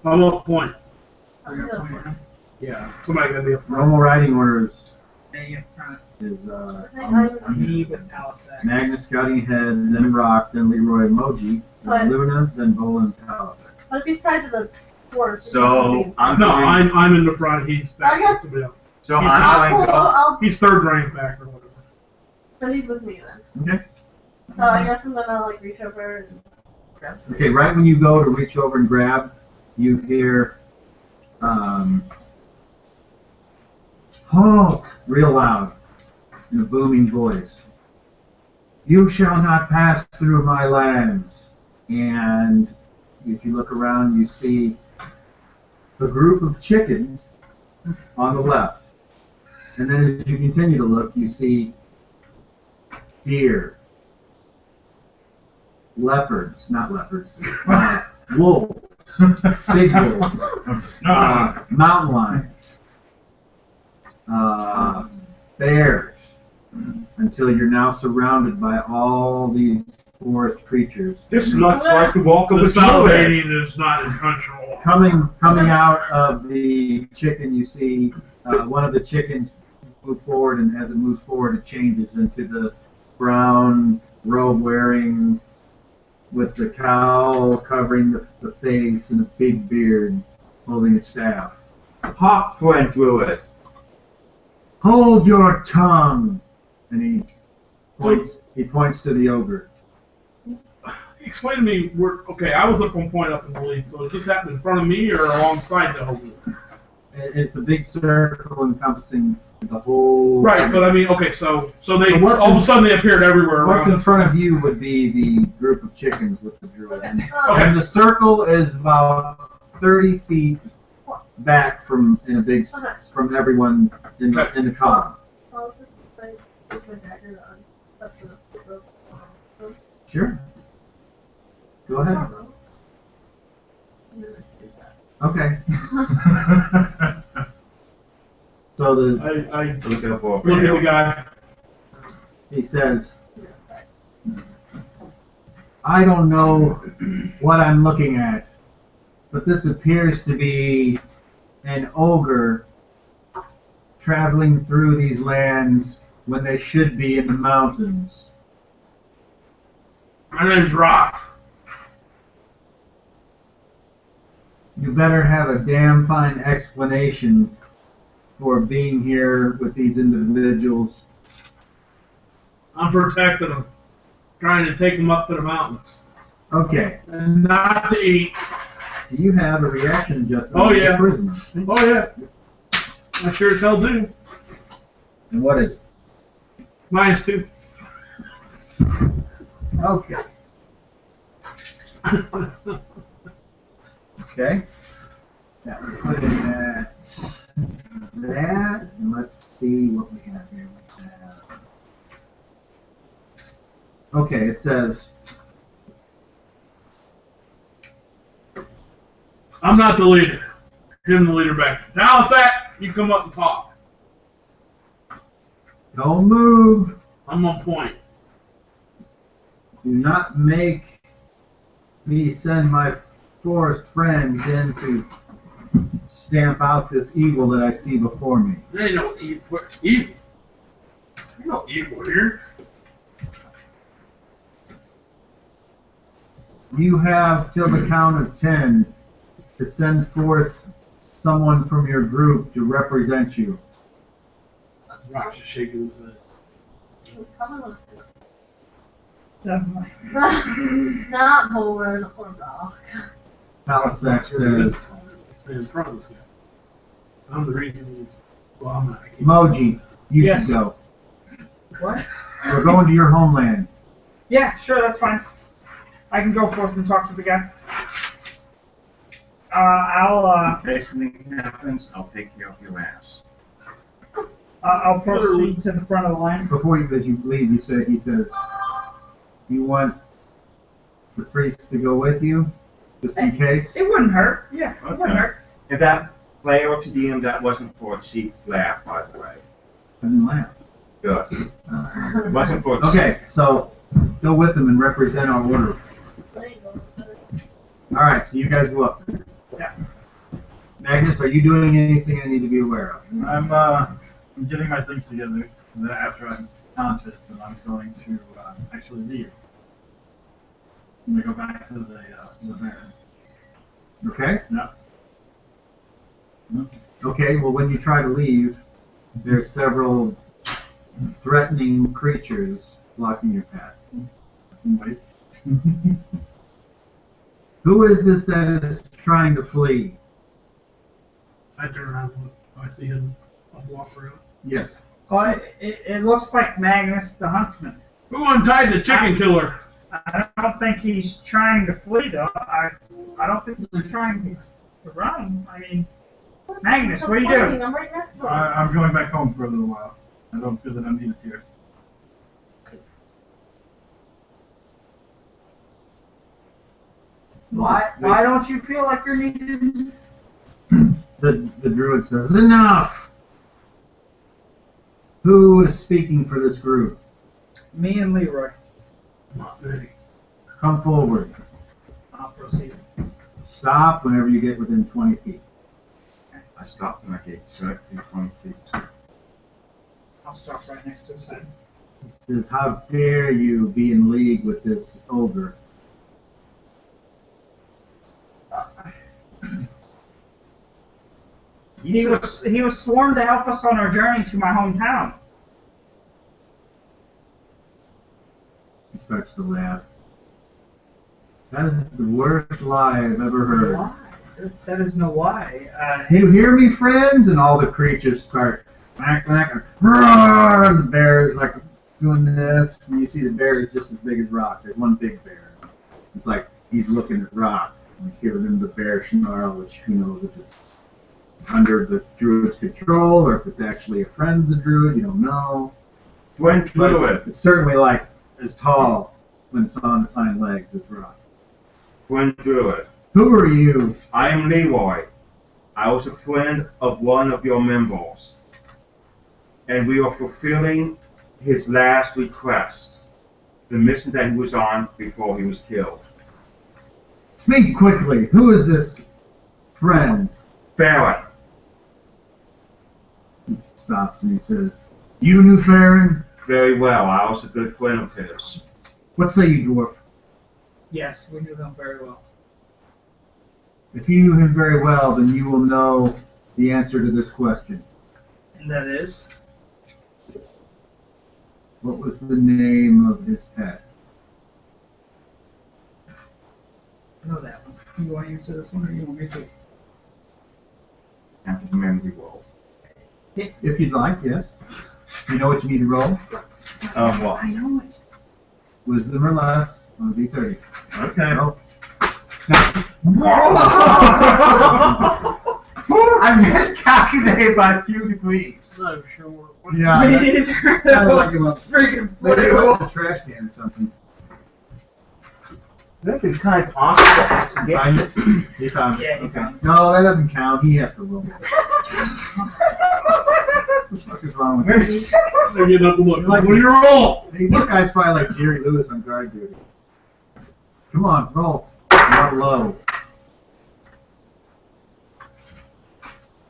How about point? Yeah. Somebody gotta be up front. Normal riding orders Stay up front. is Me with Palisade. Magnus scouting ahead, then Rock, then Leroy Emoji, But- then Luna, then Bolin Palisade. But if he's tied to the force. So I'm No, going. I'm in the front. He's back. I guess- Somebody else. So I'll I'm pull, going. I'll, He's third rank back or whatever. so he's with me then. Okay. So I guess I'm gonna like reach over and grab him. Okay, right when you go to reach over and grab, you hear, halt, real loud, in a booming voice. You shall not pass through my lands. And if you look around, you see a group of chickens on the left. And then as you continue to look, you see deer, leopards, not leopards, wolves, big wolves, mountain lions, bears, until you're now surrounded by all these forest creatures. This looks like the walk of The a slow salivating is not intentional. Coming out of the chicken, you see one of the chickens move forward, and as it moves forward, it changes into the brown robe wearing, with the cowl covering the face and a big beard, holding a staff. Hop went through it. Hold your tongue! And he points to the ogre. Explain to me, okay, I was up on point up in the lead, so does this happen in front of me or alongside the ogre? It's a big circle encompassing the whole... Right, but I mean, okay, so they So what's all of in- a sudden they appeared everywhere What's around in us. front of you would be the group of chickens with the druid. Okay. And the circle is about 30 feet back from from everyone in the column. I'll just like put my dagger on up to the rope. Sure. Go ahead. Okay. So I Look at look at the guy. he says, I don't know what I'm looking at, but this appears to be an ogre traveling through these lands when they should be in the mountains. My name's Rock. You better have a damn fine explanation for being here with these individuals. I'm protecting them, trying to take them up to the mountains. Okay. And not to eat. Do you have a reaction adjustment? Oh, on the yeah. prisoner? Oh yeah. I sure as hell do. And what is it? -2. Okay. Okay. That we put in that, and let's see what we have here with that. Okay, it says, I'm not the leader. Him the leader back. Talisac, you come up and talk. don't move, I'm on point. do not make me send my forest friends in to stamp out this evil that I see before me. There ain't no evil. Evil. There's no evil here. You have till the count of 10 to send forth someone from your group to represent you. Rock's just shaking his head. Definitely. Not Bolin or Rock. Palisac says, Stay in front of this guy. I'm the reason he's. Well, I'm not. I can't- Moji, you Yes. should go. What? We're going to your homeland. Yeah, sure, that's fine. I can go forth and talk to the guy. I'll In case anything happens, I'll take care of your ass. I'll proceed to the front of the line. Before you, as you leave, he says, you want the priest to go with you, just in case? It wouldn't hurt. Yeah, it Okay. wouldn't hurt. And that player to DM, that wasn't for a cheap laugh, by the way. I didn't laugh. Good. It wasn't for a Okay, so go with them and represent our order. All right, so you guys go up there. Yeah. Magnus, are you doing anything I need to be aware of? I'm getting my things together. And then after I'm conscious, and I'm going to actually leave. I'm gonna go back to the Baron. Okay? Yeah. Okay, well, when you try to leave, there's several threatening creatures blocking your path. Wait. Who is this that is trying to flee? I turn around and I see him. I'll walk around. Yes. Oh, it looks like Magnus the Huntsman. Who untied the chicken killer? I don't think he's trying to flee, though. I don't think he's trying to run. I mean, Magnus, what are you doing? I'm right next to him. I'm going back home for a little while. I don't feel that I'm needed here. Why don't you feel like you're needed? The druid says, enough! Who is speaking for this group? Me and Leroy. Not me. Come forward. I'll proceed. Stop whenever you get within 20 feet. I stopped when I get exactly 20 feet. I'll stop right next to his head. He says, how dare you be in league with this ogre? He was sworn to help us on our journey to my hometown. He starts to laugh. That is the worst lie I've ever heard. Why? That is no lie. You hear me, friends? And all the creatures start whack, whack, and roar! And the bear is like doing this, and you see the bear is just as big as Rock. There's one big bear. It's like he's looking at Rock, and giving him the bear snarl, which who knows if it's under the druid's control or if it's actually a friend of the druid. You don't know. When But Druid, it's certainly like as tall when it's on its hind legs as Rock. when Druid, Who are you? I am Leroy. I was a friend of one of your members, and we are fulfilling his last request, the mission that he was on before he was killed. Speak quickly. Who is this friend? Baron, He stops and he says, you knew Farron? very well. I was a good friend of his. What say you, dwarf? Yes, we knew them very well. If you knew him very well, then you will know the answer to this question. And that is? What was the name of his pet? I know that one. You want to answer this one or you want me to? After the memory roll. If you'd like, yes. You know what you need to roll? What? I know it. Wisdom or less on a D30. Okay. Roll. I miscalculated by a few degrees. So sure. Yeah, that sounded like it was Freaking maybe it was a trash can or something. That'd be kind of awesome. You find it? You found it. Yeah, he Okay. found it. No, that doesn't count. He has to roll. What the fuck is wrong with you? They're getting up and look. Like, What do you roll? Hey, this guy's probably like Jerry Lewis on guard duty. Come on, roll. Not low.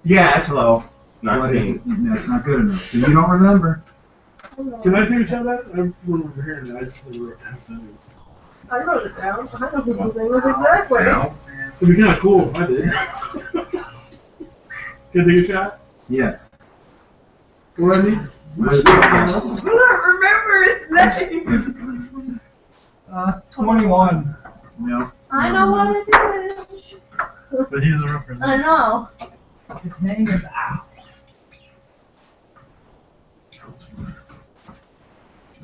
Yeah, it's low. What is it? 19. That's not good enough. So you don't remember. Can I take a shot at that? I remember hearing that. I just never wrote it down. I wrote it down. I know who the thing was exactly. It'd be kind of cool if I did. Can I take a shot? Yes. What do I need? Wisdom. I don't remember his name. 21. No. I know what it is. But he's a representative. I know. His name is Al.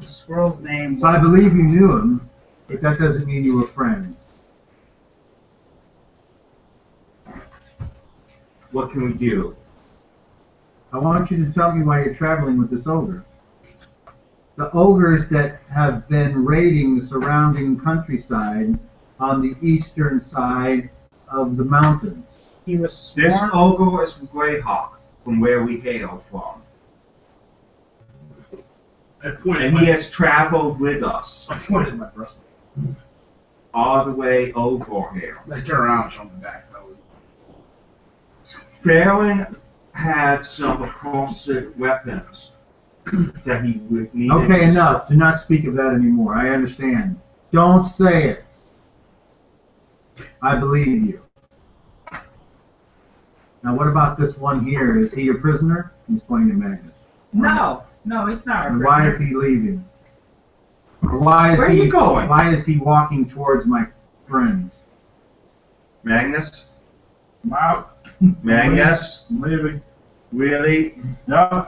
The squirrel's name So I believe you knew him, but that doesn't mean you were friends. What can we do? I want you to tell me why you're traveling with this ogre. The ogres that have been raiding the surrounding countryside on the eastern side of the mountains. He was This sworn. ogre is from Greyhawk, from where we hail from. I pointed And he has traveled with us I pointed my breast. all the way over here. I turn around and show him the back. Farron had some acrostic weapons that he would need. Okay, enough. Do not speak of that anymore. I understand. Don't say it. I believe you. Now, what about this one here? Is he your prisoner? He's pointing to Magnus. No, he's not. And why is he leaving? Or why is Where are he you going? Why is he walking towards my friends? Magnus? Wow. Magnus? I'm leaving. Really? Yeah.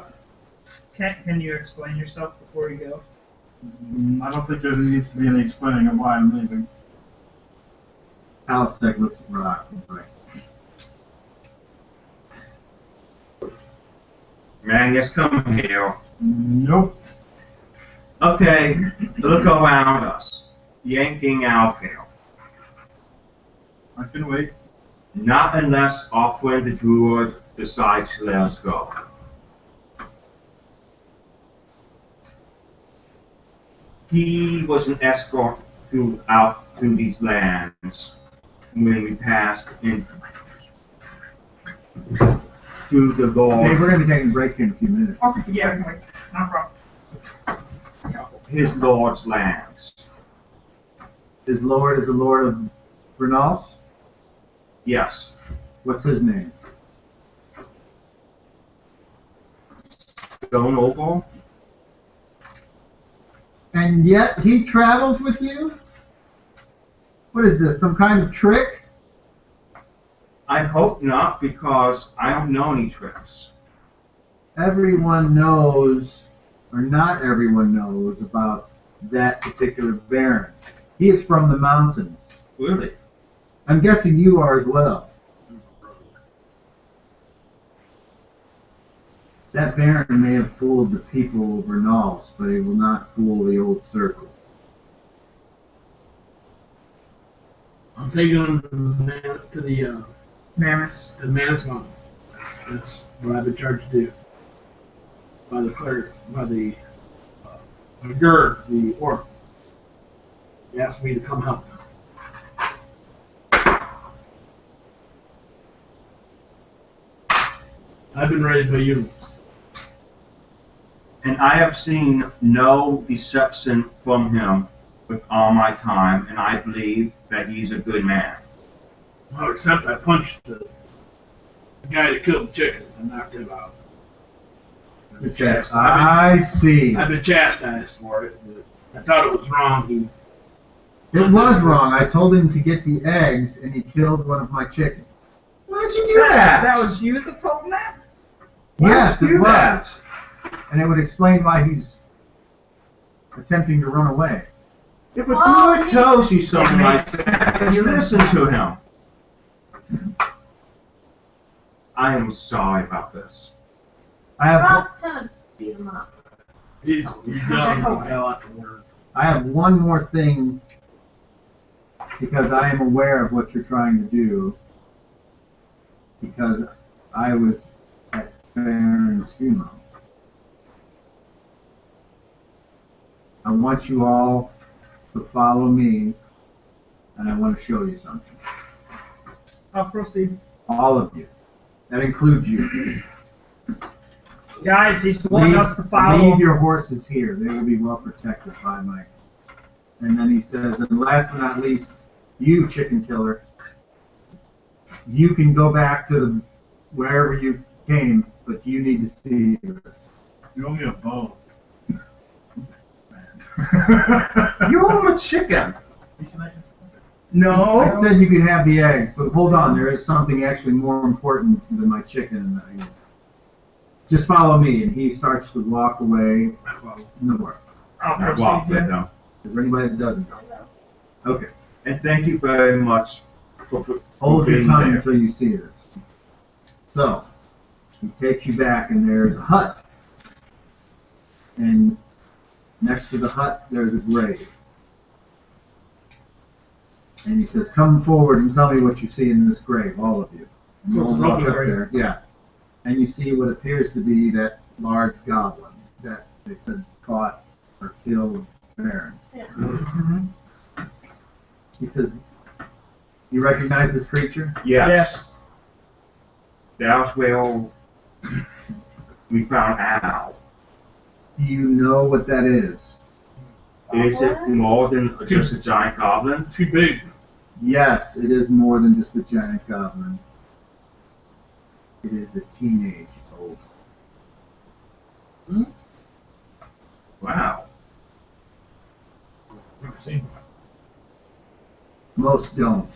Can you explain yourself before you go? I don't think there needs to be any explaining of why I'm leaving. Alexek looks at Rock. Right. Magnus, come here. Nope. Okay, look around us. Yanking out here. I can wait. Not unless our friend the druid decides to let us go. He was an escort through these lands when we passed in through the Hey, Lord, we're going to be taking a break here in a few minutes. Okay, yeah, wait, no problem. his lord's lands. His lord is the lord of Bernals? Yes. What's his name? Stone Ogre? And yet he travels with you? What is this, some kind of trick? I hope not, because I don't know any tricks. Everyone knows, or not everyone knows, about that particular Baron. He is from the mountains. Really? I'm guessing you are as well. That Baron may have fooled the people of Bernals, but he will not fool the old circle. I'm taking him to the Mammoth. Manus Mountain. That's what I've been charged to do. By the cleric, by the Gerd, the orc. He asked me to come help him. I've been raised by humans. And I have seen no deception from him with all my time, and I believe that he's a good man. Well, except I punched the guy that killed the chicken and knocked him out. I've been chastised. I see. I've been chastised for it. But I thought it was wrong. It was wrong. I told him to get the eggs, and he killed one of my chickens. Why'd you do that? That was you that told him that? Yes, Why'd it you do was. that? And it would explain why he's attempting to run away. If a druid tells you something like that, you listen to him. I am sorry about this. I have Rock kind of beat him up. He's done. He got a lot to learn. I have one more thing, because I am aware of what you're trying to do, because I was at Baron's funeral. I want you all to follow me, and I want to show you something. I'll proceed. All of you. That includes you. Guys, he's wanting us to follow Leave him. your horses here. They will be well protected by my... And then he says, and last but not least, you, chicken killer, you can go back to the wherever you came, but you need to see this. You owe me a bow. You owe him a chicken. I No. said you could have the eggs, but hold on, there is something actually more important than my chicken. Just follow me, and he starts to walk away north. I'll I walk proceed. with Yeah. him. Is there anybody that doesn't go? Okay. And thank you very much for Hold your being tongue there. until you see this. So, he takes you back, and there's a hut. And next to the hut, there's a grave. And he says, come forward and tell me what you see in this grave, all of you. And you all walk up there. Yeah. And you see what appears to be that large goblin that they said caught or killed Baron. Yeah. He says, you recognize this creature? Yes. That's where we found Al. Do you know what that is? Is it more than just a giant goblin? Too big. Yes, it is more than just a giant goblin. It is a teenage ogre. Wow. Never seen one. Most don't.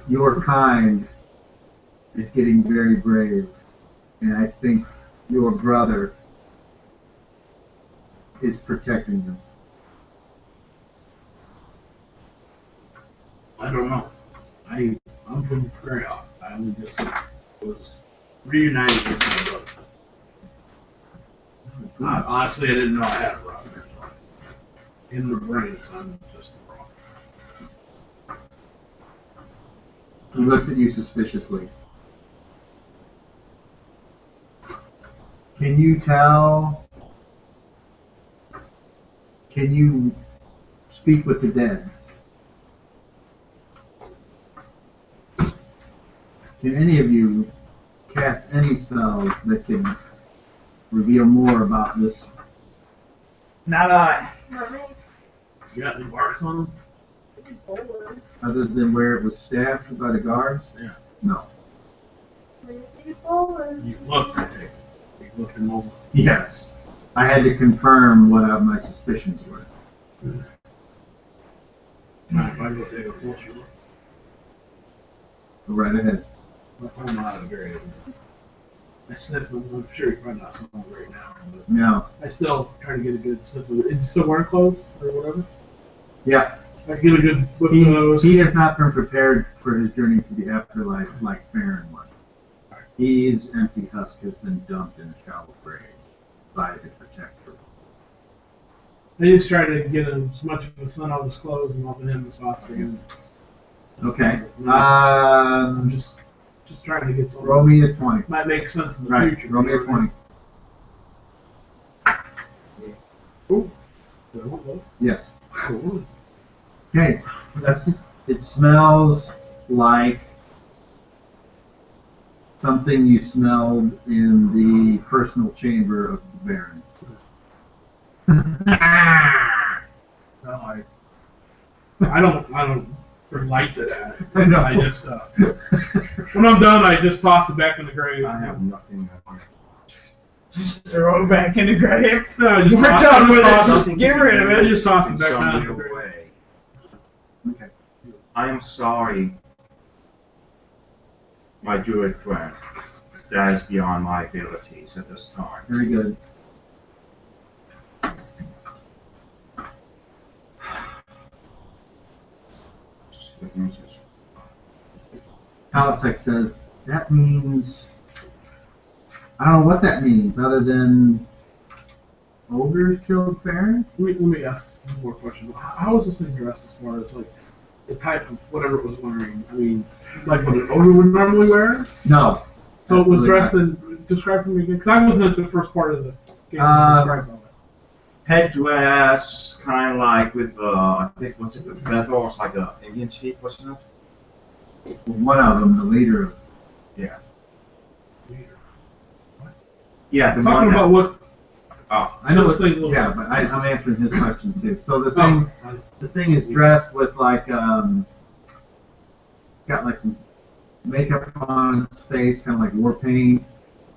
Your kind is getting very brave, and I think your brother is protecting you. I don't know. I'm from Greyhawk. I only just was reunited with my brother. Honestly, I didn't know I had a brother. In the brains, I'm just wrong. He looks at you suspiciously. Can you speak with the dead? Can any of you cast any spells that can reveal more about this? Not I. Not me. You got any marks on them? Other than where it was stabbed by the guards? Yeah. No. You looked, I think. You looked him over. Yes. I had to confirm what my suspicions were. Mind if I go take a closer look? Go right ahead. I'm not a very. I sniff him. I'm sure you're probably not smelling right now, but No. I still try to get a good sniff of it. Is he still wearing clothes or whatever? Yeah. I get a good whip of those. He has not been prepared for his journey to the afterlife like Farron was. His empty husk has been dumped in a shallow grave by the protector. I just try to get as much of the sun on his clothes and off of him as possible. Okay. I'm just trying to get something. Roll me a 20. Might make sense in the Right. future. Roll me a 20. Ooh. Yes. Cool. Okay. It smells like something you smelled in the personal chamber of the Baron. No, I don't relate to that. I know. I just when I'm done, I just toss it back in the grave. I have nothing. Just throw it back in the grave. No, We're done with it. Just get rid of it. Just toss it back Some down in the little grave. way. Okay. I am sorry, my druid friend. That is beyond my abilities at this time. Very good. Palisek says, that means, I don't know what that means, other than ogres killed Farron? Let me ask one more question. How is this thing dressed as far as like the type of whatever it was wearing? I mean, like what an ogre would normally wear? No. So it was Absolutely dressed not. in. Describe for me again, because I wasn't at the first part of the game. Describe all that. Headdress, kind of like with I think what's it, the feather, it's like a Indian chief, wasn't it? One of them, the leader of Yeah. Yeah, the Talking one about that, what? oh, I know This what, thing looks yeah, like. but I'm answering his question too. So the Oh, thing is dressed with like got like some makeup on its face, kind of like war paint.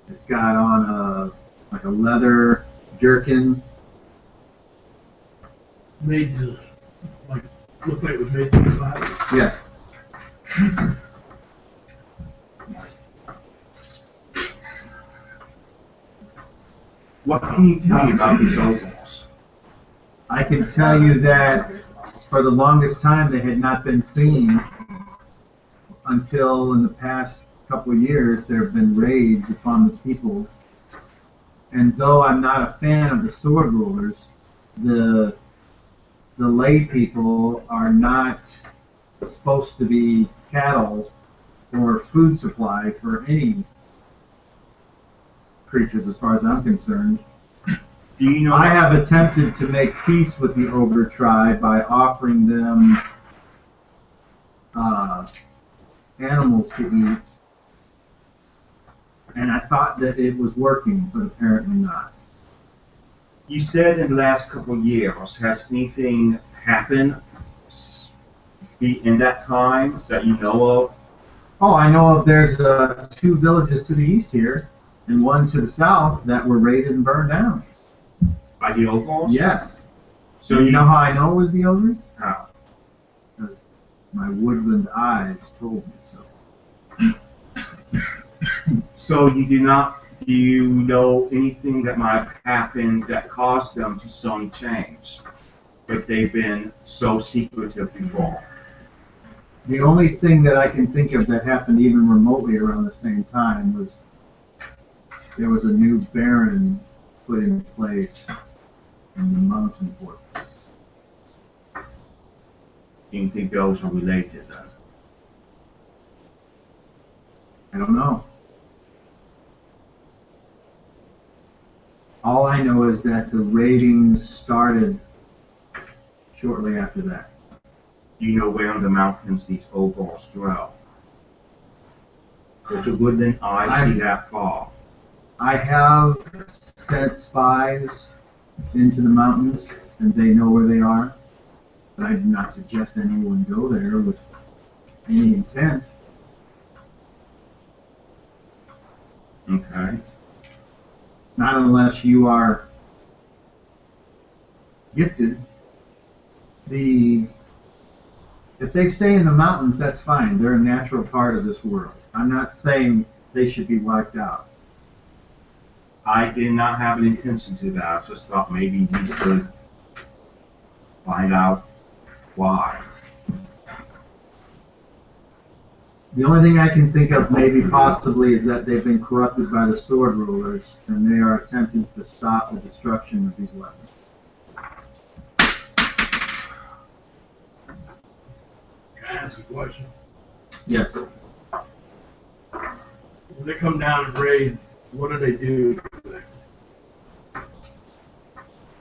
It's got on like a leather jerkin. made to like looks like it was made to the side. Yeah. what can you tell me about these ogres? I can tell you that for the longest time they had not been seen until in the past couple of years there have been raids upon the people. And though I'm not a fan of the sword rulers, the lay people are not supposed to be cattle or food supply for any creatures as far as I'm concerned. Do you know? I have attempted to make peace with the ogre tribe by offering them animals to eat, and I thought that it was working, but apparently not. You said in the last couple of years, has anything happened in that time that you know of? Oh, I know of there's 2 villages to the east here, and 1 to the south that were raided and burned down. By the ogres? Yes. So you know how I know it was the ogres? How? Because my woodland eyes told me so. So you do you know anything that might have happened that caused them to suddenly change? If they've been so secretive before? The only thing that I can think of that happened even remotely around the same time was there was a new baron put in place in the mountain fortress. Do you think those are related then? I don't know. All I know is that the raidings started shortly after that. Do you know where in the mountains these ogres dwell? Does the woodland eye see that far? I have sent spies into the mountains, and they know where they are. But I do not suggest anyone go there with any intent. Okay. Not unless you are gifted. If they stay in the mountains, that's fine. They're a natural part of this world. I'm not saying they should be wiped out. I did not have an intention to that. I just thought maybe we could find out why. The only thing I can think of maybe possibly is that they've been corrupted by the sword rulers and they are attempting to stop the destruction of these weapons. Can I ask a question? Yes. When they come down and raid, what do they do?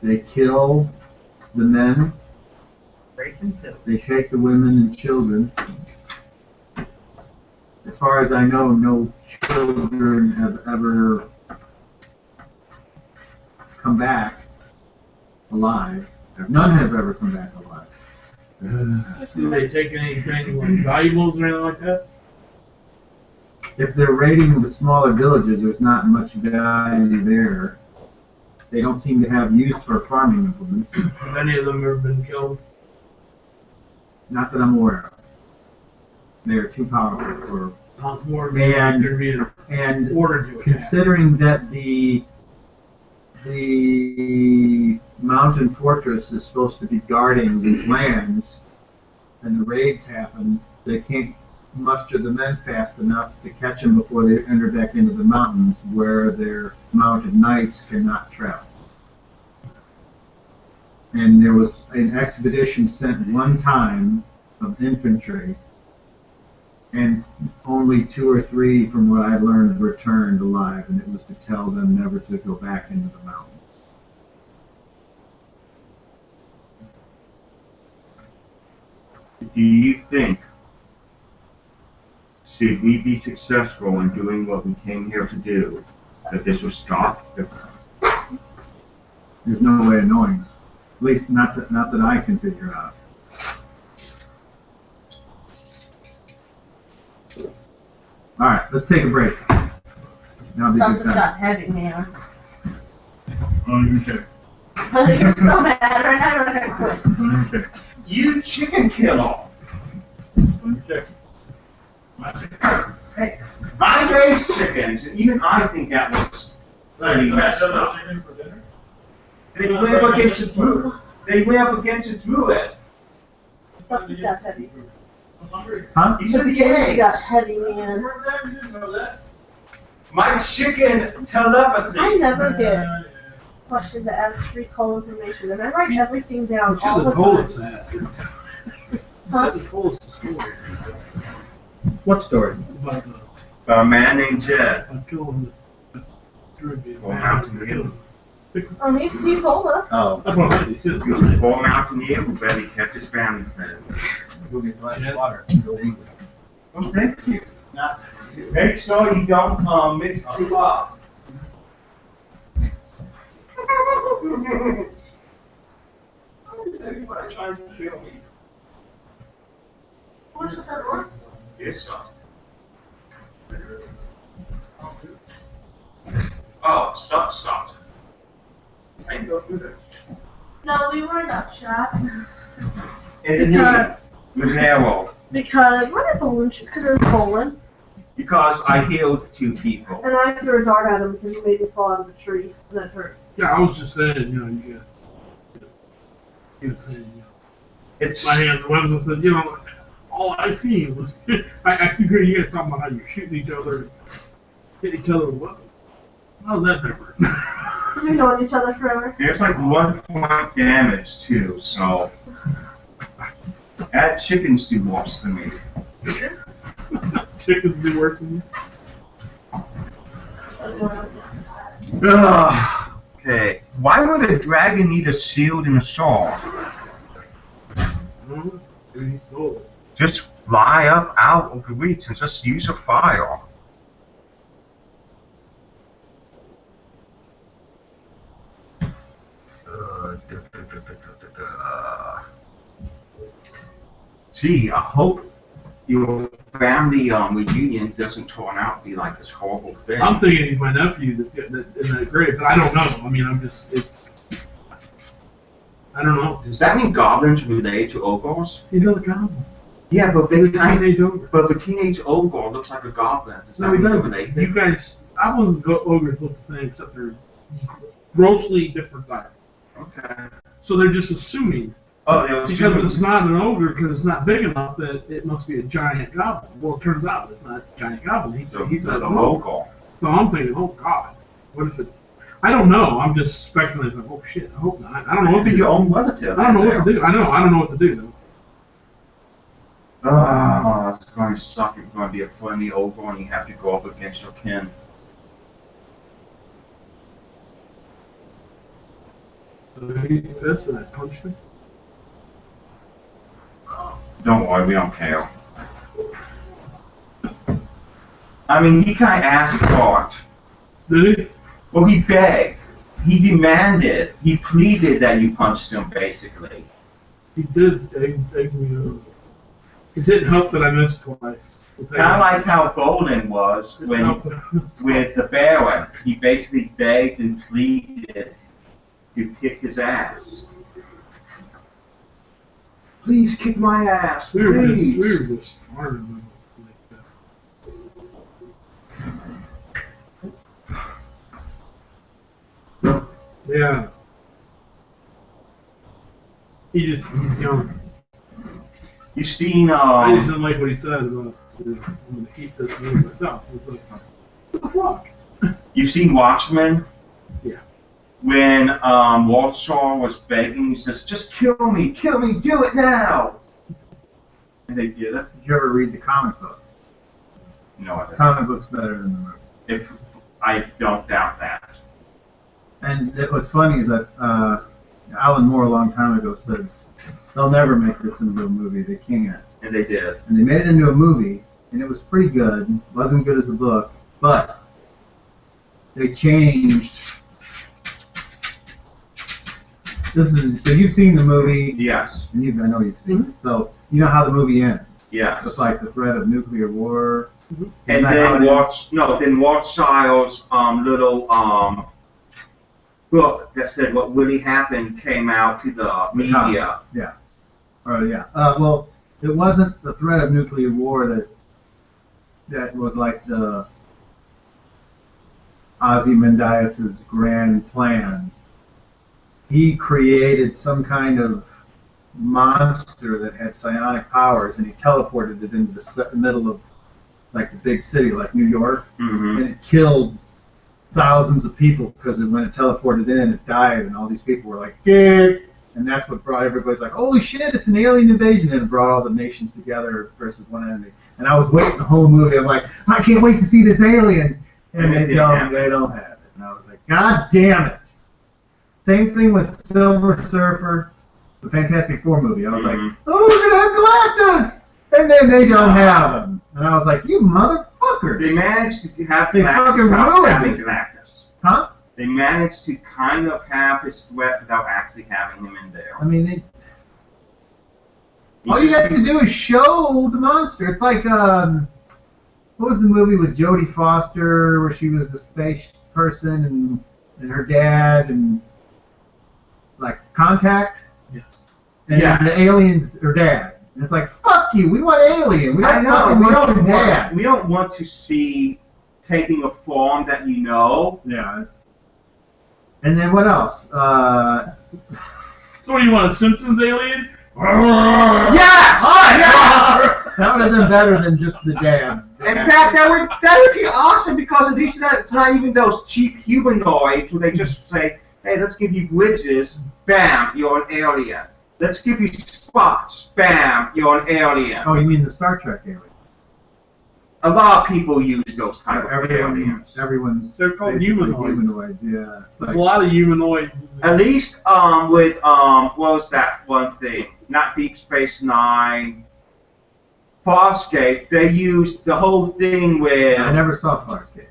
They kill the men. They take the women and children. As far as I know, no children have ever come back alive. None have ever come back alive. Do they take anything like valuables or anything like that? If they're raiding the smaller villages, there's not much value there. They don't seem to have use for farming implements. Have any of them ever been killed? Not that I'm aware of. They are too powerful for. More And order to considering that the mountain fortress is supposed to be guarding these lands, and the raids happen, they can't muster the men fast enough to catch them before they enter back into the mountains where their mounted knights cannot travel. And there was an expedition sent one time of infantry, and only 2 or 3, from what I learned, returned alive, and it was to tell them never to go back into the mountains. Do you think, should we be successful in doing what we came here to do, that this will stop? There's no way of knowing. At least not that I can figure out. All right, let's take a break. Now be Stop good to time. stop having me on. Oh, okay. You're so mad right now. I'm gonna quit. Okay. You chicken killer! Okay. Hey, I raised chickens, and even I think that was pretty messed up. Chicken for dinner? They live against the food. They went up against a druid. Stuff just got heavy. Huh? He said the It eggs. got heavy, man. My chicken telepathy. I never get questions to ask recall information, and I write everything down all the Should have told us time. that. Huh? Should have told us the story What story? about A man named Jed. killing the druid. Or Mountaineer. Oh, he told us. Oh. That's what I did. He should have. Poor Mountaineer who barely kept his family fed. Go get a glass Yeah. of water and go eat. Oh, thank you. Now, make sure you don't mix too up. Everybody trying to kill me. What's that door? Yes, sir. Oh, sucked. I can go through this. No, we were not shot. And then with arrow. Because we're not balloon shot because it was bowling, Because I healed 2 people. and I threw a dart at him because he made me fall out of the tree, and that hurt. Yeah, I was just saying, you know, you got. He was saying, you know, It's my hands were weapons. I said, you know, all I see was I keep hearing you guys talking about how you're shooting each other, hitting each other with weapons. How's that different? We've known each other forever. there's like 1 point damage too, so add chickens do worse than me. Chickens be worse than you. Ugh. Okay. Why would a dragon need a shield and a sword? Maybe he stole it. Just fly up out of the reach and just use a fire. Gee, I hope your family reunion doesn't turn out to be like this horrible thing. I'm thinking he's my nephew that's getting it in that grave, but I don't know. I mean, I don't know. Does that mean goblins relate to ogres? He's not a goblin. Yeah, but He's a teenage ogre. But the teenage ogre looks like a goblin. Does that No, he mean they're doesn't. related? You guys, I wouldn't go ogres look the same, except they're grossly different types. Okay. So they're just assuming. Oh, they were Because it's not an ogre, because it's not big enough, that it must be a giant goblin. Well, it turns out it's not a giant goblin. He's a local. So I'm thinking, oh God, what if it? I don't know. I'm just speculating. Like, oh shit, I hope not. I don't know what to do. Your own relative. I don't know what to do. I don't know what to do though. Oh, it's going to suck. It's going to be a friendly ogre, and you have to go up against your kin. So he pissed and I punched him. Don't worry, we don't care. I mean, he kind of asked for it. Did he? Well, he begged. He demanded. He pleaded that you punched him, basically. He did egg me over. It didn't help that I missed twice. Kind of like how Bolin was It when helped that I missed with the Baron. He basically begged and pleaded to kick his ass. Please kick my ass, We were please. just smarter than like that. Yeah. He's young. You seen I just didn't like what he said about I'm gonna keep this movie myself. It's like, what the fuck? you seen Watchmen? Yeah. When Walsall was begging, he says, "Just kill me, do it now." And they did it. Did you ever read the comic book? No, I The didn't. comic book's better than the movie. If I don't doubt that. And what's funny is that Alan Moore a long time ago said they'll never make this into a movie. They can't. And they did. And they made it into a movie, and it was pretty good. Wasn't good as a book, but they changed. So you've seen the movie, Yes. and I know you've seen it. So you know how the movie ends. Yes. It's like the threat of nuclear war. And Isn't that how then it ends? Walshall's little book that said what really happened came out to the media. Yeah. Well, it wasn't the threat of nuclear war that was like the Ozymandias's grand plan. he created some kind of monster that had psionic powers, and he teleported it into the middle of like the big city, like New York, Mm-hmm. and it killed thousands of people because when it teleported in, it died, and all these people were like, "Scared," and that's what brought everybody's like, "Holy shit, it's an alien invasion!" And it brought all the nations together versus one enemy. And I was waiting the whole movie. I'm like, I can't wait to see this alien, and they don't have it. And I was like, God damn it! Same thing with Silver Surfer, the Fantastic Four movie. I was like, oh, we're gonna have Galactus, and then they don't have him. And I was like, you motherfuckers! They managed to have They fucking ruined it. Galactus. Huh? They managed to kind of have his threat without actually having him in there. I mean, all you have to do is show the monster. It's like, what was the movie with Jodie Foster where she was the space person and her dad and like Contact? Yes. And the alien's her dad. And it's like, fuck you, we want Alien. We don't fucking want your dad. We don't want to see taking a form that you know. Yeah. And then what else? So what do you want, a Simpsons alien? Yes! That would have been better than just the dad. In fact, that would be awesome because at least it's not even those cheap humanoids where they just say, hey, let's give you bridges, bam, you're an alien. Let's give you spots, bam, you're an alien. Oh, you mean the Star Trek alien? A lot of people use those kind of aliens. They're called humanoids. Yeah. There's a lot of humanoids. At least with what was that one thing? Not Deep Space Nine. Farscape. They used the whole thing with. I never saw Farscape.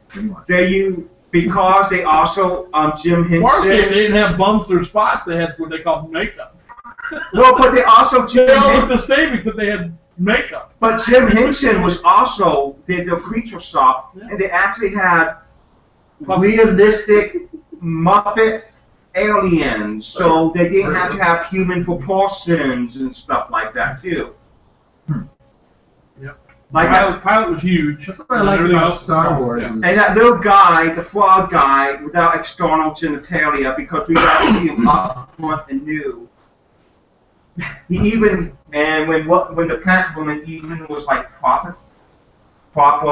They used because they also Jim Henson. Farscape, they didn't have bumps or spots. They had what they called makeup. Well, but they also They all looked the same except they had makeup. But Jim Henson was also did the creature shop, and they actually had realistic Muppet aliens, so they didn't have to have human proportions and stuff like that too. Yep. Like pilot was huge. That's what I like about Star Wars. Yeah. And that little guy, the frog guy, without external genitalia, because we got to see him up front and new. He even when the plant woman even was like proper, coming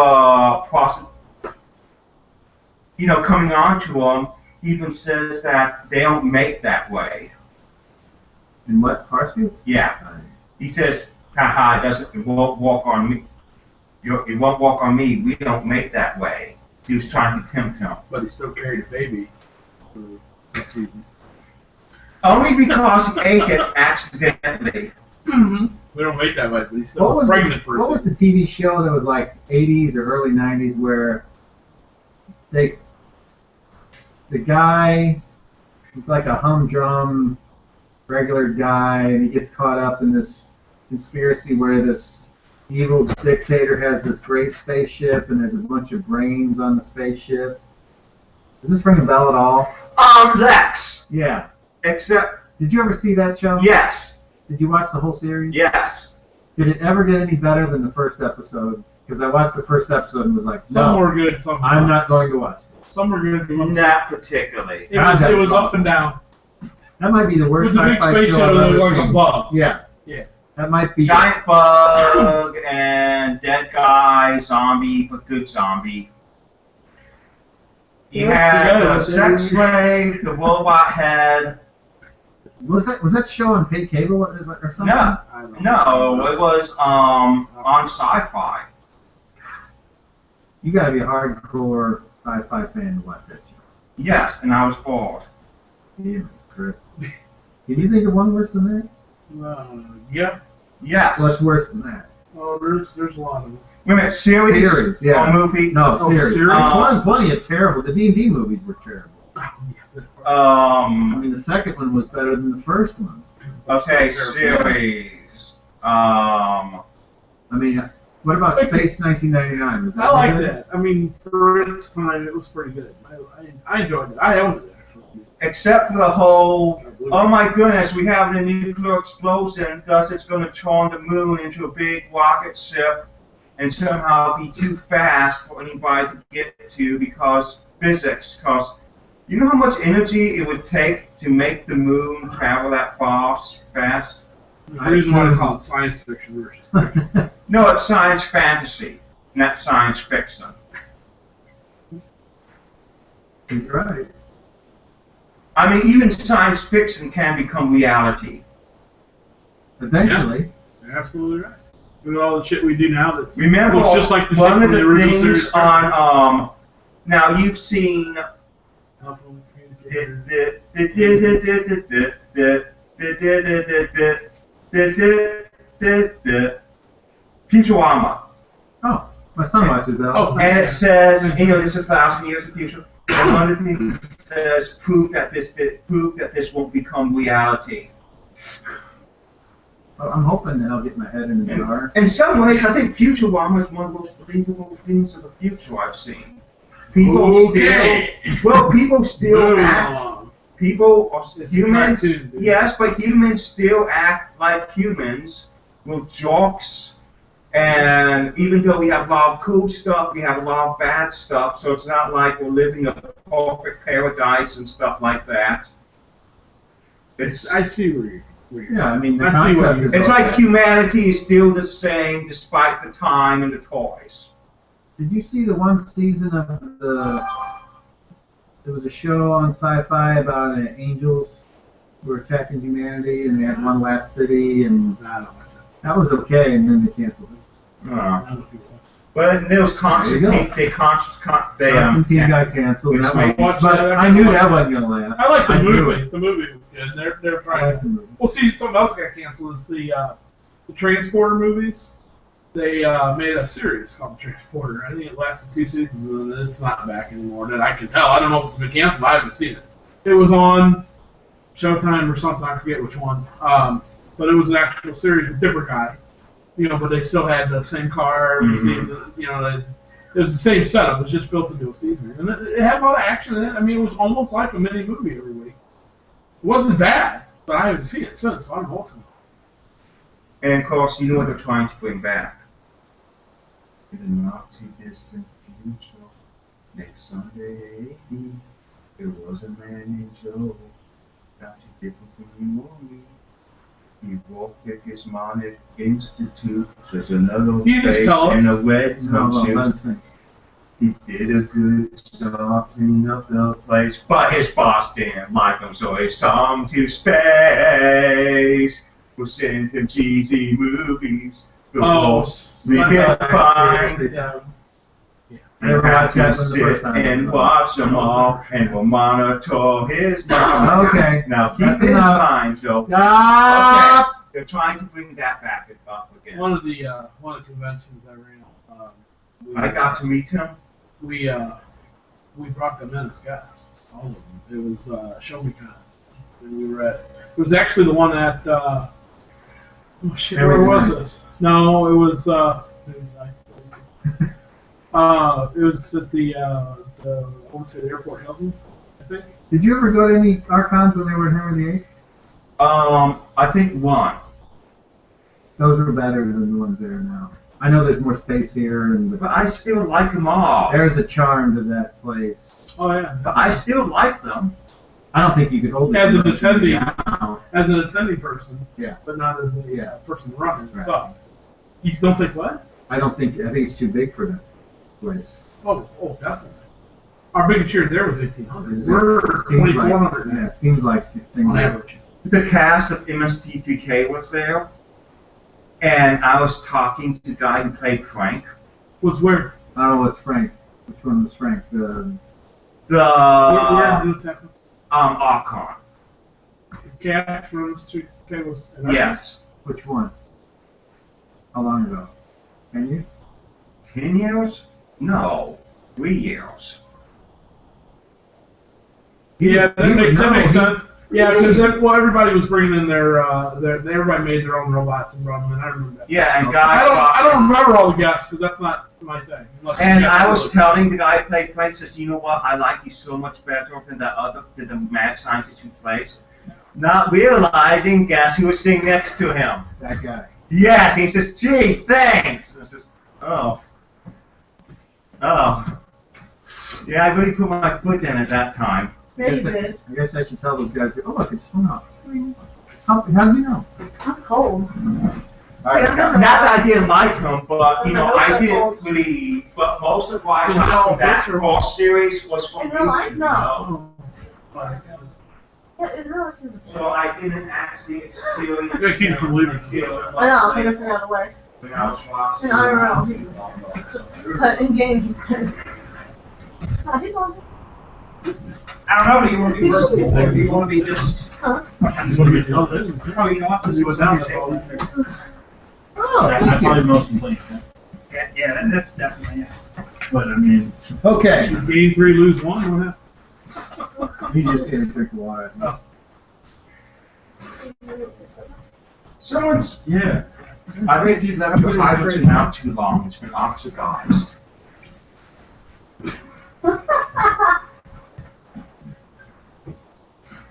on to him, he even says that they don't make that way. In what, Farscape? Yeah. He says, haha, it won't walk on me. It won't walk on me. We don't make that way. He was trying to tempt him. But he still carried a baby for that season. Only because he ate it accidentally. Mm-hmm. We don't make that way, but he's still a pregnant person. What was the TV show that was like 80s or early 90s where the guy, he's like a humdrum regular guy, and he gets caught up in this conspiracy where this evil dictator has this great spaceship and there's a bunch of brains on the spaceship. Does this ring a bell at all? Lex. Yeah. Except. Did you ever see that show? Yes. Did you watch the whole series? Yes. Did it ever get any better than the first episode? Because I watched the first episode and was like, some no, were good, some I'm not going to watch it. Some were good, some not particularly. It was up and down. That might be the worst It was a big sci-fi space show show I've that ever was like a seen. bug. Yeah. Yeah. That might be. Giant bug and dead guy, zombie, but good zombie. You had the sex slave, the robot head. Was that show on paid cable or something? No, it was on Sci-Fi. You got to be a hardcore sci-fi fan to watch that show. Yes, and I was bored. Yeah, Chris. Can you think of one worse than that? Yeah. Yes. What's worse than that? Oh, there's a lot of them. Wait a minute, series? Yeah. Or movie? No, series. Series? Plenty of terrible. The D&D movies were terrible. I mean, the second one was better than the first one. Okay, series. I mean, what about Space 1999? Was that I like good? that. I mean, for its time, it was pretty good. I enjoyed it. I owned it, actually. Except for the whole, oh my goodness, we have a nuclear explosion, thus it's going to turn the moon into a big rocket ship and somehow be too fast for anybody to get to because physics, because You know how much energy it would take to make the moon travel that fast? The reason why I call it science fiction versus fiction. No, it's science fantasy, not science fiction. He's right. I mean, even science fiction can become reality. Eventually. You're absolutely right. With all the shit we do now that Remember, looks just like the shit one from of the the original things series. on, now you've seen Futurama. Oh, my son watches that. Oh, And it says, you know, this is 1,000 years of future. And one of the things it says, proof that this won't become reality. Well, I'm hoping that I'll get my head in the jar. In some ways, I think Futurama is one of the most believable things of the future I've seen. People still Moving act. along. People are It's a humans. cartoon, dude. Yes, but humans still act like humans with jokes. And even though we have a lot of cool stuff, we have a lot of bad stuff. So it's not like we're living a perfect paradise and stuff like that. I see where you're. Yeah, I mean, the I see what concept you- is It's okay. like humanity is still the same despite the time and the toys. Did you see the one season of the... There was a show on Sci-Fi about angels who were attacking humanity, and they had one last city, and I don't like that was okay, and then they canceled it. that. But there was Constantine. There Constantine got canceled. Which That made- was, but I knew that wasn't going to last. I like the knew movie. it. The movie was good. They're I trying like to. the movie. Well, see, something else got canceled is the Transporter movies. They made a series called Transporter. I think it lasted 2 seasons, and then it's not back anymore. That I can tell. I don't know if it's been canceled. I haven't seen it. It was on Showtime or something. I forget which one. But it was an actual series with different guy. You know, but they still had the same car every season. You know, it was the same setup. It was just built into a season, and it had a lot of action in it. I mean, it was almost like a mini movie every week. It wasn't bad, but I haven't seen it since, so I don't know what's going on. And of course, you know what they're trying to bring back. In the not too distant future, next Sunday, there was a man named Joe. Not too different from you or me. He walked at his Monic Institute. There's another You just face tell us. in a red No, jumpsuit. let's see. He did a good job cleaning up the place, but his boss didn't like him, so he saw him to space. We'll send him cheesy movies. Oh, We can find. Yeah. I never watched that to one the sit first time. and watch them all, and we'll monitor his mouth. Okay. Now keep That's in enough. mind, Joe. Stop! Okay. They're trying to bring that back up again. One of the conventions I ran, I got to meet him. we brought them in as guests, all of them. It was ShowMeCon, and we were at. It was actually the one at. Oh shit! Where Everything was Night. this? No, it was. It was at the I want to say the airport Hilton, I think. Did you ever go to any Archons when they were in Henry VIII? I think one. Those were better than the ones there now. I know there's more space here, and But I still like them all. there's a charm to that place. Oh yeah. But I still like them. I don't think you could hold it As an convention attendee. now. As an attending person. Yeah. But not as a Yeah. person running. Right. So, you don't think what? I think it's too big for that place. Oh, definitely. Our biggest year there was 1,800. It We're seems like- 2,400 Yeah, it seems like things on average. The cast of MST3K was there, and I was talking to the guy who played Frank. Was where? I don't know what's Frank. Which one was Frank? The Where did this happen? Archon. Cast from Street K was. Yes. Which one? How long ago? 10 years? 10 years? No. 3 years. Yeah, that makes No, sense. Yeah, because everybody was bringing in everybody made their own robots and brought them in. I remember that. Yeah, and I guy. don't remember all the guests because that's not my thing. Unless And you I guys was know it. telling the guy who played Frank, says, you know what, I like you so much better than the mad scientist who plays. Not realizing, guess who was sitting next to him? That guy. Yes, he says, gee, thanks. I says, oh. Yeah, I really put my foot in at that time. Maybe you did. I guess I should tell those guys, oh look, it's swung up. How did you know? It's cold. All right. Not that I didn't like them, but you know, I didn't really. But most of why I got that whole series was from In real life, YouTube, no. you know? Yeah, it's really good. So I didn't actually experience. They keep from leaving. I know, he doesn't have a way. When I was watching. In IRL. But in games, he's pissed. No, he's on. I don't know, do you want to be versatile, or do you want to be just... Huh? Oh, you don't have to do it down there. Oh, I thank probably you. know some things. Yeah, that's definitely it. But I mean, Okay. Gain 3, lose 1, what happened? He just getting a drink of water. Someone's. yeah. I think you left your hydrogen out too long. It's been oxidized.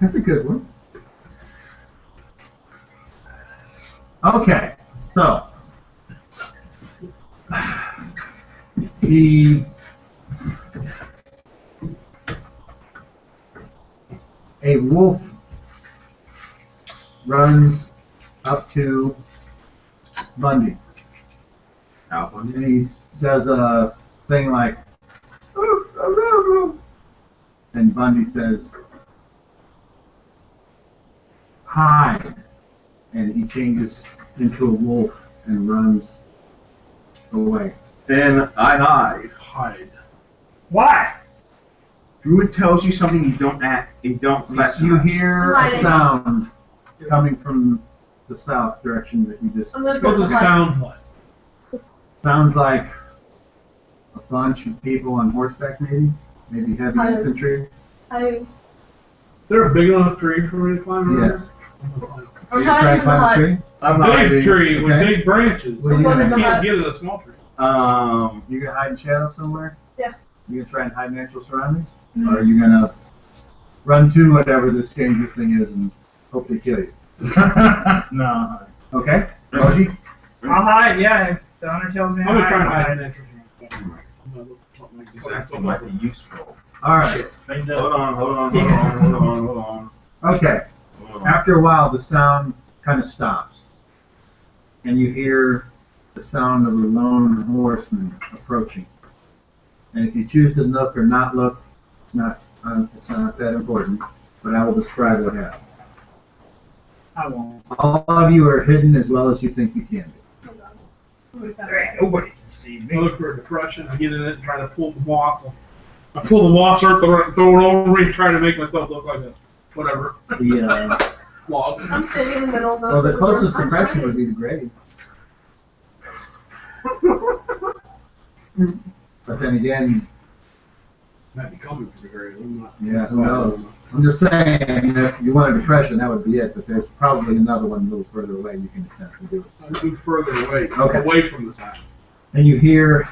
That's a good one. Okay, so a wolf runs up to Bundy, and he does a thing like, and Bundy says, hide, and he changes into a wolf and runs away. Then I hide. Hide. Why? Druid tells you something you don't question. You hear a Hiding. sound coming from the south direction that you just. I'm gonna go What does to it sound like? Sounds like a bunch of people on horseback, maybe heavy Hiding. infantry. Is there a big enough tree for me to climb around? Yes. I'm You try hiding and climb a behind. tree. I'm Big hiding. tree with Okay. big branches. What are you I'm gonna going do? to Can't get at a small tree. You gonna hide in shadow somewhere? Yeah. You gonna try and hide natural surroundings, or are you gonna run to whatever this dangerous thing is and hope they kill you? No. Okay, Roji? I'll hide, yeah, if the owner tells me I'm gonna try and I'll hide hide. in that tree. Exactly might be useful. All right. Bang Hold down. on. Okay. After a while, the sound kind of stops, and you hear the sound of a lone horseman approaching. And if you choose to look or not look, it's not that important. But I will describe what happens. I won't. All of you are hidden as well as you think you can be. There ain't nobody can see I me. look for a depression, I get in it and try to pull the moss. I pull the moss or throw it over me, trying to make myself look like a whatever The log. I'm sitting in the middle of the. well, the closest I'm depression hiding. would be the grave. But then again, Might be coming for the grave. I'm not. yeah, who knows? I'm just saying, if you want a depression, that would be it. But there's probably another one a little further away you can attempt to do it. I move further away, Okay. away from the sound. And you hear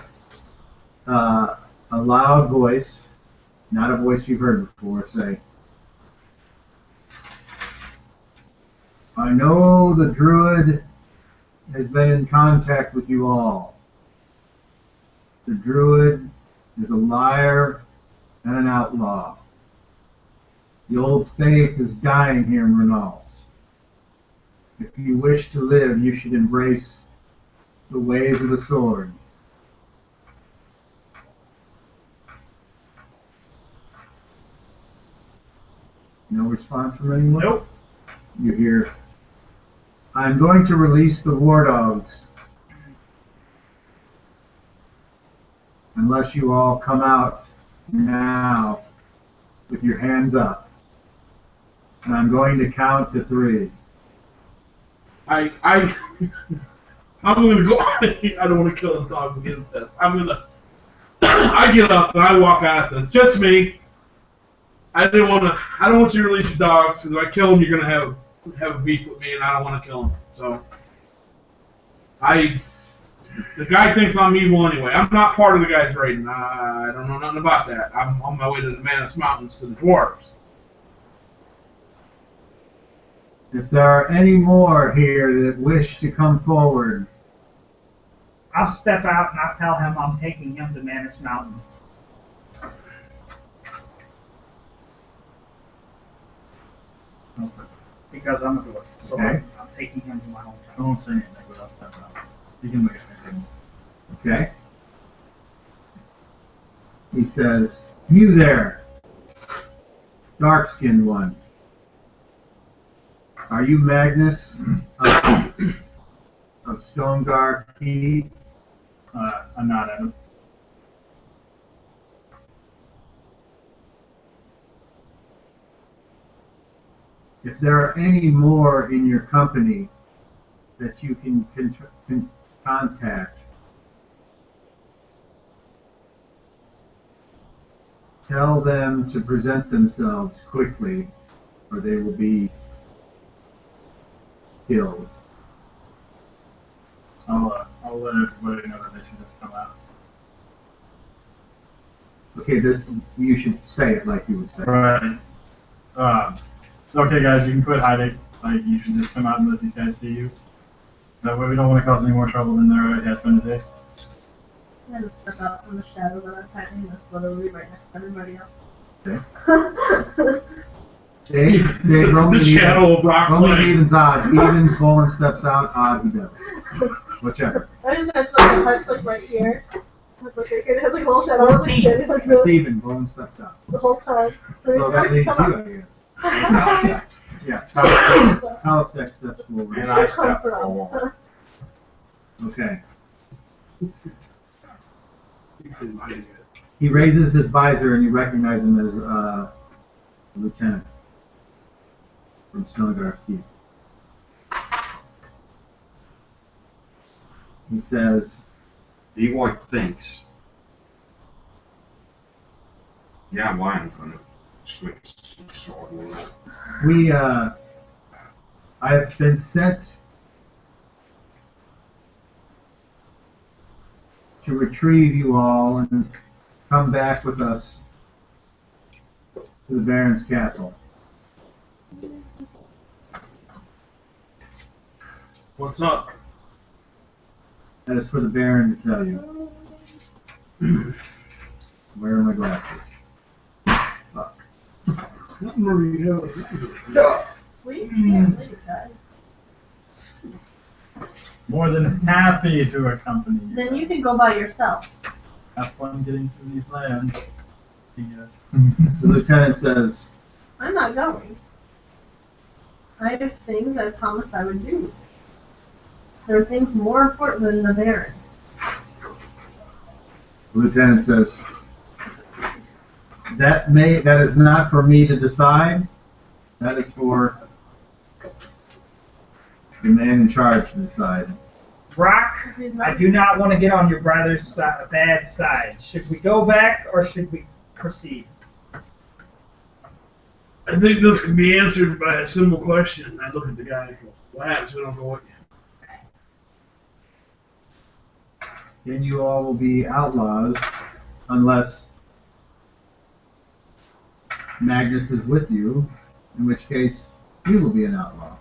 a loud voice, not a voice you've heard before, say, I know the druid has been in contact with you all. The druid is a liar and an outlaw. The old faith is dying here in Renals. If you wish to live, you should embrace the ways of the sword. No response from anyone? Nope. You hear, I'm going to release the war dogs. Unless you all come out now with your hands up. And I'm going to count to 3. I'm gonna go. I don't want to kill the dog and get him pissed. I'm gonna. I get up and I walk out and say, "It's just me. I don't want you to release your dogs because if I kill them, you're gonna have a beef with me, and I don't want to kill them." So, the guy thinks I'm evil anyway. I'm not part of the guy's raiding. I don't know nothing about that. I'm on my way to the Manus Mountains to the dwarves. If there are any more here that wish to come forward, I'll step out and I'll tell him I'm taking him to Manus Mountain. I'll say. because I'm a dwarf. So Okay. I'm taking him to my hometown. I won't say anything, but I'll step out. You can look at me. Okay. He says, "You there, dark-skinned one. Are you Magnus of Stonegar Key?" I'm not Adam. If there are any more in your company that you can contact, tell them to present themselves quickly, or they will be killed. I'll let everybody know that they should just come out. Okay, this you should say it like you would say. Right. Okay, guys, you can quit hiding. Like, you should just come out and let these guys see you. That way we don't want to cause any more trouble than there already has been today. I'm gonna step out from the shadow that I'm hiding. That's literally right next to everybody else. Okay. Dave, roll me The shadow of Brock's roll me leg. evens, odds. Evens, Bolin steps out, odd, he does. Whichever. I just mentioned like my heart's like right here. It's like right here. It has like a little shadow. It's like, it's like It's the, even, Bolin steps out. the whole time. So that leaves you, Come I guess. Yeah, Kalistek steps forward. And I step forward. Okay. He raises his visor and you recognize him as a lieutenant from Stonegar Key. He says, Leroy thinks. Yeah, why I'm gonna switch sword world. I have been sent to retrieve you all and come back with us to the Baron's castle. What's up? That is for the Baron to tell you. Where are my glasses? Fuck. We can't leave, guys. More than happy to accompany you. Then you can go by yourself. Have fun getting through these lands. See ya. The lieutenant says, I'm not going. I have things I promised I would do. There are things more important than the Baron. the lieutenant says, that is not for me to decide. That is for the man in charge to decide. Brock, I do not want to get on your brother's bad side. Should we go back or should we proceed? I think this can be answered by a simple question. I look at the guy and go, what happens if we don't go with you? Then you all will be outlaws unless Magnus is with you, in which case you will be an outlaw.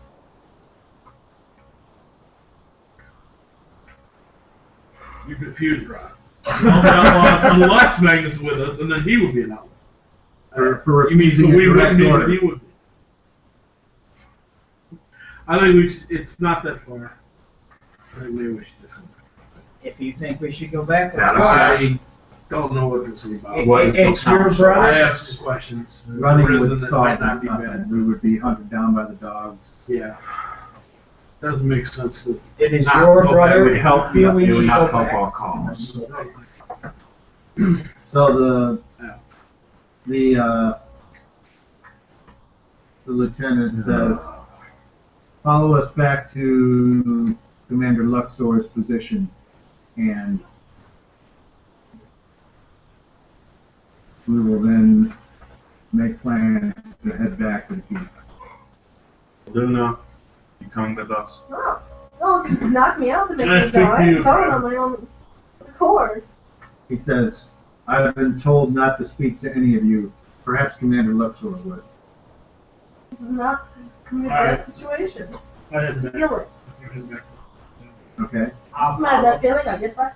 You confused Rod. Unless Magnus is with us, and then he would be an outlaw. For You mean so refusing we a wouldn't direct be, order. but he would be. I think it's not that far. I think maybe we should just go back. If you think we should go back, That let's is go. I don't know what this is about. What is It's the your council? brother. I have some questions. There's a Running reason would that solve might not be nothing. bad. We would be hunted down by the dogs. Yeah. Doesn't make sense that It is Not your go brother. It would help. Feel we It would need to not go help back. our cause. So the lieutenant says, follow us back to Commander Luxor's position, and we will then make plans to head back to the keep. Luna, you coming with us? Oh, well, if you knock me out to make Can I me speak go. to I you, can go Brian? on my own accord. He says, I've been told not to speak to any of you. Perhaps Commander Luxor would. This is not a Alright. bad situation. I had to Feel it. Okay? It's not that feeling. I get back.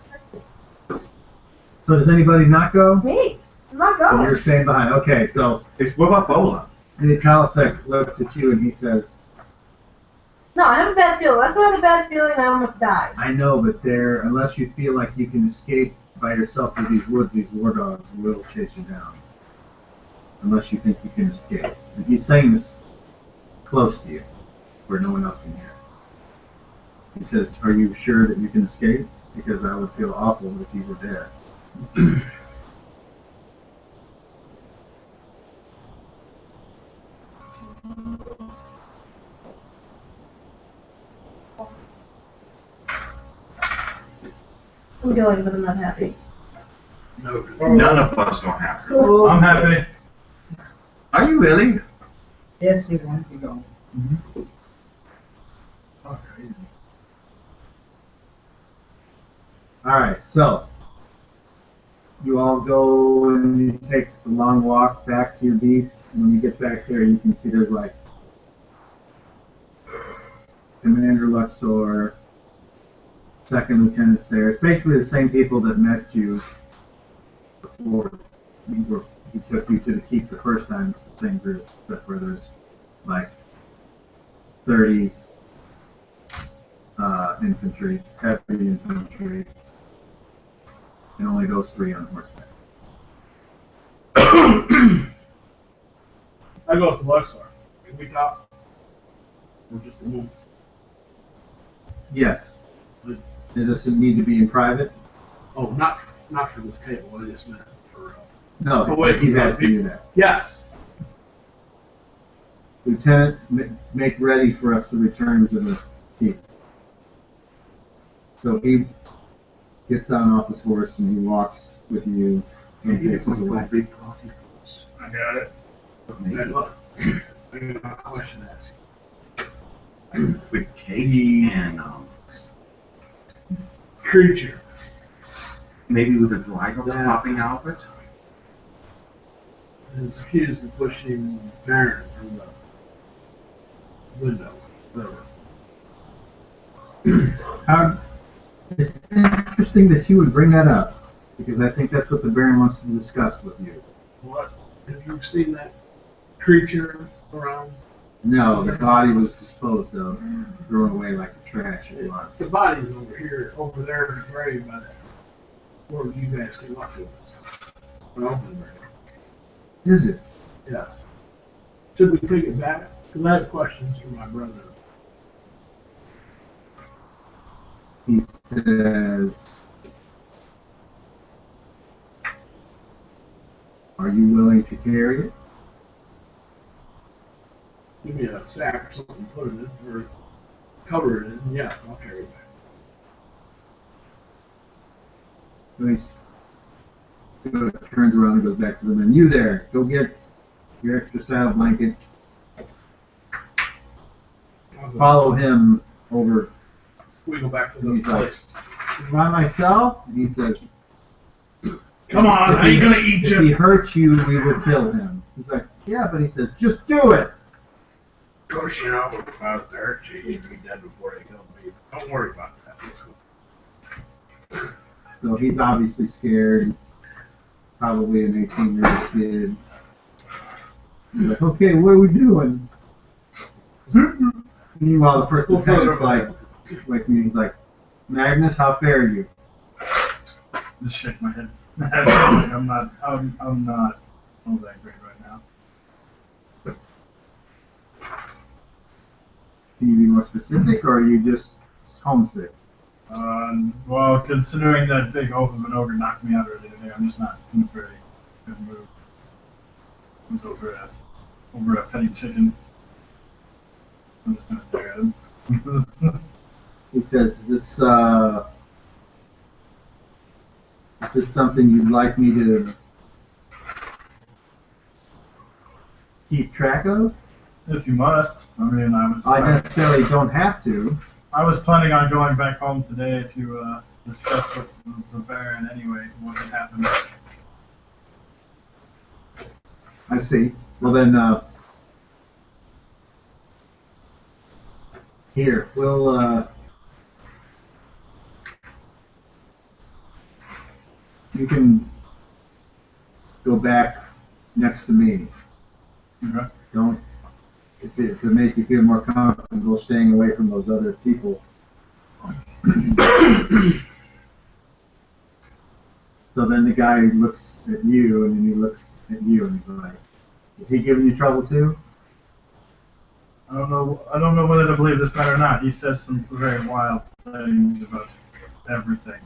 So does anybody not go? Me. I'm not So going. you're staying behind. Okay, so It's what about Bola? And the Kalasek looks at you and he says, No, I have a bad feeling. That's not a bad feeling. I almost died. I know, but unless you feel like you can escape by yourself through these woods, these war dogs will chase you down. Unless you think you can escape. And he's saying this close to you, where no one else can hear. He says, are you sure that you can escape? Because I would feel awful if you were dead. I'm going, but I'm not happy. No. None of us are happy. I'm happy. Are you really? Yes, you want to go. Oh, crazy. Alright, so you all go and you take the long walk back to your beast. And when you get back there, you can see there's like Commander Luxor, second lieutenants there. It's basically the same people that met you before he took you to the keep the first time. It's the same group, except for there's like 30 infantry, heavy infantry, and only those 3 on horseback. I go up to Luxor. Can we talk? Or just a moment? Yes. Does this need to be in private? Oh, not for this table. I just meant for. No, Oh, wait, he's no, asking you that. Yes. Lieutenant, make ready for us to return to the keep. So he gets down off his horse and he walks with you and takes us away. I got it. Hey, look. I got a question to ask you. With Katie and Creature. maybe with a driver popping out of it. Is accused of pushing Baron from the window. Whatever. It's interesting that you would bring that up, because I think that's what the Baron wants to discuss with you. What? Have you seen that creature around? No, the body was disposed of, thrown away like the trash it was. The body's over there in the grave by that. Where you guys came up with us. Well, Is it? yeah. Should we take it back? Because I have questions for my brother. He says, are you willing to carry it? Give me a sack or something, put it in, or cover it in. Yeah, I'll carry it back. So he turns around and goes back to the men. You there, go get your extra saddle blanket. Follow him over. We go back to And this he's like, place. by myself? And he says, Come on, I ain't gonna eat if you. he hurts you, we will kill him. He's like, yeah, but he says, just do it. Of course, you know, if I was to hurt you, you'd be dead before they killed me. Don't worry about that. Let's go. So he's obviously scared. Probably an 18-year-old kid. He's like, okay, what are we doing? Meanwhile, the first lieutenant's like me, he's like, Magnus, how fare you? Just shake my head. I'm not all that great right now. Can you be more specific, or are you just homesick? Well, considering that big oaf of an ogre knocked me out earlier today, I'm just not in a very good mood. I was over a petty chicken. I'm just gonna stare at him. He says, is this something you'd like me to keep track of? If you must. I mean, I necessarily don't have to. I was planning on going back home today to discuss with the Baron anyway, what had happened. I see. Well then, here, we'll, you can go back next to me, Okay. Don't, if it makes you feel more comfortable staying away from those other people. So then the guy looks at you, and then he looks at you, and he's like, is he giving you trouble too? I don't know whether to believe this guy or not. He says some very wild things about everything.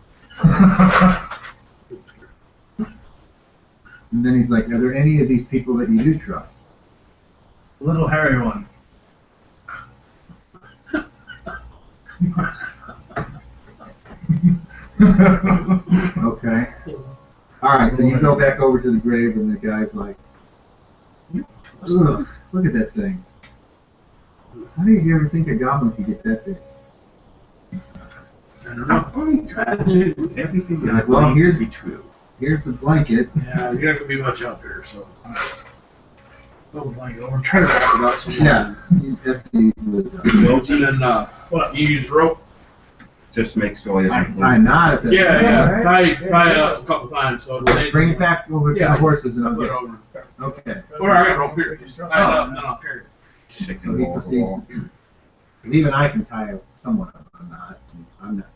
And then he's like, are there any of these people that you do trust? Little hairy one. Okay. Alright, so you go back over to the grave, and the guy's like, ugh, look at that thing. How do you ever think a goblin could get that big? I don't know. I'm trying to do everything that I Well, believe here's- to be true. Here's the blanket. Yeah, you're not gonna be much up here, so. Throw the blanket over. Try to wrap it up. Yeah, that's easily done. And then, what? You use rope? Just make sure it doesn't Tie a knot at the Yeah. Right. Tie it up a couple times so it Bring it back over to the horses, and I'll Put it get over. Okay. Or I got rope here. Just tie it up and then I'll carry it. Chicken So he wall to proceeds. wall. Because even I can tie somewhat of a knot. I'm not.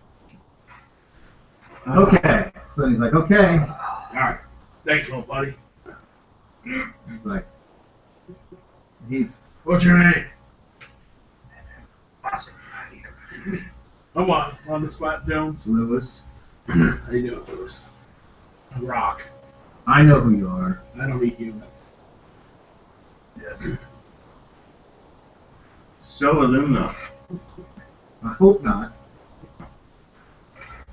Okay. So he's like, okay. Alright. Thanks, little buddy. He's like, he. What's your name? Come on the spot, Jones. Lewis. How you doing, Lewis? I'm Rock. I know who you are. I don't eat humans. So, Aluna, I hope not.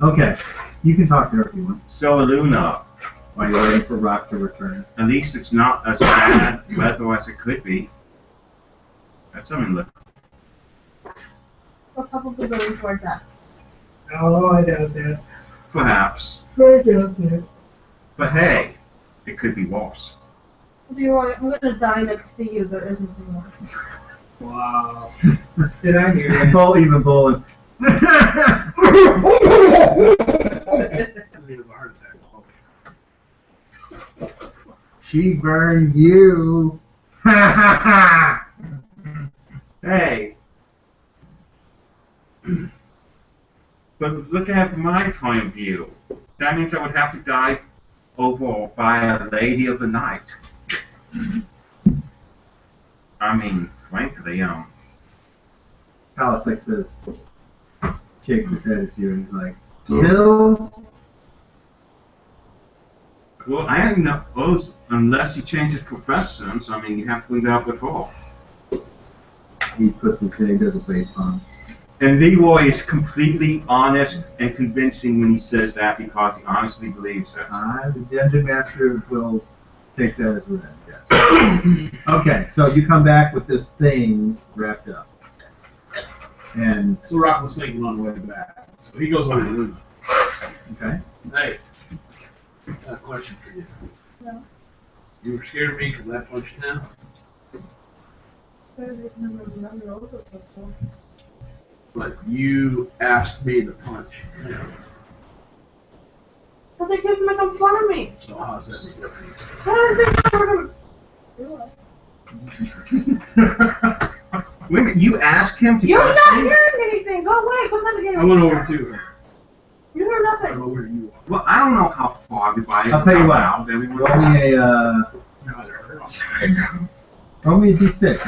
Okay. You can talk to her if you want. so Aluna, While you're waiting for Rock to return. at least it's not as bad weather as it could be. That's something to look. We're probably going towards that. Oh, I doubt that. Perhaps. I doubt that. But hey, it could be worse. If you want, I'm gonna die next to you. There isn't anymore. Wow. Did I hear that? Even bowling. She burned you. Hey. But look at it from my point of view. That means I would have to die over by a lady of the night. I mean, frankly, Palisek says, shakes his head at you, and he's like, kill? well, I don't know, unless he changes professions, I mean, you have to leave out with her. He puts his hand, does a face palm. And Leroy is completely honest and convincing when he says that because he honestly believes it. The Dungeon Master will take that as read, yes. Okay, so you come back with this thing wrapped up. And, So Rock was thinking on the way back. So he goes over to Luna. okay. Hey, I got a question for you. No. You were scared of me because I punched him? But you asked me to punch him. But they keep making fun of me. So how's that different? How is they never gonna... Wait a minute, you asked him to You're punch not me? hearing anything. Go away. Come on again. I went over to her. You heard I don't nothing. know where you are. Well, I don't know how far everybody I'll tell you what. out. Everyone Roll me a, roll me a d6.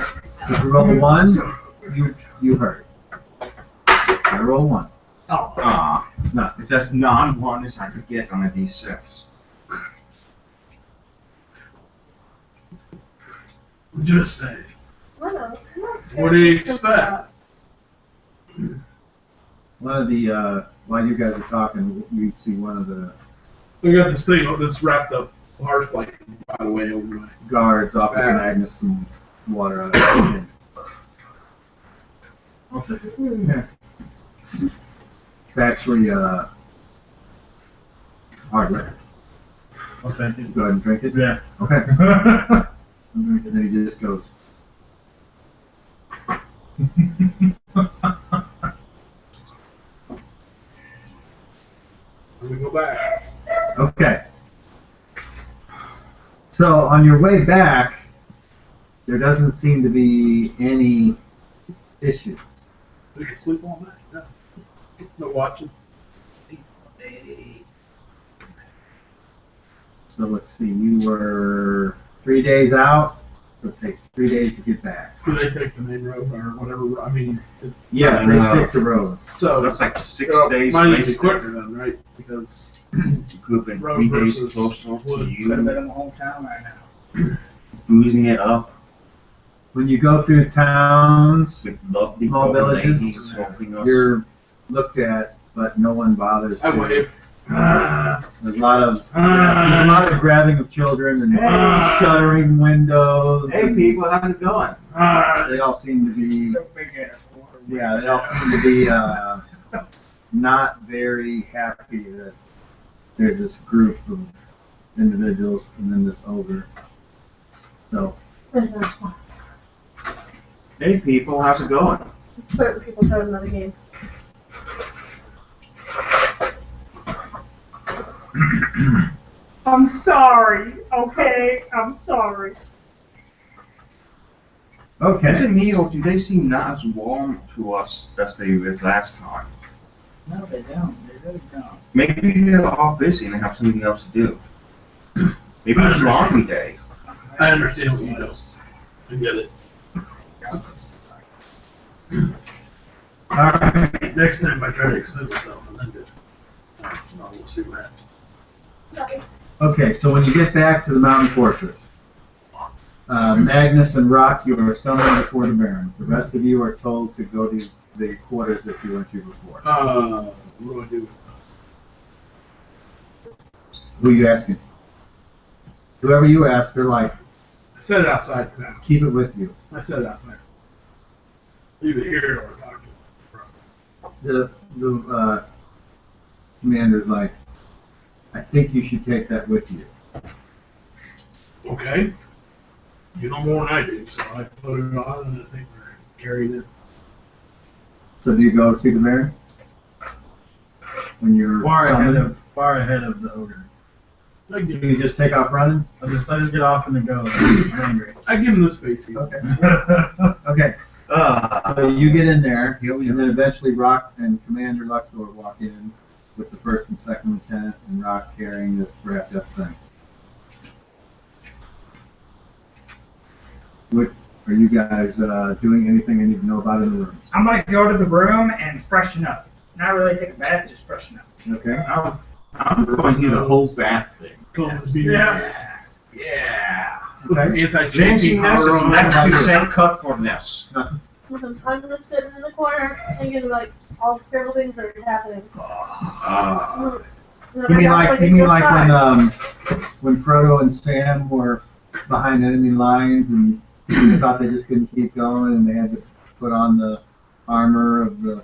If you roll a 1, you heard. I roll 1. No, it's as non-1 as I could get on a d6. Just say. What do you expect? One of the, while you guys are talking, you see one of the We got this thing that's wrapped up large blanket, by the way, over my. guards offering Agnes some water out of it. It's actually hard liquor. Okay. Go ahead and drink it. Yeah. Okay. And then he just goes. Let me go back. Okay. So on your way back, there doesn't seem to be any issue. We can sleep all night. No watching. So let's see, you were 3 days out. So it takes 3 days to get back. Do they take the main road or whatever? I mean, Yes, they stick to road. so That's like 6 days. mine is basically. quicker then, right? Because You could have been road 3 days versus closer to woods. Could have you, been in the hometown right now. boozing it up When you go through towns, with lovely Small old villages, ladies helping us. you're looked at, but no one bothers I to. wave. There's a lot of grabbing of children and shuttering windows. Hey and people, how's it going? They all seem to be, yeah, they all seem to be not very happy that there's this group of individuals and then this ogre. So, There's no response. Hey people, how's it going? Certain people try another game. I'm sorry, okay? I'm sorry. Is okay. it me or do they seem not as warm to us as they were last time? No, they don't. They really don't. Maybe they're all busy and they have something else to do. Maybe it's laundry day. I understand what you do. I get it. Alright, next time I try to explain myself and then do. We'll see what happens. Okay, so when you get back to the mountain fortress, Magnus and Rock, you are summoned before the Baron. The rest of you are told to go to the quarters that you went to before. What do I do? Who are you asking? Whoever you ask, they're like, I said it outside for now. keep it with you. I said it outside. Leave it here or talk to him. The commander's like, I think you should take that with you. Okay. You know more than I do, so I put it on and I think we're carrying it. So do you go see the Baron? When you're summoned? Far ahead of the ogre. I So give, you just take off running? I just get off and then go. I'm angry. I give him the space here. Okay. Okay. So you get in there, and then eventually Rock and Commander Luxor walk in with the first and second lieutenant, and Rock carrying this wrapped up thing. What are you guys doing? Anything I need to know about in the rooms? I'm gonna go to the room and freshen up. Not really take a bath, just freshen up. Okay. I'm going to do the whole bath thing. Yeah. Yeah. What's Okay. the Changing anti-changing this is next to same cut for this. Listen, I'm just sitting in the corner thinking like all the terrible things that are happening. You mean like when Frodo and Sam were behind enemy lines and they thought they just couldn't keep going and they had to put on the armor of the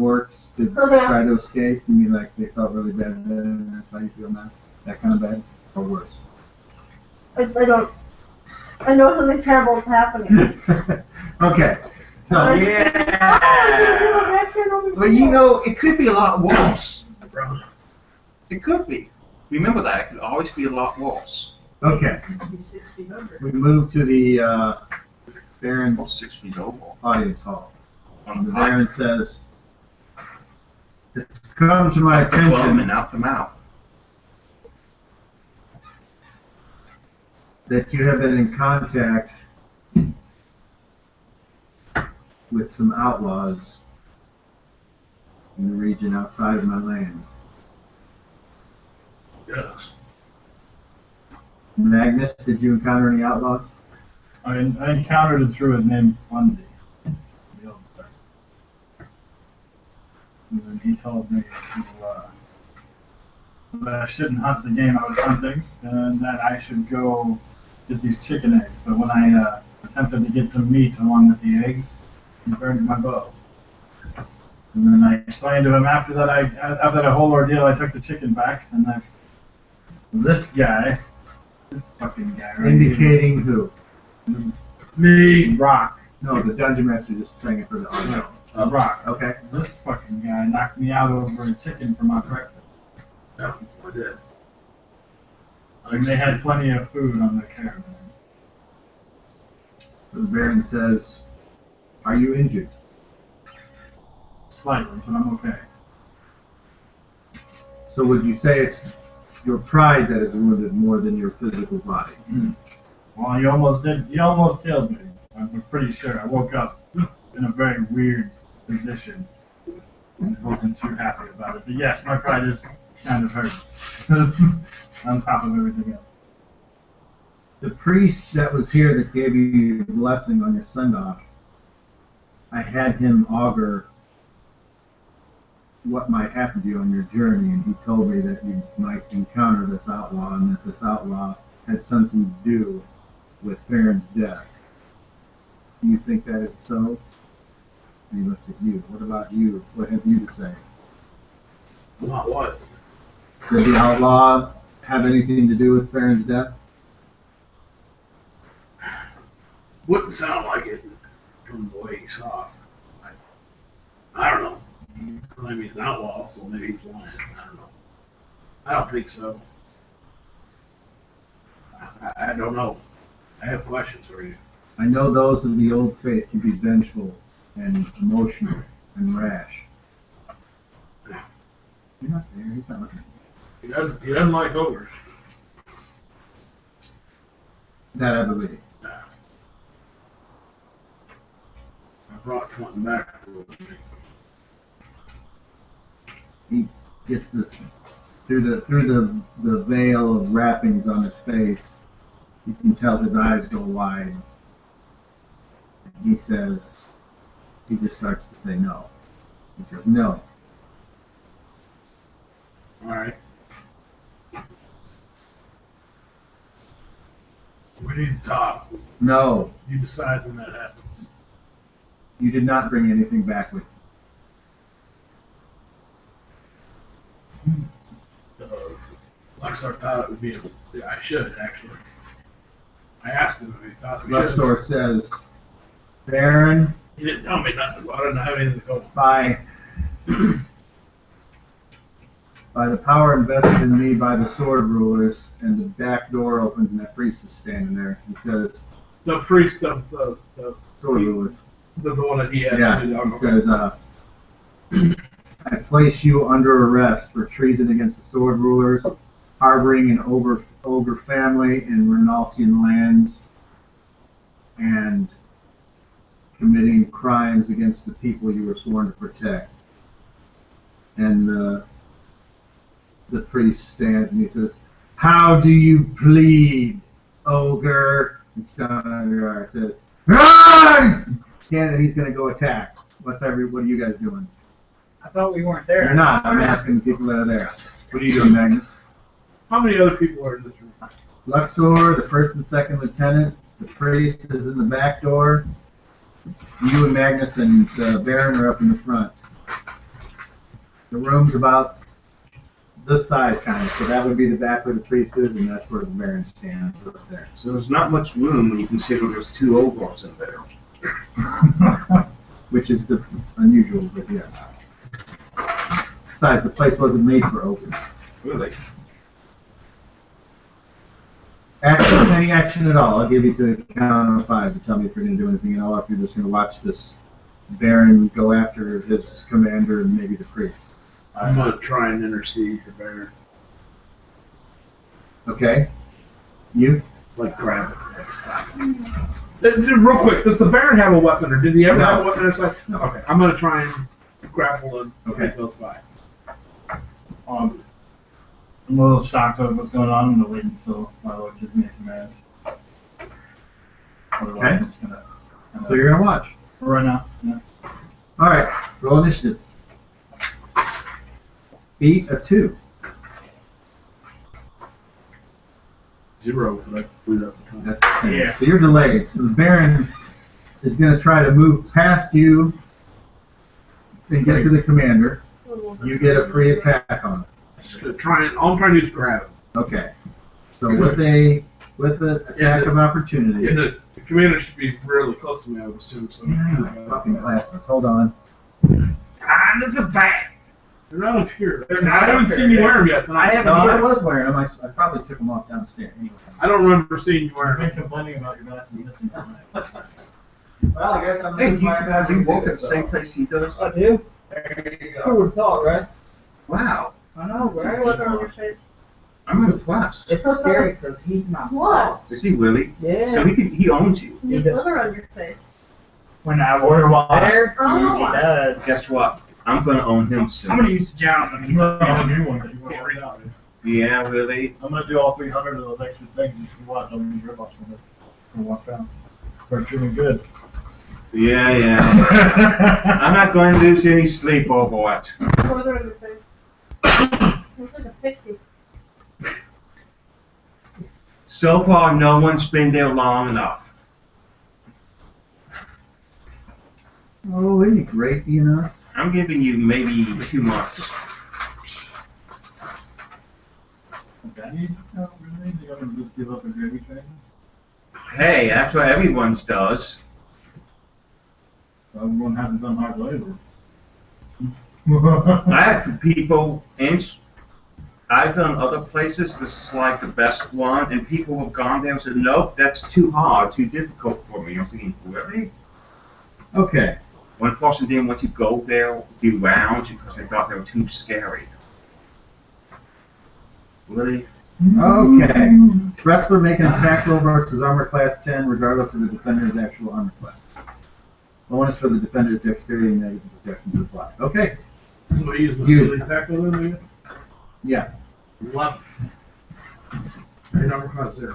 orcs to try to escape? You mean like they felt really bad then and that's how you feel now? That kind of bad? Or worse? I know something terrible is happening. Okay. So Yeah. Well, you know, it could be a lot worse. It could be. Remember that. It could always be a lot worse. okay. We move to the Baron's Well, 6 feet over. audience hall. On The the Baron says, "It's come to my Plum attention and out the mouth. that you have been in contact with some outlaws in the region outside of my lands. Yes. Magnus, did you encounter any outlaws? I encountered a druid named Bundy. The old guy. And then he told me that I shouldn't hunt the game I was hunting, and that I should go get these chicken eggs. But when I attempted to get some meat along with the eggs, he burned my bow. And then I explained to him after that whole ordeal, I took the chicken back, and this fucking guy right Indicating who? here, Me. Rock. No, the dungeon master just saying it for the audio. Rock. Okay. This fucking guy knocked me out over a chicken for my breakfast. That's what I did. And they had plenty of food on the caravan. The Baron says, "Are you injured?" Slightly, but I'm okay. So would you say it's your pride that is wounded more than your physical body? Well, you almost did. You almost killed me. I'm pretty sure. I woke up in a very weird position. I wasn't too happy about it. But yes, my pride is kind of hurt. On top of everything else. The priest that was here that gave you your blessing on your send-off, I had him augur what might happen to you on your journey, and he told me that you might encounter this outlaw, and that this outlaw had something to do with Farron's death. Do you think that is so? And he looks at you. What about you? What have you to say? Not what? Did the outlaw have anything to do with Farron's death? Wouldn't sound like it from the way he's off. I don't know. He claimed he's an outlaw, so maybe he's lying. I don't know. I don't think so. I don't know. I have questions for you. I know those of the old faith can be vengeful and emotional and rash. You're not there. He's not looking at you. He doesn't like ogres. That I believe. I brought something back for me. He gets this through the veil of wrappings on his face. You can tell his eyes go wide. He says, he just starts to say no. He says no. All right. We need to talk. No. You decide when that happens. You did not bring anything back with you. Luxor thought it would be. I should actually. I asked him if he thought we should. Luxor says, Baron, He didn't tell me nothing, so I didn't have anything to go. by the power invested in me by the sword rulers, and the back door opens and that priest is standing there. He says, The priest of the sword rulers. the one that he had. Yeah, he says, I place you under arrest for treason against the sword rulers, harboring an ogre family in Renalcian lands, and committing crimes against the people you were sworn to protect. And the priest stands and he says, how do you plead, ogre? And Skell-Greyhawk says, run! And he's going to go attack. What are you guys doing? I thought we weren't there. You're not. I'm asking the people that are there. What are you doing, Magnus? How many other people are in this room? Luxor, the first and second lieutenant, the priest is in the back door. You and Magnus and Baron are up in the front. The room's about this size, kind of. So that would be the back where the priest is, and that's where the Baron stands up there. So there's not much room when you consider there's two ogres in there. Which is unusual, but yes. Besides, the place wasn't made for ogres. Really? Action, any action at all. I'll give you to the count of 5 to tell me if you're going to do anything at all, or if you're just going to watch this Baron go after his commander and maybe the priest. I'm going to try and intercede for Baron. Okay. You? Like grab it next time. Real quick, does the Baron have a weapon, or did he ever No. have a weapon? It's like, No. okay, I'm going to try and grapple him. Okay. Goes by. I'm a little shocked over what's going on. I'm gonna wait until my lord gives me a command. Otherwise, Okay. I'm just gonna. So you're going to watch. For right now. Yeah. All right. Roll initiative. Beat a 2. 0, but I believe that's a time. That's a 10. Yeah. So you're delayed. So the Baron is going to try to move past you and get to the commander. You get a free attack on it. Just gonna try and all I'm trying to do is grab him. Okay. So with the attack of opportunity. And the commander should be really close to me, I would assume. So. Fucking glasses. Hold on. Ah, this is bad. They're not up here. They're not I haven't up seen here, you wear them yet. I haven't No, I either. was wearing them. I probably took them off downstairs. Anyway. I don't remember seeing you wear I've been them. complaining about your glasses missing tonight. Well, I guess I'm Hey, missing my you walk magic at the same place he does? I do. There you Who go. would thought, right? Wow, I know, right? What's on your face? I'm impressed. It's scary because he's not. What? Is he really? Yeah. So he owns you. You have glitter on your face. When I order one there, Oh. he does. Guess what? I'm gonna own him soon. I'm gonna use the gentleman. No, a new one that you want to read out. Yeah, really? I'm gonna do all 300 of those extra things if you want. I'll use your box from it. For one pound. They're doing good. Yeah, yeah. I'm not going to lose any sleep over it. Glitter on your face. Looks like a pixie. So far, no one's been there long enough. Oh, isn't he great being us? I'm giving you maybe 2 months. Daddy, no, really? They're gonna just give up a gravy train? Hey, that's what everyone's does. Everyone hasn't done hard labor. I have people, and I've done other places, this is like the best one, and people have gone there and said, nope, that's too hard, too difficult for me. I'm thinking, really? Okay. One person didn't want to go there, do rounds, because they thought they were too scary. Really? Okay. Wrestler making an attack roll versus armor class 10, regardless of the defender's actual armor class. Bonus for the defender's dexterity and negative protections apply. Okay. So I use my You. daily attack with them, I guess? Yeah. 11. And number class 0.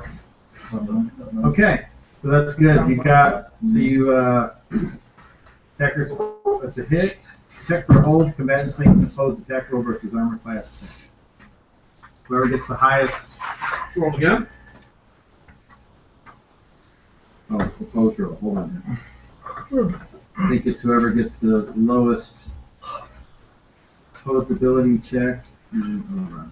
Okay. So that's good. You got attackers. That's a hit. Check for hold. Combatants make an opposed attack roll versus armor class 10. Whoever gets the highest. Roll again. Oh, opposed roll. Hold on. I think it's whoever gets the lowest opposed ability check. Hold on.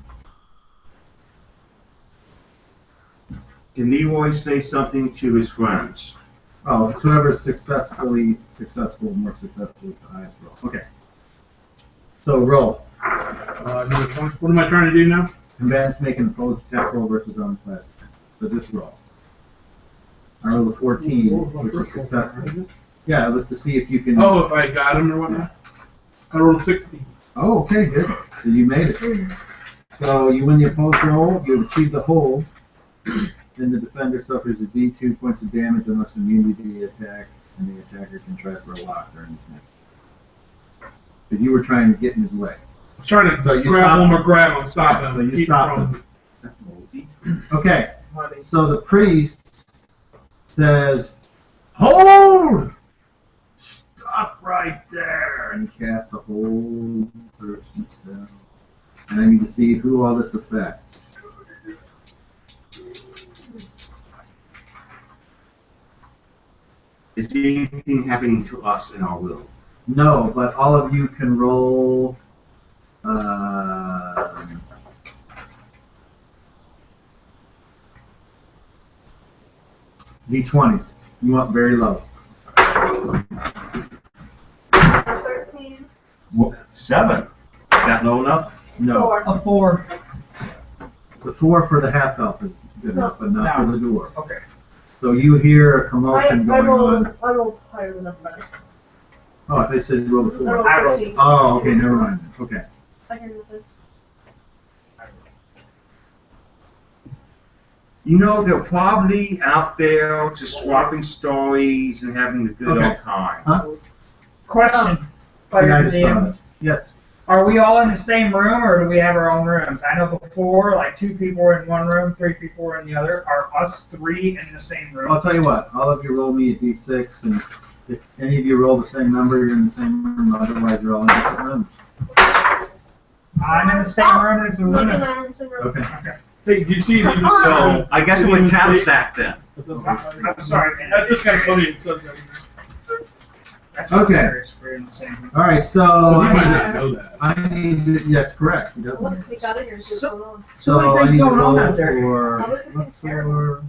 Can Leroy say something to his friends? Oh, it's whoever's more successful with the highest roll. Okay. So roll. What am I trying to do now? Combatants make an opposed attack roll versus armor class 10. So just roll. I rolled a 14, which is successful. Yeah, it was to see if you can. Oh, if I got him or whatnot? I rolled a 16. Oh, okay, good. So you made it. So you win the opposed roll, you have achieved the hold, then the defender suffers a D2 points of damage unless immune to the attack, and the attacker can try for a lock during his next. But you were trying to get in his way. I'm trying to So you grab stopped him him. or grab him, stop him. So you keep stopped from- him. Okay, so the priest says, "Hold! Stop right there!" And he casts a whole person spell. And I need to see who all this affects. Is anything happening to us in our room? No, but all of you can roll. D20s. You want very low. 13. Well, 7. Is that low enough? No. 4. A 4. The 4 for the half elf is good enough, but not No. for the dwarf. Okay. So you hear a commotion going on. I rolled higher than a 5. Oh, I thought you said you rolled a I 4. rolled I rolled 15. Oh, okay, never mind. Okay. I hear nothing. You know, they're probably out there just swapping stories and having a good Okay. old time. Huh? Question. Fire Yeah, I just saw DM. that. Yes. Are we all in the same room, or do we have our own rooms? I know before, like 2 people were in one room, 3 people were in the other. Are us 3 in the same room? I'll tell you what. All of you roll me a D6, and if any of you roll the same number, you're in the same room. Otherwise, you're all in different rooms. I'm in the same room as Looking Luna. at him, so we're- Okay. Hey, do you see these? So, I guess I'm a town sack then. I'm sorry, man. That's just kind of funny. It says that. That's what's Okay. serious. We're in the same room. All right. So You might I not know that. need. That's correct. He I doesn't. want to sneak out of here and see what's going on. So many I things need to going on roll out there. for I was thinking for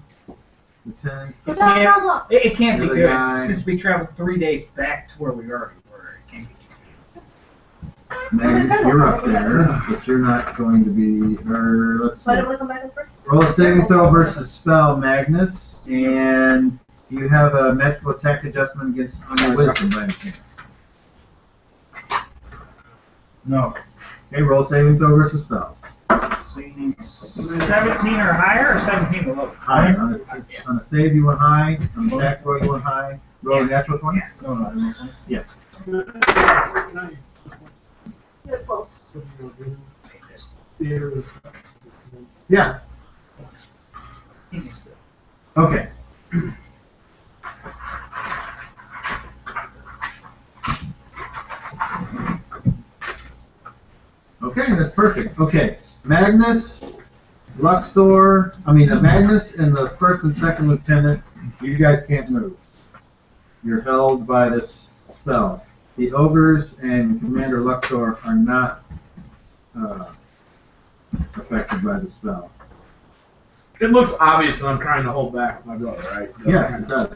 Lieutenant. So no. It can't be The other good guy- since we traveled 3 days back to where we already were. It can't be Magnus, you're up there, but you're not going to be, or let's see. Why don't we come back in first? Roll a saving throw versus spell, Magnus, and you have a magical attack adjustment against on your wisdom by any chance. No. Okay, roll a saving throw versus spell. 17 or higher, or 17 below? High. On a save, you went high. On the attack roll, you went high. Roll a natural 20? No, no. Yeah. Yeah, 12. Yeah. Okay. Okay, that's perfect. Okay, Magnus, Magnus and the first and second lieutenant, you guys can't move. You're held by this spell. The ogres and Commander Luxor are not affected by the spell. It looks obvious that I'm trying to hold back my brother, right? Yes, it does.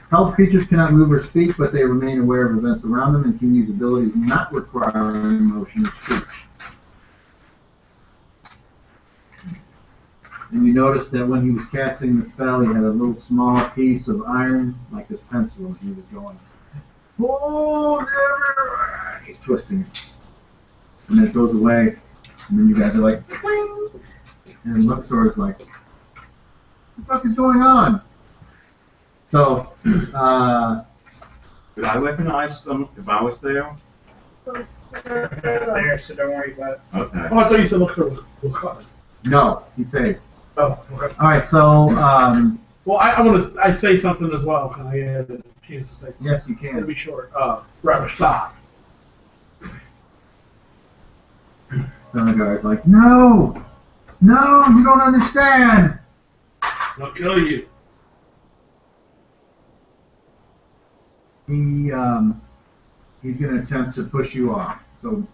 Held creatures cannot move or speak, but they remain aware of events around them and can use abilities not requiring motion or speech. And you notice that when he was casting the spell, he had a little small piece of iron, like this pencil, and he was going, "Oh, never!" He's twisting it. And it goes away, and then you guys are like, "Cling!" And Luxor is like, "What the fuck is going on?" So, Did I recognize them if I was there? There, so don't worry about it. Okay. Oh, I thought you said look was coming. no, he saved. Oh, okay. All right, so, Well, I say something as well. Can I get a chance to say something? yes, you It'll can. be short. Rather stop. The other guy's like, no, you don't understand. I'll kill you. He's going to attempt to push you off. So,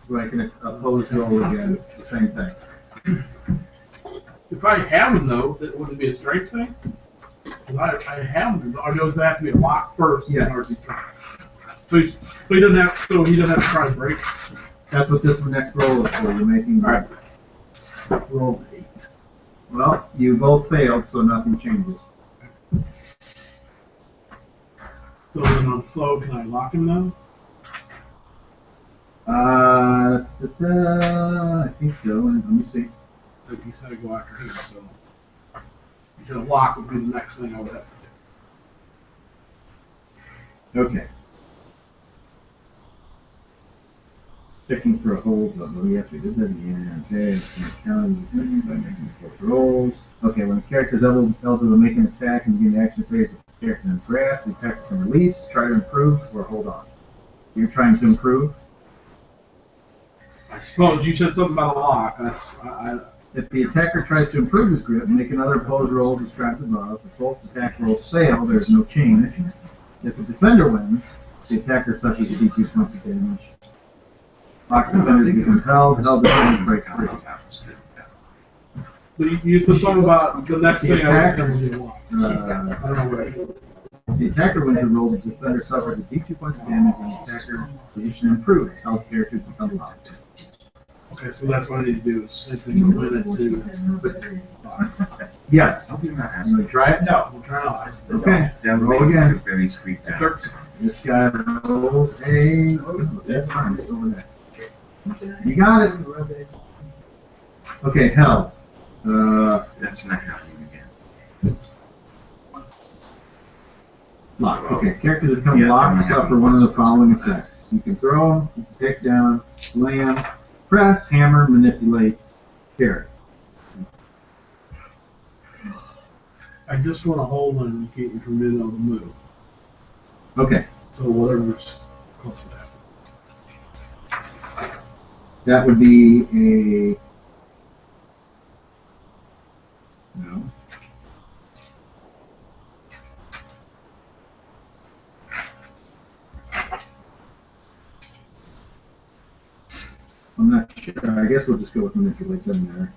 like an opposed roll again, the same thing. If I have him though, would it be a strength thing? I have him. Or does that have to be a lock first? Yes. So he doesn't have. So he doesn't have to try to break. That's what this next roll is for. You're making. All right. Roll 8. Well, you both failed, so nothing changes. So then on slow, can I lock him then? I think so. Let me see. Like you said, I go after him. So because a lock would be the next thing I would have to Okay. Checking for a hold level. Yes, we did that again. Okay, it's an accounting by making the close rolls. Okay, when the character is eligible to make an attack and begin the action phase of the character in grasp, the attacker can release, try to improve, or hold on. You're trying to improve? I suppose you said something about a lock. If the attacker tries to improve his grip, make another opposed roll described above. If both attack rolls fail, there is no change. If the defender wins, the attacker suffers a D2 points of damage. Locked defenders become held defenders break free. But you said something about the next The thing I would attacker, have to do. I don't know what. if the attacker wins the roll, the defender suffers a D2 points of damage and the attacker position improves. Held characters become locked. Okay, so that's what I need to do. Is same thing to win it too. Yes. You want to try it? No, we'll try it. Okay. Roll again. Very sweet. Sure. This guy rolls a. You got it. Okay, hell. That's not happening again. Lock. Okay, characters that become locked suffer one of the following effects. You can throw them, you can take down, slam, press, hammer, manipulate, carry. I just want to hold on and keep you from being able to move. Okay, So whatever's close to that. that would be a. No. I'm not sure. I guess we'll just go with manipulate them there.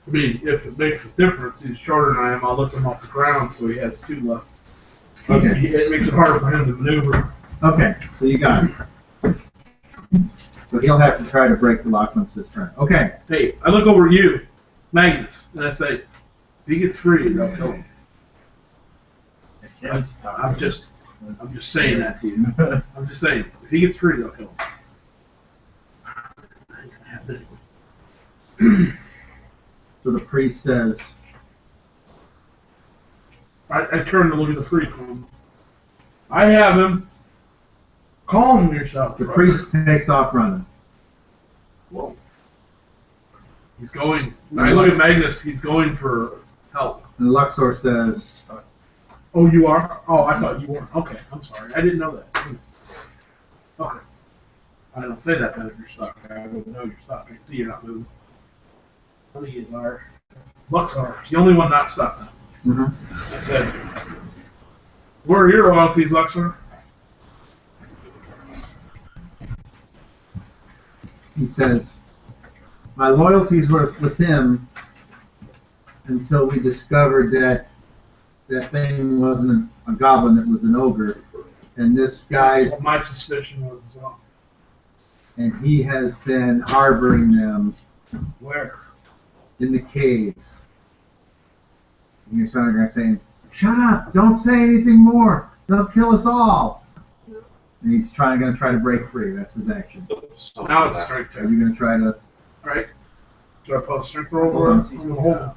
I mean, if it makes a difference, he's shorter than I am. I'll lift him off the ground so he has 2 less. Okay. It makes it harder for him to maneuver. Okay, so you got it. So he'll have to try to break the lock once this turn. Okay. Hey, I look over at you, Magnus, and I say, if he gets free, they'll kill him. I'm just saying that to you. I'm just saying, if he gets free, they'll kill him. So the priest says, I turn to look at the priest. I have him. Calm yourself. the priest takes off running. Whoa. He's going. I look at Magnus. He's going for help. And Luxor says, Oh, you are? Oh, I thought you weren't. Okay, I'm sorry. I didn't know that. Okay. I don't say that if you're stuck. I would know you're stuck. I can see you're not moving. What is our Luxor? He's the only one not stuck now. I said, where are your loyalties, Luxor? he says, my loyalties were with him until we discovered that that thing wasn't a goblin, it was an ogre. And this guy's, That's what my suspicion was as well. and he has been harboring them Where? in the caves. And he's trying to saying, shut up, don't say anything more, they'll kill us all. And he's going to try to break free, that's his action. Now it's a strength Are check. you going to try to, Right? Should I post strength roll or hold it?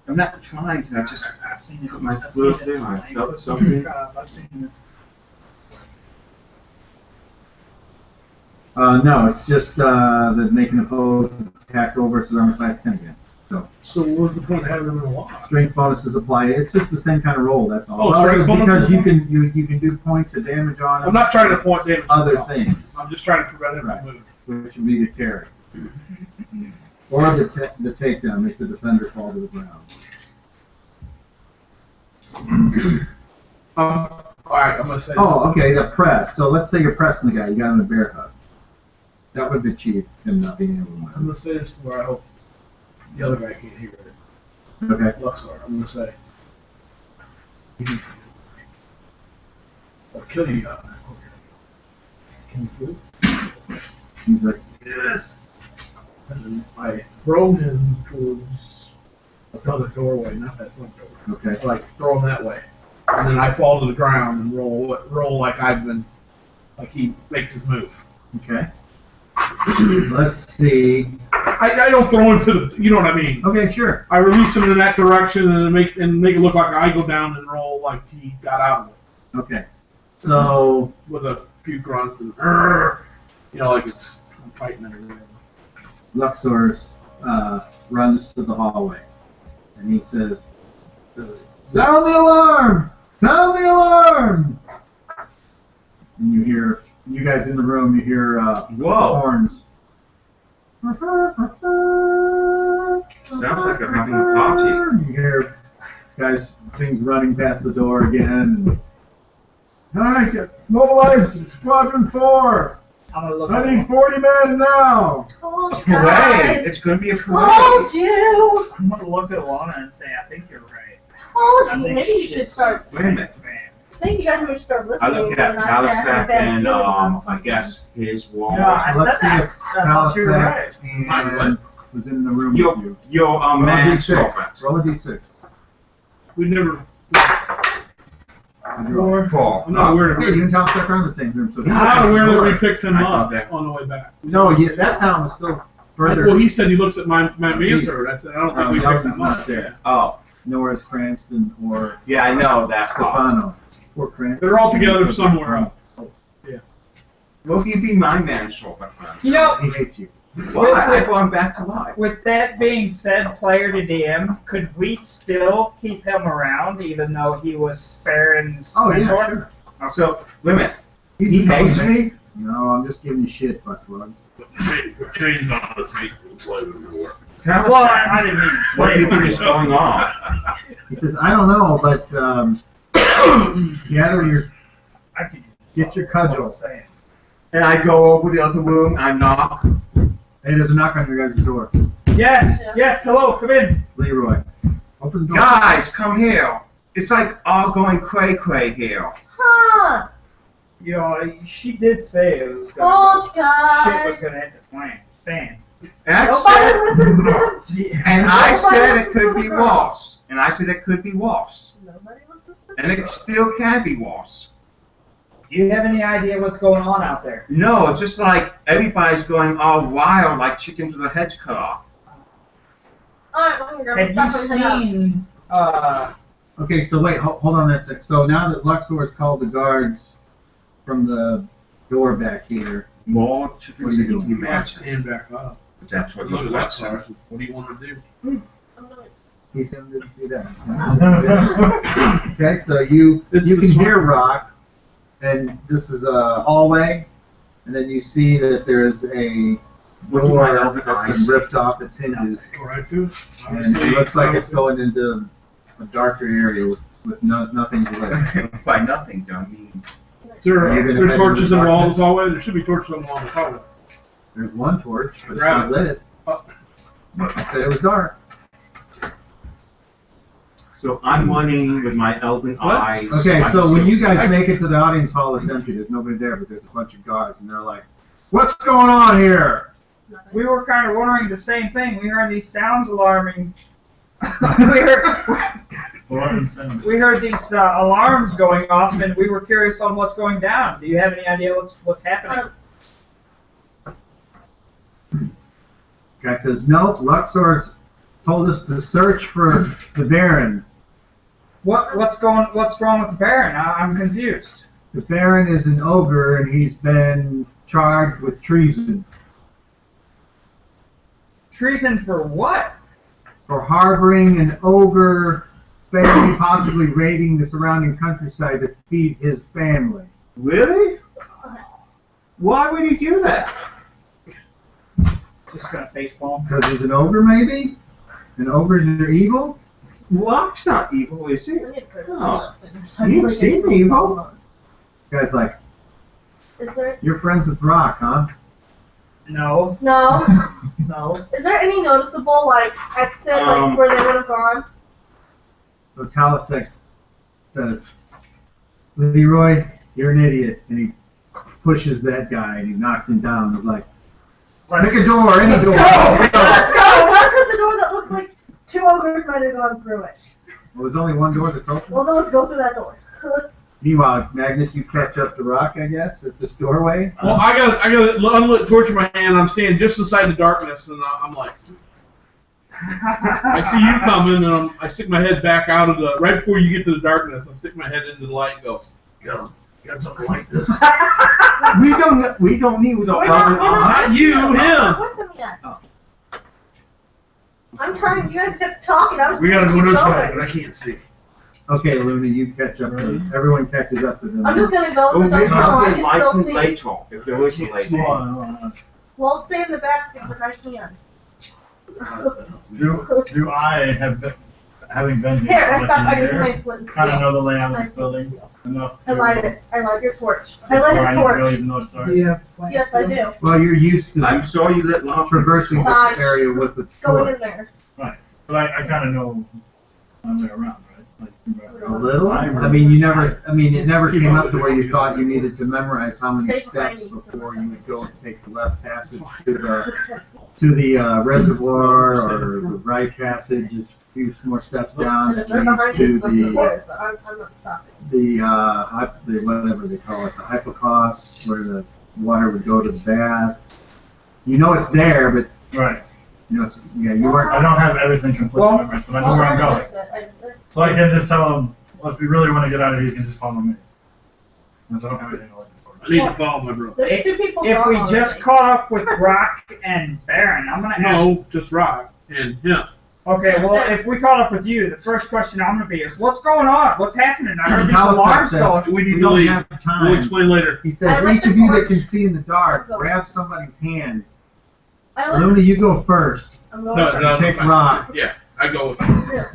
I'm not trying to, I just I've seen it. I've seen it. I felt something. I've seen it. no, it's just that making a opposed attack roll versus armor class 10 again. So what's the point of having them in a lock? Strength bonuses apply. It's just the same kind of roll. That's all. Oh, well, strength it's bonuses because you can do points of damage on them. I'm not trying to point damage. Other things, I'm just trying to prevent him Right. from moving. which would be the carry, or the takedown, make the defender fall to the ground. All right, I'm gonna say. Oh, okay, the press. So let's say you're pressing the guy. You got him in a bear hug. That would have achieved him not being able to I'm win. gonna say this to where I hope the other guy can't hear it. Okay. Luxor, I'm gonna say. I'll kill you. Can you do? He's like, Yes. And then I throw him towards another doorway, not that front door. okay. Like throw him that way, and then I fall to the ground and roll like I've been, like he makes his move. Okay. Let's see. I don't throw him to the, you know what I mean. Okay, sure. I release him in that direction and make it look like I go down and roll like he got out of it Okay. So with a few grunts and you know, like it's I'm fighting it or whatever. Luxor runs to the hallway, and he says, "Sound the alarm! Sound the alarm!" And you guys in the room, you hear Whoa. horns. Sounds like they're having a party. You hear things running past the door again. All right, mobilize Squadron 4. I'm gonna look I at need 40 men now. Told you Parade! guys. It's going to be a parade. Told you. I'm gonna look at Lana and say, I think you're right. Told I you. think Maybe you should shit's start. Wait a minute. I think you guys should start I listening. look at when I have a Talisap bad and, feeling on I something. guess his wall. No, I Let's see said if that. I thought you were right. Talisap and was in the room with you. Your Roll a manservant. d6. Roll a d6. We never. Four. I'm not aware of Okay, it. you and Talisap are in the same room. So I'm not aware that we picked him I up thought that- on the way back. No, that town was still further. Well, he said he looks at my manservant. I said I don't think we picked Elton's him not up. there. Oh, Nor is Cranston or yeah, I know that part. Stefano. Poor Cranston. They're all together somewhere else. Will you be my manservant then? You know, He hates you. Why? I brought him back to life. with that being said, player to DM, could we still keep him around even though he was Farron's Oh, yeah, mentor? sure. So, wait a minute. He hates me? No, I'm just giving you shit, Buckplug. Chains on the seat and play with the door. Talisap. Well, I didn't mean to What do say you think it. is going on? He says, I don't know, but get your cudgel. And I go over the other room, I knock. Hey, there's a knock on your guys' door. Yes, yes, hello, come in. Leroy. Open the door. Guys, come here. It's like all going cray-cray here. Huh. You know, she did say it was Oh, shit God. was gonna hit the fan. And I Nobody said, listens to him. and I Nobody said it listens could to be the girl. worse. And I said it could be worse. Nobody listens to And it still can be worse. Do you have any idea what's going on out there? No, it's just like everybody's going all wild like chickens with their heads cut off. Alright, I'm gonna grab my Have stuff you and head out. seen, Okay, so wait, hold on that sec. So now that Luxor has called the guards from the door back here, More What chickens are you than you doing? can imagine. Stand back up. But that's what Look looks at like. that, sir. What do you want to do? I'm gonna- he said didn't see that. Okay, so you It's can the hear smart- Rock, and this is a hallway, and then you see that there's a Look at my door elven that's eyes. been ripped off its hinges, Go right to it. and it looks like it's going into a darker area with nothing lit. By nothing, I mean. You're gonna There's head torches into in the wall of darkness? the hallway. There should be torches on the wall of the hallway. There's one torch, but it's Grab not it. lit. Oh. But I said it was dark. So I'm running with my elven What? eyes. Okay, I'm so when you guys I- make it to the audience hall, it's empty. There's nobody there, but there's a bunch of guards, and they're like, "What's going on here?" we were kind of wondering the same thing. We heard these sounds alarming. we heard these alarms going off, and we were curious on what's going down. Do you have any idea what's happening? Guy says, "No, Luxor's told us to search for the Baron. What's wrong with the Baron? I'm confused. The Baron is an ogre, and he's been charged with treason Treason for what? for harboring an ogre family, possibly raiding the surrounding countryside to feed his family." Really? Why would he do that? Just gonna facepalm. Because he's an ogre, maybe? And ogres are evil? Locke's not evil, is he? I need to put Oh. it You ain't seen me, evil. Guy's like, Is there? "You're friends with Rock, huh?" No, No. no. Is there any noticeable like exit Um, like where they would have gone? So Talasek says, "Leroy, you're an idiot." And he pushes that guy and he knocks him down. He's like, "Pick a door, any door." Let's go! What is the door that looks like two ogres might have gone through it? Well, there's only one door that's open. Well, then let's go through that door. Meanwhile, Magnus, you catch up to Rock, I guess, at this doorway. Well, I got an unlit torch in my hand. I'm standing just inside the darkness, and I'm like, I see you coming, and I stick my head back out of the. Right before you get to the darkness, I stick my head into the light and go, "You got something like this?" We don't need no We're elven not- eyes. Not you, him. With him yet. I'm trying. You guys kept talking. I was. We gotta go keep this way, going. but I can't see. Okay, Luna, you catch up to them. Everyone catches up to them. I'm just gonna go Oh, with the maybe tunnel. I I'll can get still light see. later, if there is a later. Well, I'll stay in the back because I can. Do I have, having been Here, I here stopped. I for didn't a year, make flint. kind of know the layout of Nice this building enough I to light it. I light your torch. I before lit his I really torch. even know it's dark. Yes, I do. Well, you're used to I'm sorry you let Locke traversing Gosh. this area with the Going in torch. there. But I kind of know my way around, right? Like, A little? I mean, it never came up to where you thought you needed to memorize how many Stay behind steps me. before you would go and take the left passage to the reservoir, or the right passage is a few more steps down And that if they're behind me, leads it's to the doors, but I'm not stopping. the whatever they call it, the hypocaust, where the water would go to the baths. You know it's there, but right. you know you weren't. I don't have everything completely memorized, but I know where I'm going. So I can just tell them, well, if we really want to get out of here, you can just follow me. Because I don't have anything to look for. I need to follow my brother. There's two people If we gone just already. caught up with Rock and Baron, I'm gonna ask. No, just Rock and him. Okay, well, if we caught up with you, the first question I'm gonna be is, what's going on? What's happening? I heard these Talasek alarms says, going. We need to don't leave. have We'll time. explain later. He says, I like each the of you that torch. can see in the dark, Go. grab somebody's hand. I like, Luna, you go first. I'm going No, first. no, Take fine. Rock. Yeah, I go with him.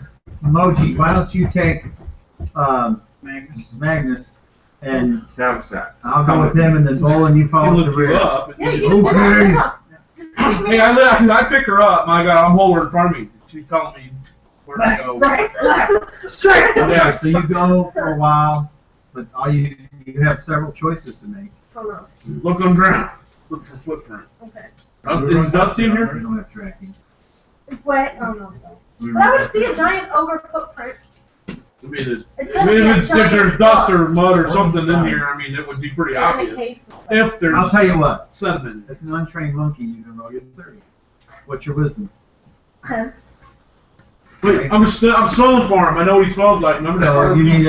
Emoji, why don't you take Magnus. Magnus, and That was that. I'll go with him, and then Bolin, you He follow the looked you rear. up. Yeah, you Okay. can just take me Hey, I pick her up. My God, I'm holding her in front of me. She's telling me where to go. right, left, straight. Okay, so you go for a while. but you have several choices to make. Oh no. Look on ground. Look for footprint. Okay. Is Dusty in We here? don't have tracking. Wait, oh no. But I would see a giant ogre footprint. I mean, It's gonna be a if giant there's dust or bug. mud or something in here, I mean, it would be pretty In a obvious. case. If there's I'll tell you what. sediment. As an untrained monkey, you can roll your 30. What's your wisdom? 10. Wait, I'm smelling for him. I know what he smells like. Remember So that? you need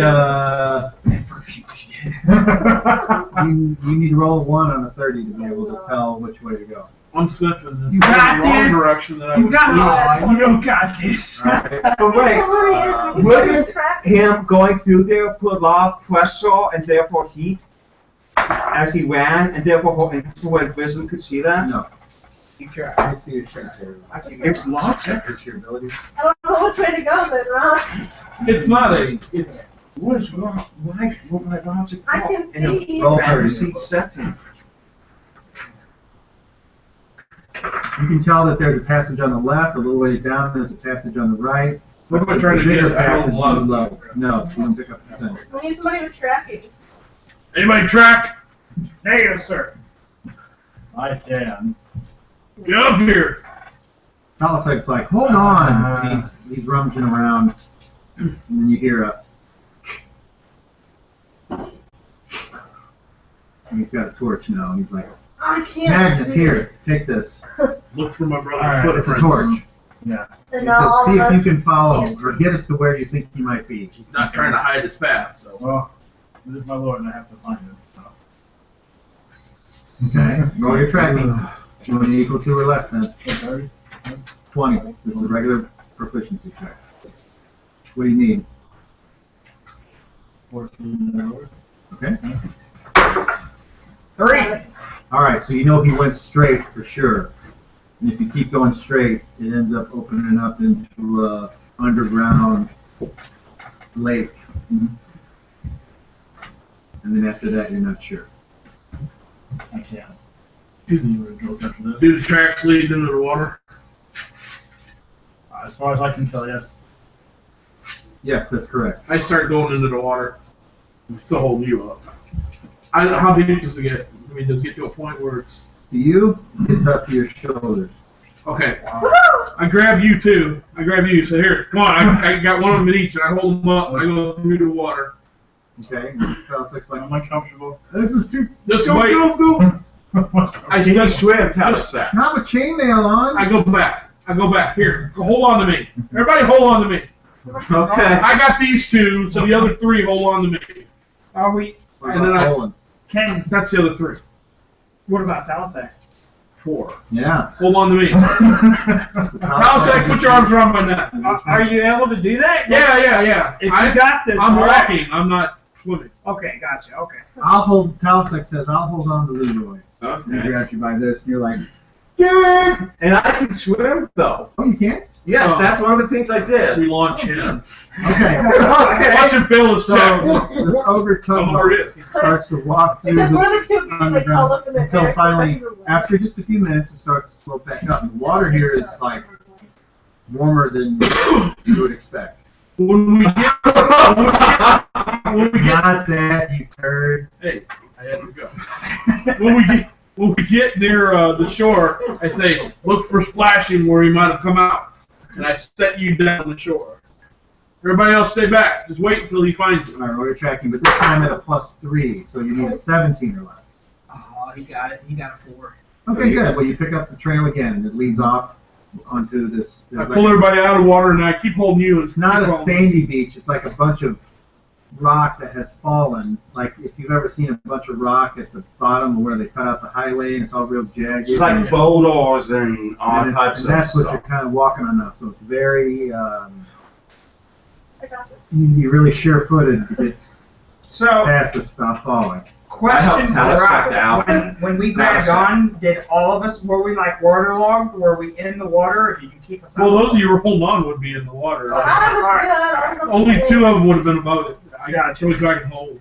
you need to roll a 1 on a 30 to be able to tell which way to go. I'm sniffing. You got the wrong this. direction that I You would got Yeah. You don't got this. Alright. But wait, We wouldn't can track him going through there put a lot of pressure and therefore heat as he ran, and therefore infrared vision could see that? No. You try. I see your check there. It's logic. That's your ability. I don't know which way to go then, Ron. It's not a. It's. What's wrong? Why would my logic I go can in a see. Roll fantasy 30. setting? You can tell that there's a passage on the left, a little ways down, there's a passage on the right. What am I trying to The bigger get? I don't passage love- on the left. No, you don't pick up the center. We need somebody to track you. Anybody track? Negative, sir. I can. Get up here. Palisag's like, hold on. He's rummaging around, and then you hear a. And he's got a torch now, and he's like, I can't. Magnus, see. here, take this. Look for my brother's Alright, It's a footprints. torch. Yeah. He And says, now all see of if you us can follow, can't or get us to where you think he might be. Not trying to hide his path. So. Well, this is my lord, and I have to find him. So. Okay, roll your tracking. You want to equal to or less than 30? 20. This is a regular proficiency check. What do you need? 14 hours. Okay. 3. All right, so you know he went straight for sure. And if you keep going straight, it ends up opening up into a underground lake. And then after that, you're not sure. I can't. Disney where it goes after this. Do the tracks lead into the water? As far as I can tell, yes. Yes, that's correct. I start going into the water. I'm still holding you up. How deep does it get? I mean, does it get to a point where it's... To you, it's up to your shoulders. Okay. I grab you too. I grab you. So here, come on. I got one of them in each, and I hold them up. And I go through the water. Okay? Palisag's like, Am I comfortable? this is too... Just wait. Go. I Can you said, swim, Talisac? Not with chainmail on. I go back. I go back. Here, hold on to me. Everybody, hold on to me. Okay. I got these two, so the other three hold on to me. Are we? What and then about I- Poland? Can? That's the other three. What about Talisay? 4. Yeah. Hold on to me. Palisag, put your arms around my neck. Are you able to do that? Yeah. If you got this, I'm right? walking. I'm not swimming. Okay, gotcha. Okay. I'll hold, Talisag says, I'll hold on to Leroy. And he Okay. grabs you by this, and you're like, And I can swim, though. oh, you can't? Yes, Oh. that's one of the things I did. We launch in. Okay. Watch him fail his So check. this ogre Come over tugboat here. starts to walk through Except this we're the two people that call underground up in the until air, so finally, that's the way. after just a few minutes, it starts to slope back up. The water here is like warmer than you would expect. When we get, Not that, you turd. hey, I had to go. When we get near the shore, I say, look for splashing where he might have come out, and I set you down on the shore. Everybody else, stay back. Just wait until he finds you. All right, we're tracking, but this time at a +3, so you need a 17 or less. Oh, he got it. He got a 4. Okay, good. Well, you pick up the trail again, and it leads off onto this. I there's pull like- everybody out of the water, and I keep holding you. It's not a sandy beach. It's like a bunch of rock that has fallen. Like if you've ever seen a bunch of rock at the bottom where they cut out the highway and it's all real jagged. It's like boulders and all and, types and of that's what stuff. you're kind of walking on now. So it's very, I got this. you're really sure-footed to get So, past the stuff falling. question for Talisay Rock. down. When we grabbed Talisay. on, did all of us, were we like waterlogged? Were we in the water, or did you keep us out? Well, those of you who were holding on would be in the water. I was good. I was Only okay. 2 of them would have been above it. I got chose I can hold.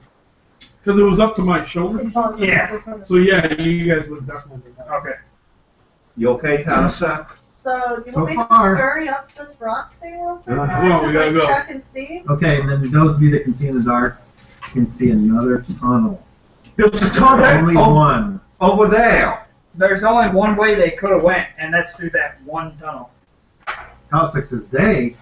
Because it was up to my shoulder. Yeah. So yeah, you guys would definitely be that. Okay. You okay, Talisac? So, do you So want me to far. hurry up this rock thing real quick? Uh-huh. Well, we gotta go. Check and see. Okay, and then those of you that can see in the dark, can see another tunnel. There's a tunnel Only one. over there. There's only one way they could have went, and that's through that one tunnel. Calcic says they.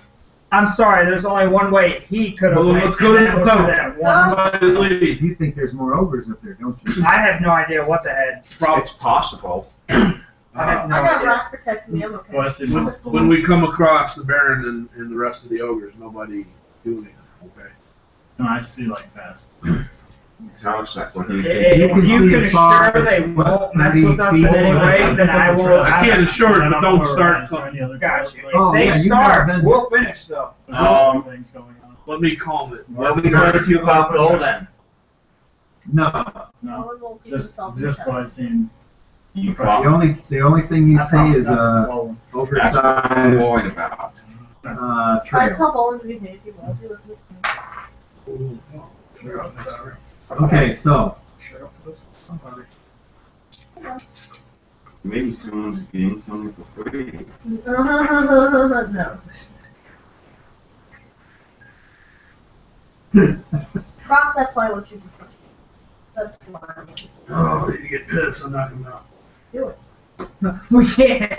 I'm sorry, there's only one way he could have Well, went. let's go to and the that was tunnel. through that one. You think there's more ogres up there, don't you? I have no idea what's ahead. It's possible. I have no I got idea. rock protecting me. I'm okay. Well, I see When we come across the Baron and the rest of the ogres, nobody do anything. Okay. No, I see like that. Sounds like what he If did. You can you see can as far assure they as, what, won't mess 30 with us feet in any away? way, then I will. I can't assure it, but don't start So something. any other Gotcha. Oh, If they yeah, you've start, never been- we'll finish though. things going on. Let me calm it. What are we going to do about Bill then? No. No, One won't keep just himself just in what I've seen. You The only thing you see is Well, That's what I'm oversized worried about. I trail. tell Bolin to behave. He will. He listens to me. Okay, so Maybe someone's getting something for free. No. Cross, that's why I want you to push. That's why I want you to Oh, you get pissed, I'm not coming out. do it. We can't.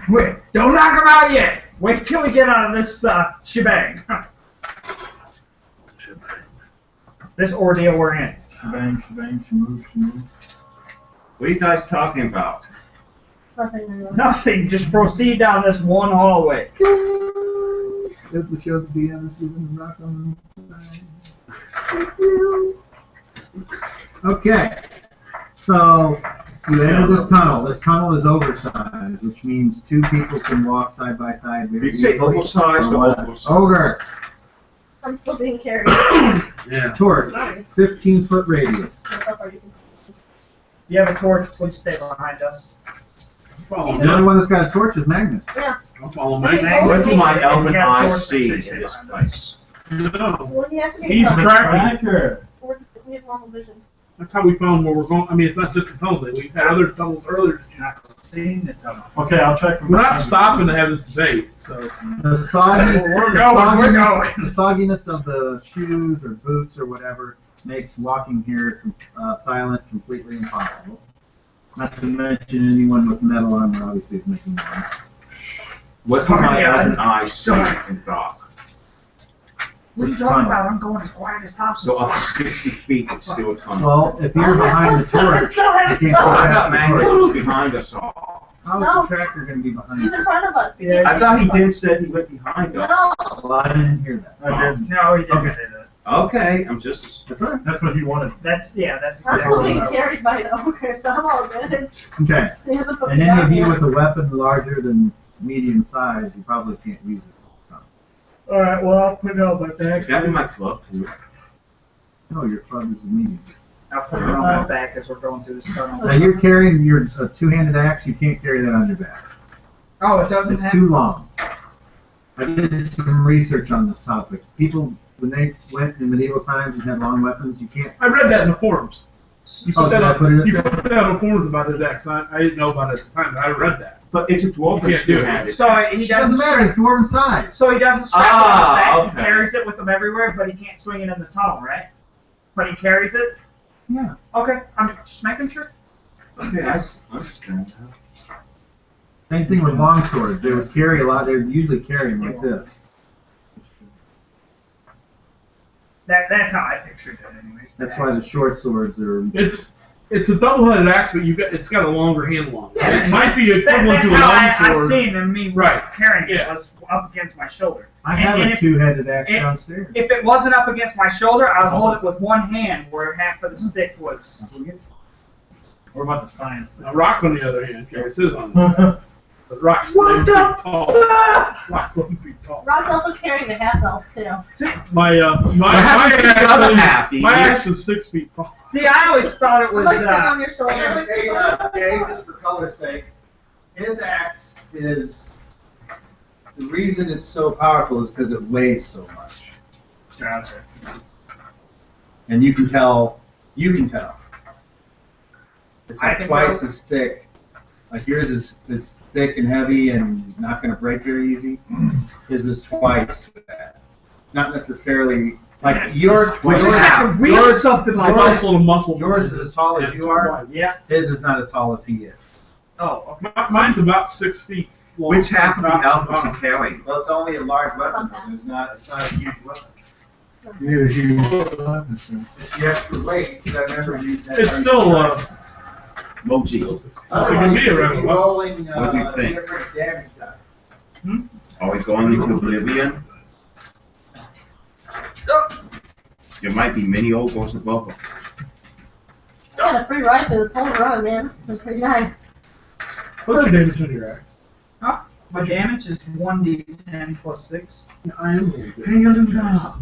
Wait, don't knock him out yet. Wait till we get out of this shebang. This ordeal we're in. shebang, shebang, shmoo. What are you guys talking about? Nothing new. Nothing. Just proceed down this one hallway. If the show the DM is even rock on the side. Okay. So you enter this tunnel. This tunnel is oversized, which means two people can walk side by side. Did you say oversized or oversized? Ogre. I'm still being carried. Yeah. Torch. Nice. 15-foot radius. That's how far you can. You have a torch. Please stay behind us. Follow The only me. one that's got a torch is Magnus. Yeah. I'll follow me. What do my elven Yeah, eyes torch, see stay in this behind place? No. Well, he has to be He's covered. tracking. We have normal vision. That's how we found where we're going. I mean, it's not just the tunnel thing. We've had other tunnels earlier. Not seeing the tunnel. Okay, I'll check. We're not stopping to have this debate, so. The soggy, We're the going, we're sogginess- the sogginess of the shoes or boots or whatever makes walking here silent completely impossible. Not to mention anyone with metal armor obviously is making noise. What do my Sorry, elven guys. eyes see in dark? What are you talking about? I'm going as quiet as possible. So up to 60 feet, it's still a tunnel. Well, if you're behind the torch, you can't go I thought past the Magnus torch. was behind us all. How No. is the tracker going to be behind He's you? in front of us. Yeah. I thought he did said he went behind us. No. Well, I didn't hear that. I did. No, he didn't Okay. say that. Okay, I'm just. That's all right. That's what he wanted. That's I'm exactly still what being I carried by an ogre, so I'm all good. Okay. He hasn't put And me any down of you yet. with a weapon larger than medium size, you probably can't use it. Alright, well, I'll put it on my back. Got me my club too. No, your club is a medium. I'll put it on my back as we're going through this tunnel. Now you're carrying your two-handed axe. You can't carry that on your back. Oh, it doesn't It's have. too long. I did some research on this topic. People, when they went in medieval times and had long weapons, you can't. I read that in the forums. You Oh, put that did I on, put it in you there? put that on the forums about his axe. I didn't know about it at the time, but I read that. But it's a dwarf You can't do it. two-handed. So he It doesn't doesn't. matter. It's dwarven size. So he doesn't strap it on his back. okay. He carries it with him everywhere, but he can't swing it in the tunnel, right? But he carries it. Yeah. Okay, I'm just making sure. Okay, I understand. Same thing with long swords. They would carry a lot. They would usually carry them like this. That's how I pictured it, anyways. That's why the short swords are. It's a double-headed axe, but it's got a longer handle on it. Yeah, It might be equivalent that's to a how long I sword. seen and me Right. carrying it Yeah. was up against my shoulder. I have and a if- two-headed axe and- downstairs. If it wasn't up against my shoulder, I would hold it with one hand where half of the stick was. What about the science thing? Now, Rock, on the other hand, carries his on his back. But Rock's 11 feet tall. Rock's 11 feet tall. Rock's also carrying the half elf too. See, my axe is 6 feet tall. See, I always thought it was. Like sitting on your shoulder. just for color's sake, his axe is. The reason it's so powerful is because it weighs so much. Gotcha. And you can tell. It's I like can twice tell. as thick. Like yours is thick and heavy and not going to break very easy. His is twice that. Not necessarily Like yours, Which is like a wheel something like It's that. also the muscle. yours is as tall as you are. Yeah. His is not as tall as he is. Oh, okay. Mine's about 6 feet long. Which half of the elf was he carrying? Well, it's only a large weapon. It's not a huge weapon. It's the extra weight, because I remember you. It's still, Mochi. it can be a regular weapon. rolling, What do you think? different damage dice. Are we going into oblivion? There might be many ogres above us. I got a free ride for this whole run, man. It's pretty nice. What's your damage on your axe? My damage is 1d10 plus 6. I am. Hey, Aluna.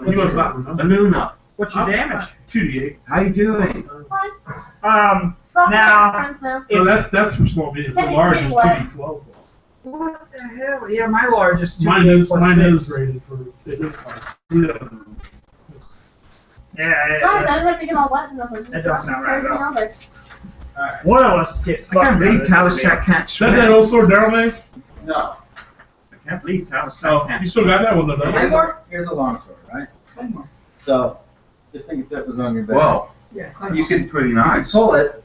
You must not remember. Aluna. What's your damage? 2d8. How you doing? Fine. Now, Friends now. No, that's for small medium. The Hey, large is anyway. 2d12. what the hell? Yeah, my large is 2d8 Mine plus 6. is rated for it is fine. Yeah, Guys, I didn't have to get all wet and nothing. That don't sound right at all. Alright. One of us get I can't believe fucked. Talisat can't Is swim. that that old sword Daryl made? No. I can't believe Talisat Oh, can't you still got that one though, don't you? Here's a long sword, right? So, just think if that was on your back. Whoa. Yeah, You can Pretty you nice. pull it,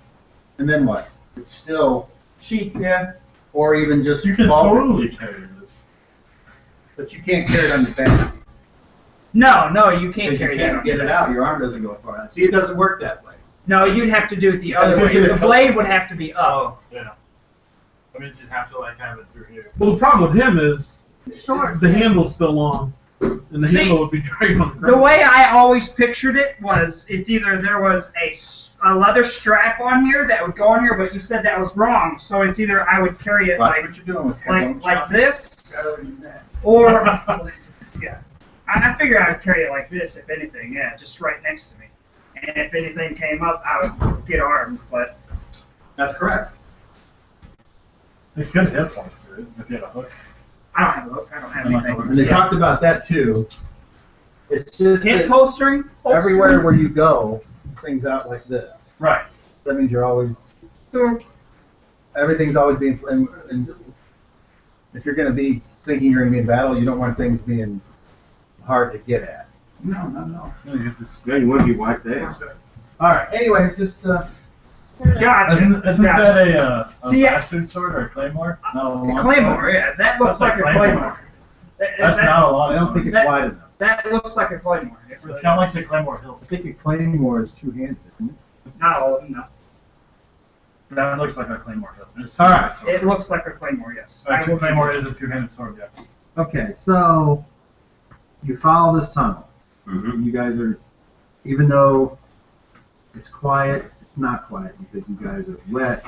and then what? It's still, cheap, yeah. or even just You can fall, totally carry this. but you can't carry it on your back. No, you can't Because you carry that can't on get your it back. out, your arm doesn't go far. See, it doesn't work that way. No, you'd have to do it the other Doesn't way. get it The blade would have to be up. Yeah. That means you'd have to like have it through here. Well, the problem with him is Short. the handle's still long, and the See, handle would be dragging on the The ground. way I always pictured it was, it's either there was a leather strap on here that would go on here, but you said that was wrong. So it's either I would carry it Watch like what you're doing with it. like this, or yeah. I figured I'd carry it like this, if anything. Yeah, just right next to me. And if anything came up, I would get armed. But That's correct. You could hit points to it if you had a hook. I don't have a hook. I don't have I'm not anything. going And they Yeah. talked about that too. It's just Hip that holstering. everywhere where you go, things out like this. Right. That means you're always, everything's always being, and if you're going to be thinking you're going to be in battle, you don't want things being hard to get at. No. No, you have to Then you would be right there. All right. Anyway, just Gotcha. Isn't Gotcha. that a See, bastard sword or a claymore? Not a A long claymore, sword? yeah. That looks That's like like a claymore. claymore. That's not a long I don't think sword. it's wide enough. That looks like a claymore. It It's really kind of does. like the claymore hilt. I think a claymore is two-handed, isn't it? Not all of them, no. That looks like a claymore hilt. It's All right. sword. It looks like a claymore, yes. I Actually, will claymore say- is a two-handed sword, yes. Okay, so you follow this tunnel. Mm-hmm. You guys are, even though it's quiet, it's not quiet because you guys are wet,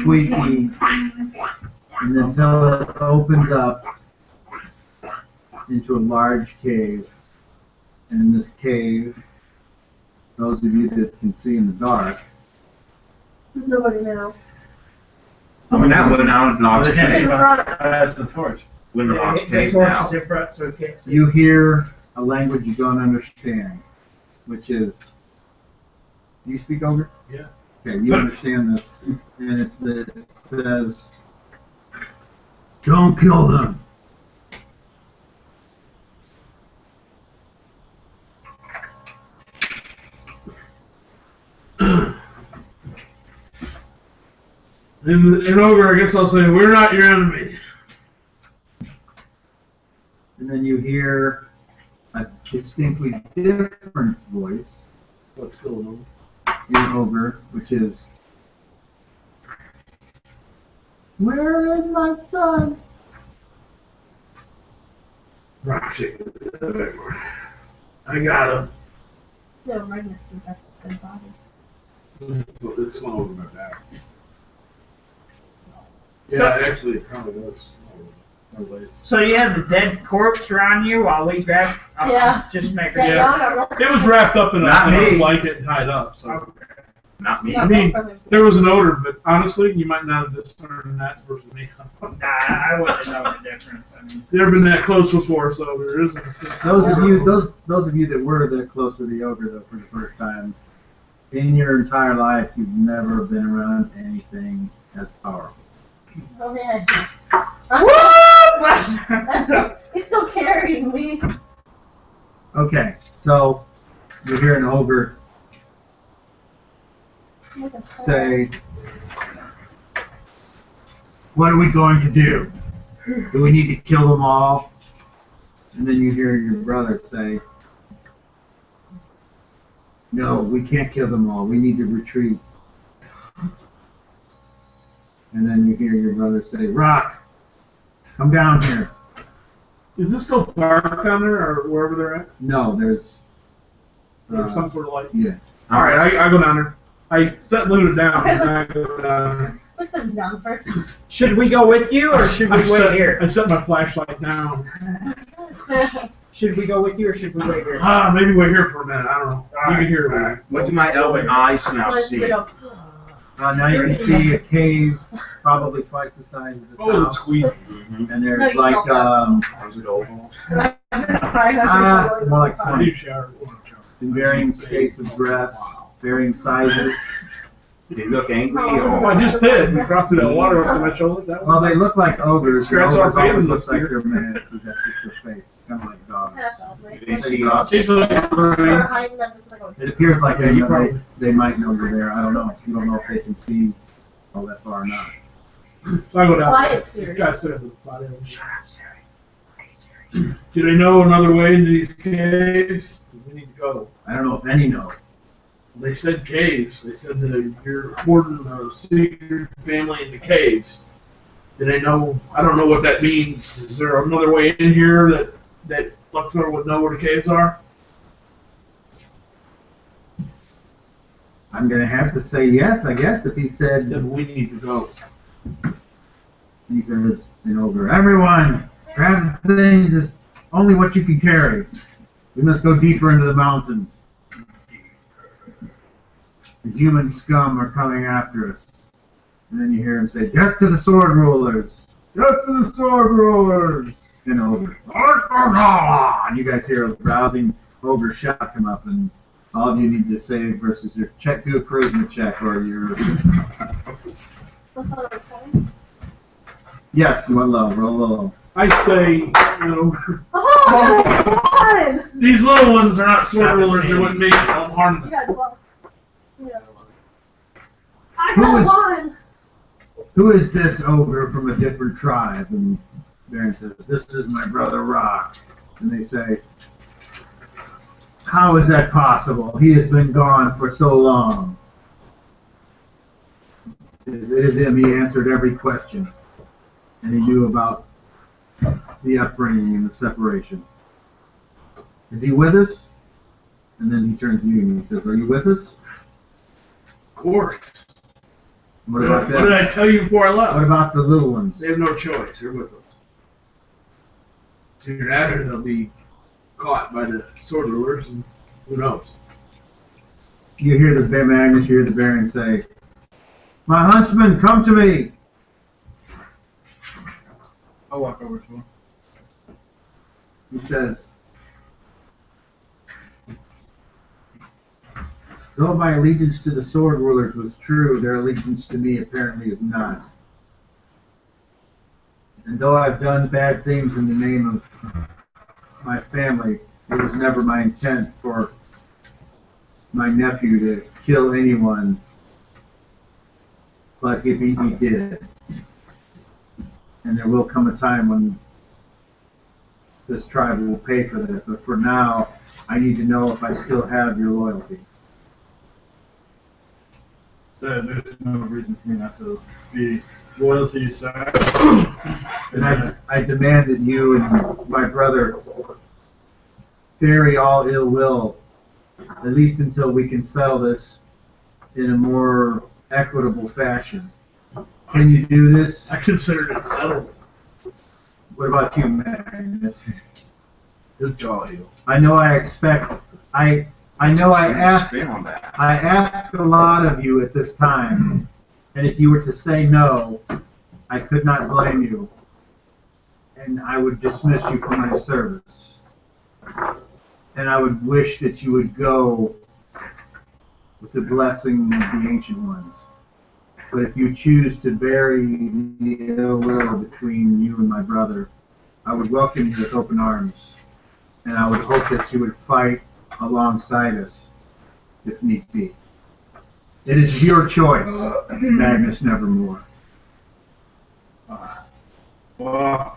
squeaky, and until it opens up into a large cave. And in this cave, those of you that can see in the dark, There's nobody now. I mean, that went out and lost They can't see cave. past the torch. When the Yeah, lost the cave torch now. is in front, so it can't see. you hear a language you don't understand, which is, do you speak Ogre? Yeah. Okay, you understand this, and it says, don't kill them. In Ogre, I guess I'll say, we're not your enemy. And then you hear a distinctly different voice What's going on? in Ogre, which is, where is my son? Rock shaking. I got him. No, right next to that dead body. Well, it's not over my back. Yeah, actually, it probably does. So you have the dead corpse around you while we grab. Yeah. Just make Yeah, her. y'all got one. It was wrapped up in Not a me. blanket and tied up. So Not me. Yeah, I mean, from him. there was an odor, but honestly, you might not have discerned that versus me. Nah, I wouldn't know the difference. I mean, Never been that close before, so there isn't. Those of you that were that close to the Ogre though for the first time, in your entire life, you've never been around anything as powerful. Oh yeah. I'm still, he's still carrying me. Okay, so you hear an ogre say, "What are we going to do? Do we need to kill them all?" And then you hear your brother say, "No, we can't kill them all. We need to retreat." And then you hear your brother say, "Rock, come down here." Is this still dark down there, or wherever they're at? No, there's Some sort of light. yeah. All right, I go down there. I set Luna down, and I go down there. Let's sit down first. Should we go with you, or should we wait here? I set my flashlight down. Should we go with you, or should we wait here? Maybe wait here for a minute. I don't know. You can hear me. What do my elven eyes now see? Now you can see a cave probably twice the size of this Oh, house. it's squeaky. And there's like Is it oval? more like I 20 do shower. in varying states of dress, varying sizes. Did he look angry, Oh, or? I just did. You crossed through that water up to my shoulder. That Well, was they look like ogres. Scratch Ogres our always feelings look this like year. they're mad because that's just their face. It's kind of like dogs. Did they see us? It's like It appears like Yeah, you probably- they might know you're there. I don't know. You don't know if they can see all that far or not. So I go down. Quiet, Siri. Guys sit up with the body. Do they know another way into these caves? We need to go. I don't know if any know. They said caves. They said that you're hoarding a secret family in the caves. Do they know? I don't know what that means. Is there another way in here that Luxor would know where the caves are? I'm going to have to say yes, I guess, if he said, Then we need to go. he says, over, everyone, grab things is only what you can carry. We must go deeper into the mountains. The human scum are coming after us. And then you hear him say, death to the sword rulers! Death to the sword rulers! And over, and you guys hear a rousing ogre shout come up, and all of you need to save versus your check, do a charisma check, or your... Yes, you want low, roll low. I say, Oh, these little ones are not sword rulers. They wouldn't make it. I'll harm you them. guys lost. I Who got is- one. Who is this ogre from a different tribe? And Baron says, this is my brother Rock. And they say, how is that possible? He has been gone for so long. It is him. He answered every question. And he knew about the upbringing and the separation. Is he with us? And then he turns to you and he says, are you with us? Of course. What about What did that? I tell you before I left? What about the little ones? They have no choice. They're with us. Sooner or later, they'll be caught by the sword rulers, and who knows? You hear the Magnus, you hear the Baron say, my huntsman, come to me! I'll walk over to him. He says, though my allegiance to the sword rulers was true, their allegiance to me apparently is not. And though I've done bad things in the name of my family, it was never my intent for my nephew to kill anyone, but if he did. And there will come a time when this tribe will pay for that, but for now, I need to know if I still have your loyalty. There's no reason for me not to be loyal to you, sir. And I demand that you and my brother bury all ill will, at least until we can settle this in a more equitable fashion. Can you do this? I considered it settled. What about you, Magnus? He'll jaw you. I know I expect, I know I ask a lot of you at this time, and if you were to say no, I could not blame you, and I would dismiss you from my service. And I would wish that you would go with the blessing of the Ancient Ones. But if you choose to bury the ill will between you and my brother, I would welcome you with open arms. and I would hope that you would fight alongside us, if need be. It is your choice, Magnus Nevermore. Well,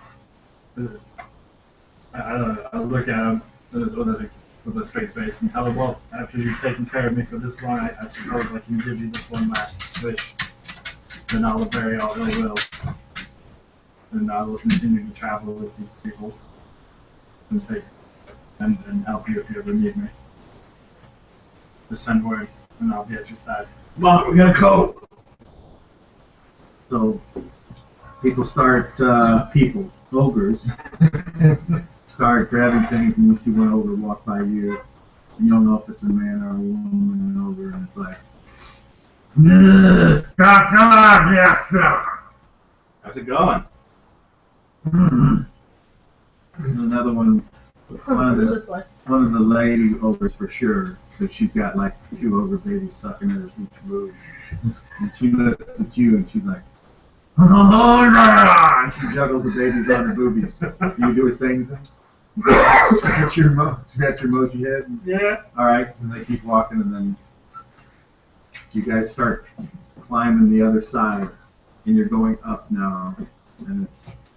I look at him with a straight face and tell him, well, after you've taken care of me for this long, I suppose I can give you this one last wish. Then I'll bury all ill will. And I will continue to travel with these people and help you if you ever need me. Just send word, and I'll be at your side. Come on, we gotta go. So, ogres, start grabbing things, and you see one ogre walk by you. And you don't know if it's a man or a woman ogre, and it's like, How's it going? There's another one of the lady ogres for sure, but she's got like 2 ogre babies sucking her each boob. And she looks at you and she's like, and she juggles the babies on her boobies. Do you do a thing? Scratch your emoji head? Yeah. Alright, so they keep walking and then you guys start climbing the other side and you're going up now. And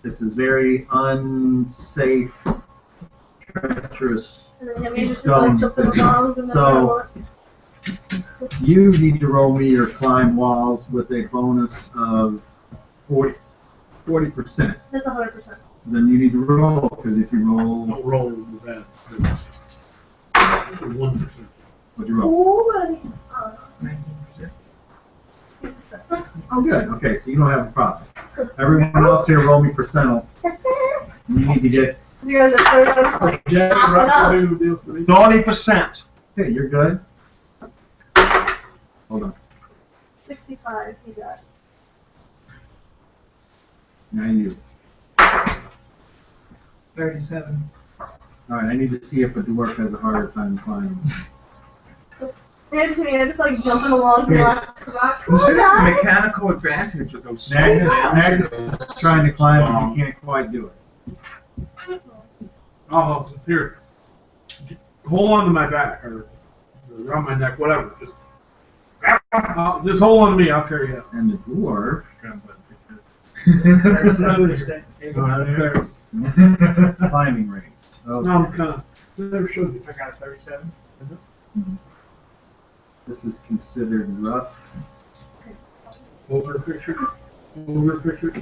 this is very unsafe, treacherous stones. So you need to roll me your climb walls with a bonus of 40%. That's 100%. Then you need to roll, because if you roll... Don't roll with that. 1%. What'd you roll? Oh, buddy. 19%. Oh, good. Okay, so you don't have a problem. Everyone else here, roll me percentile. You need to get... 0 to 30. I was like, Jack, ah, rock, do, deal for me. 30%. Okay, you're good. Hold on. 65, you got. Now you. 37. Alright, I need to see if a dwarf has a harder time climbing. And to me, I just like jumping along from rock to rock. Come Consider on, the guys. mechanical advantage of those Magnus is trying to climb, but he can't quite do it. Oh, here. Hold on to my back, or around my neck, whatever. Just hold on to me, I'll carry you up. And the dwarf... climbing rates. Okay. No, I'm kind of, never showed you. I got a 37. This is considered rough. Over the picture. Over the picture.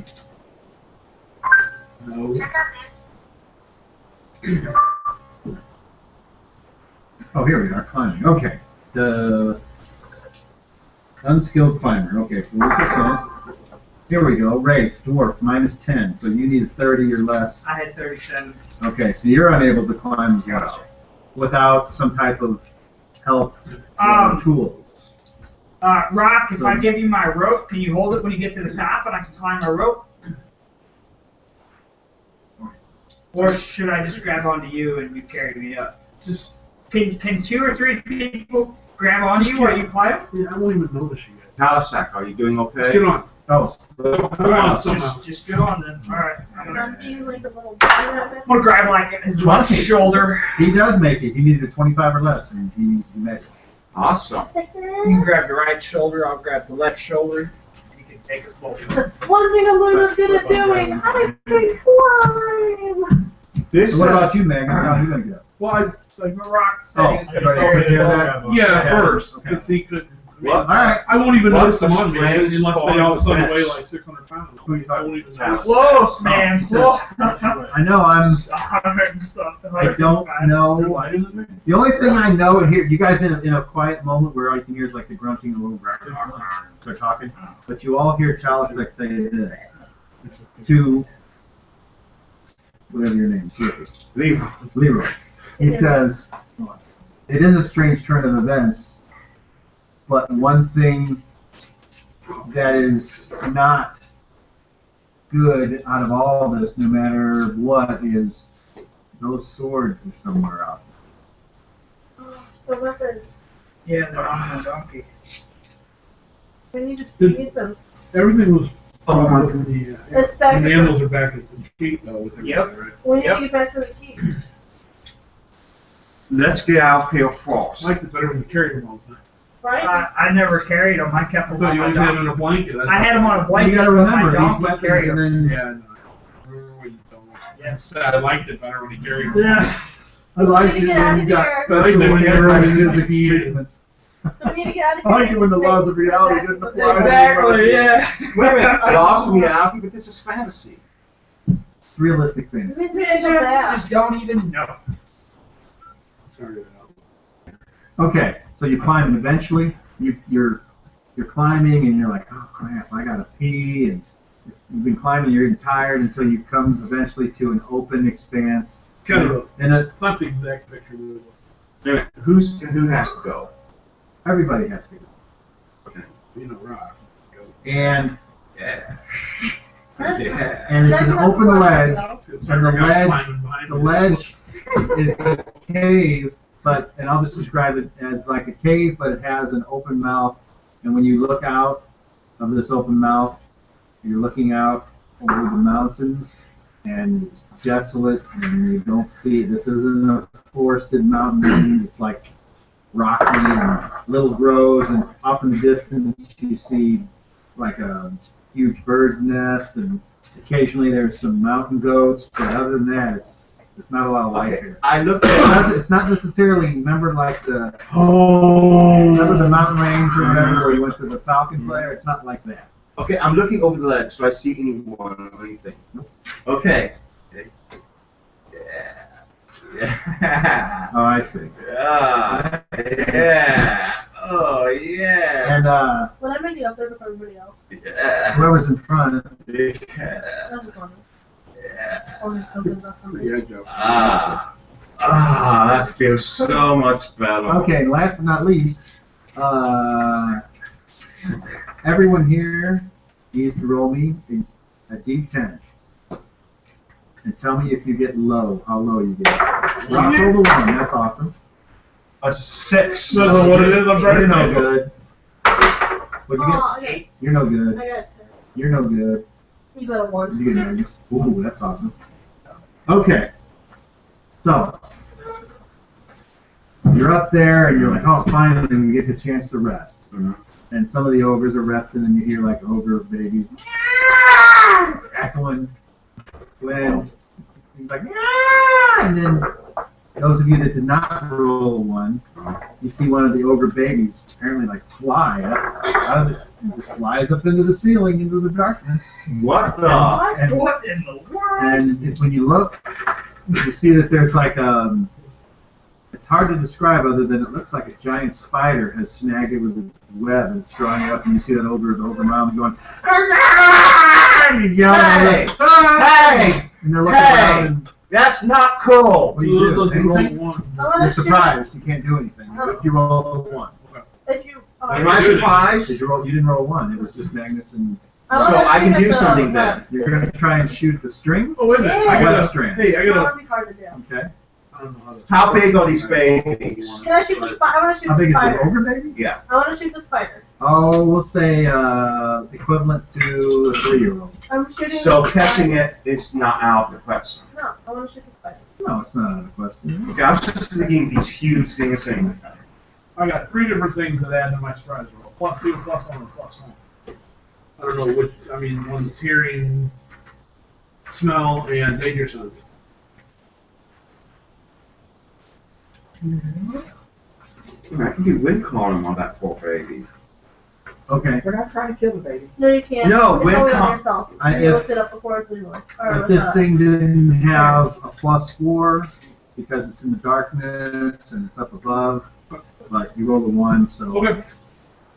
No. Check out these. Oh, here we are, climbing. Okay. The unskilled climber. Okay, 40%. Here we go. Race, dwarf, -10. So you need 30 or less. I had 37. Okay, so you're unable to climb as well without some type of help or tools. Rock, if I give you my rope, can you hold it when you get to the top and I can climb my rope? Or should I just grab onto you and you carry me up? Just can 2 or 3 people grab onto you while you climb? Yeah, I won't even notice you guys. Talisac, are you doing okay? Get on. Oh, Come on, somehow. Just get on then. Alright. I'm Don't you like a little gonna grab like his left 20. shoulder. he does make it. He needed a 25 or less, and he made it. Awesome. You can grab the right shoulder, I'll grab the left shoulder. You can take us both. One thing I'm really good at doing, I can climb. This So what is- about you, Megan? How are you going to go? Well, I, Like Rock said he was gonna everybody carry took care of us that? yeah, first, Okay. because he could. What? All right. I won't even What's notice him a on me strange unless they all of a sudden form of weigh defense? like 600 pounds. Who you I won't even talking notice. Close, man, close. I know I'm... 100 and something. I don't know. Why isn't it? The only thing I know here, you guys in a quiet moment where all you can hear is like the grunting of a little they're talking, but you all hear Talisek say this to whatever your name is, Leroy. He says, "It is a strange turn of events, but one thing that is not good out of all this, no matter what, is those swords are somewhere out The weapons. Yeah, they're on the donkey. We need to feed them. Everything was. Oh, my- The It's back. animals are back at the gate though with everything, Yep. right? We need Yep. to get back to the keep. let's get out here first. I liked it better when you carried them all the time. Right? I never carried them. I kept I them thought on you my always had them in donkey. a blanket. I had them on a You blanket, gotta but remember, my these donkey weapons, carried and them. then Yeah, I know. When you don't. Yeah. So I liked it better when you carried them. Yeah. I liked it when you got special anti-physics treatments. So we need to get out of I here. like it when the laws of reality didn't apply. Exactly, yeah. Wait a minute, laws of reality, but this is fantasy. Realistic things. We need to go back. Just don't even know. Sorry. Okay, so you climb, and eventually you're climbing, and you're like, oh crap, I gotta pee, and you've been climbing, you're getting tired until you come eventually to an open expanse. Kind of. And It's not the exact picture. But Wait a minute, who has to go? everybody has to go. you know, rock. Go. And Yeah. Yeah. and it's an open ledge, It's and the like a guy ledge climbing behind the me. ledge is a cave, and I'll just describe it as like a cave, but it has an open mouth. And when you look out of this open mouth, you're looking out over the mountains, and it's desolate, and you don't see. This isn't a forested mountain range. It's like rocky and little groves, and up in the distance you see like a huge bird's nest, and occasionally there's some mountain goats. But other than that, it's not a lot of life Okay, here. I looked at It's not necessarily, remember like remember Oh. the mountain range or whatever where you went to the Falcon's Lair? It's not like that. Okay, I'm looking over the ledge. Do I see anyone or anything? Okay. Yeah. Oh, I see. Yeah. Yeah. Oh, yeah. And Well, I'm ready up there with everybody else. Yeah. whoever's in front, Yeah. That was fun. Yeah. Only something about something. Yeah, Joe. That feels so much better. okay, and last but not least, everyone here needs to roll me a d10. And tell me if you get low, how low you get. Ross rolled a 1, that's awesome. A 6. Don't know what it is. I'm You're trying no to good. What'd you Oh, get? I You're no good. got 10. You're no good. You got a 1. You get Magnus. Ooh, that's awesome. Okay. So, you're up there and you're like, oh, finally we get the chance to rest. Mhm. And some of the ogres are resting and you hear like ogre babies echoing. When he's like, "Ah!" And then those of you that did not roll a 1, you see one of the ogre babies apparently like fly up out of it and just flies up into the ceiling, into the darkness. What the? And, What in the world? and when you look, you see that there's like it's hard to describe other than it looks like a giant spider has snagged it with its web and it's drawing it up, and you see that ogre mom going, and he's yelling, Hey! Hey! and they're looking Hey! around and That's not cool. what do you do? Let's roll Anything? one. I want You're to shoot. surprised. You can't do anything. If you roll a 1. If you. Am I surprised? Did you roll? You didn't roll a 1. It was just Magnus and. So I can do something then. You're gonna try and shoot the string. Oh, wait a minute. I Web got strand. Hey, I That got would be hard to do. Okay. I don't know how to. How big are these babies? Can I shoot the spider? I want to shoot How the big is the spider. ogre baby? Yeah. I want to shoot the spider. Oh, we'll say equivalent to a 3-year-old. I'm shooting. So the catching spider. it is not out of the question. No, I want to shoot the spider. No, it's not out of the question. Okay, I was just thinking these huge things. I got 3 different things that add to my surprise roll. +2, +1, or +1. I don't know which. I mean, one's hearing, smell, and danger sense. I can do wind calling on that poor baby. Okay. We're not trying to kill the baby. No, you can't. No, it's when only com- on yourself. I- You if- looked it up before it's legal. If this thing didn't have a +4 because it's in the darkness and it's up above, but you rolled a 1, so. Okay.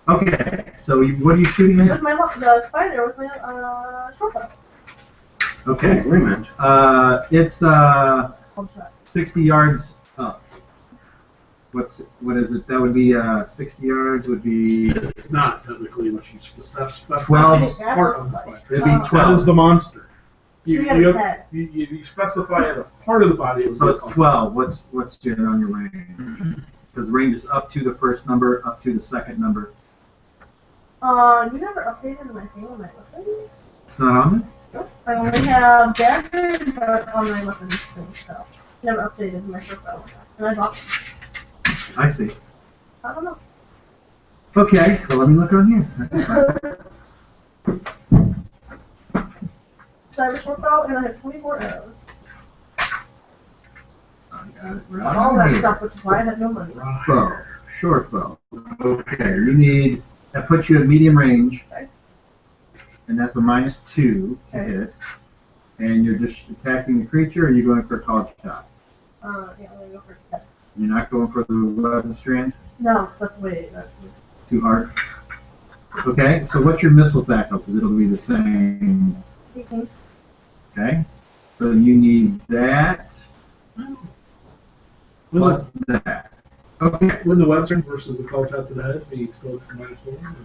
Okay. So what are you shooting With at? the spider with my short bow. Okay. Agreement. It's I'll try. 60 yards up. What is it? That would be 60 yards would be It's not technically what you specify. 12. It's part of the spider. it'd be Oh. That 12. is the monster. You, So you got you, a head. you specify as a part of the body. It would So be it's called- 12. What's your on your range? Because the range is up to the first number, up to the second number. You never updated my thing on my weapon? It's not on Nope. I only have dagger and dart on my weapons thing, so. Never updated my profile. And I thought, I see. I don't know. Okay, well, let me look on here. Cyber short bow, and I have 24 arrows. I got it And all that right stuff, which is why I have no money. here. Bow, short bow. Okay, you need, that puts you at medium range. Okay. And that's a -2 to Okay. hit. And you're just attacking the creature, or are you going for a called shot? Yeah, I'm gonna go for that. You're not going for the weapon strand? No, that's way, that's Too hard? Okay, so what's your missile backup? Because it'll be the same. 18. Okay, so you need that plus that. Okay, Wouldn't the weapon versus the call shot to the head be still -1?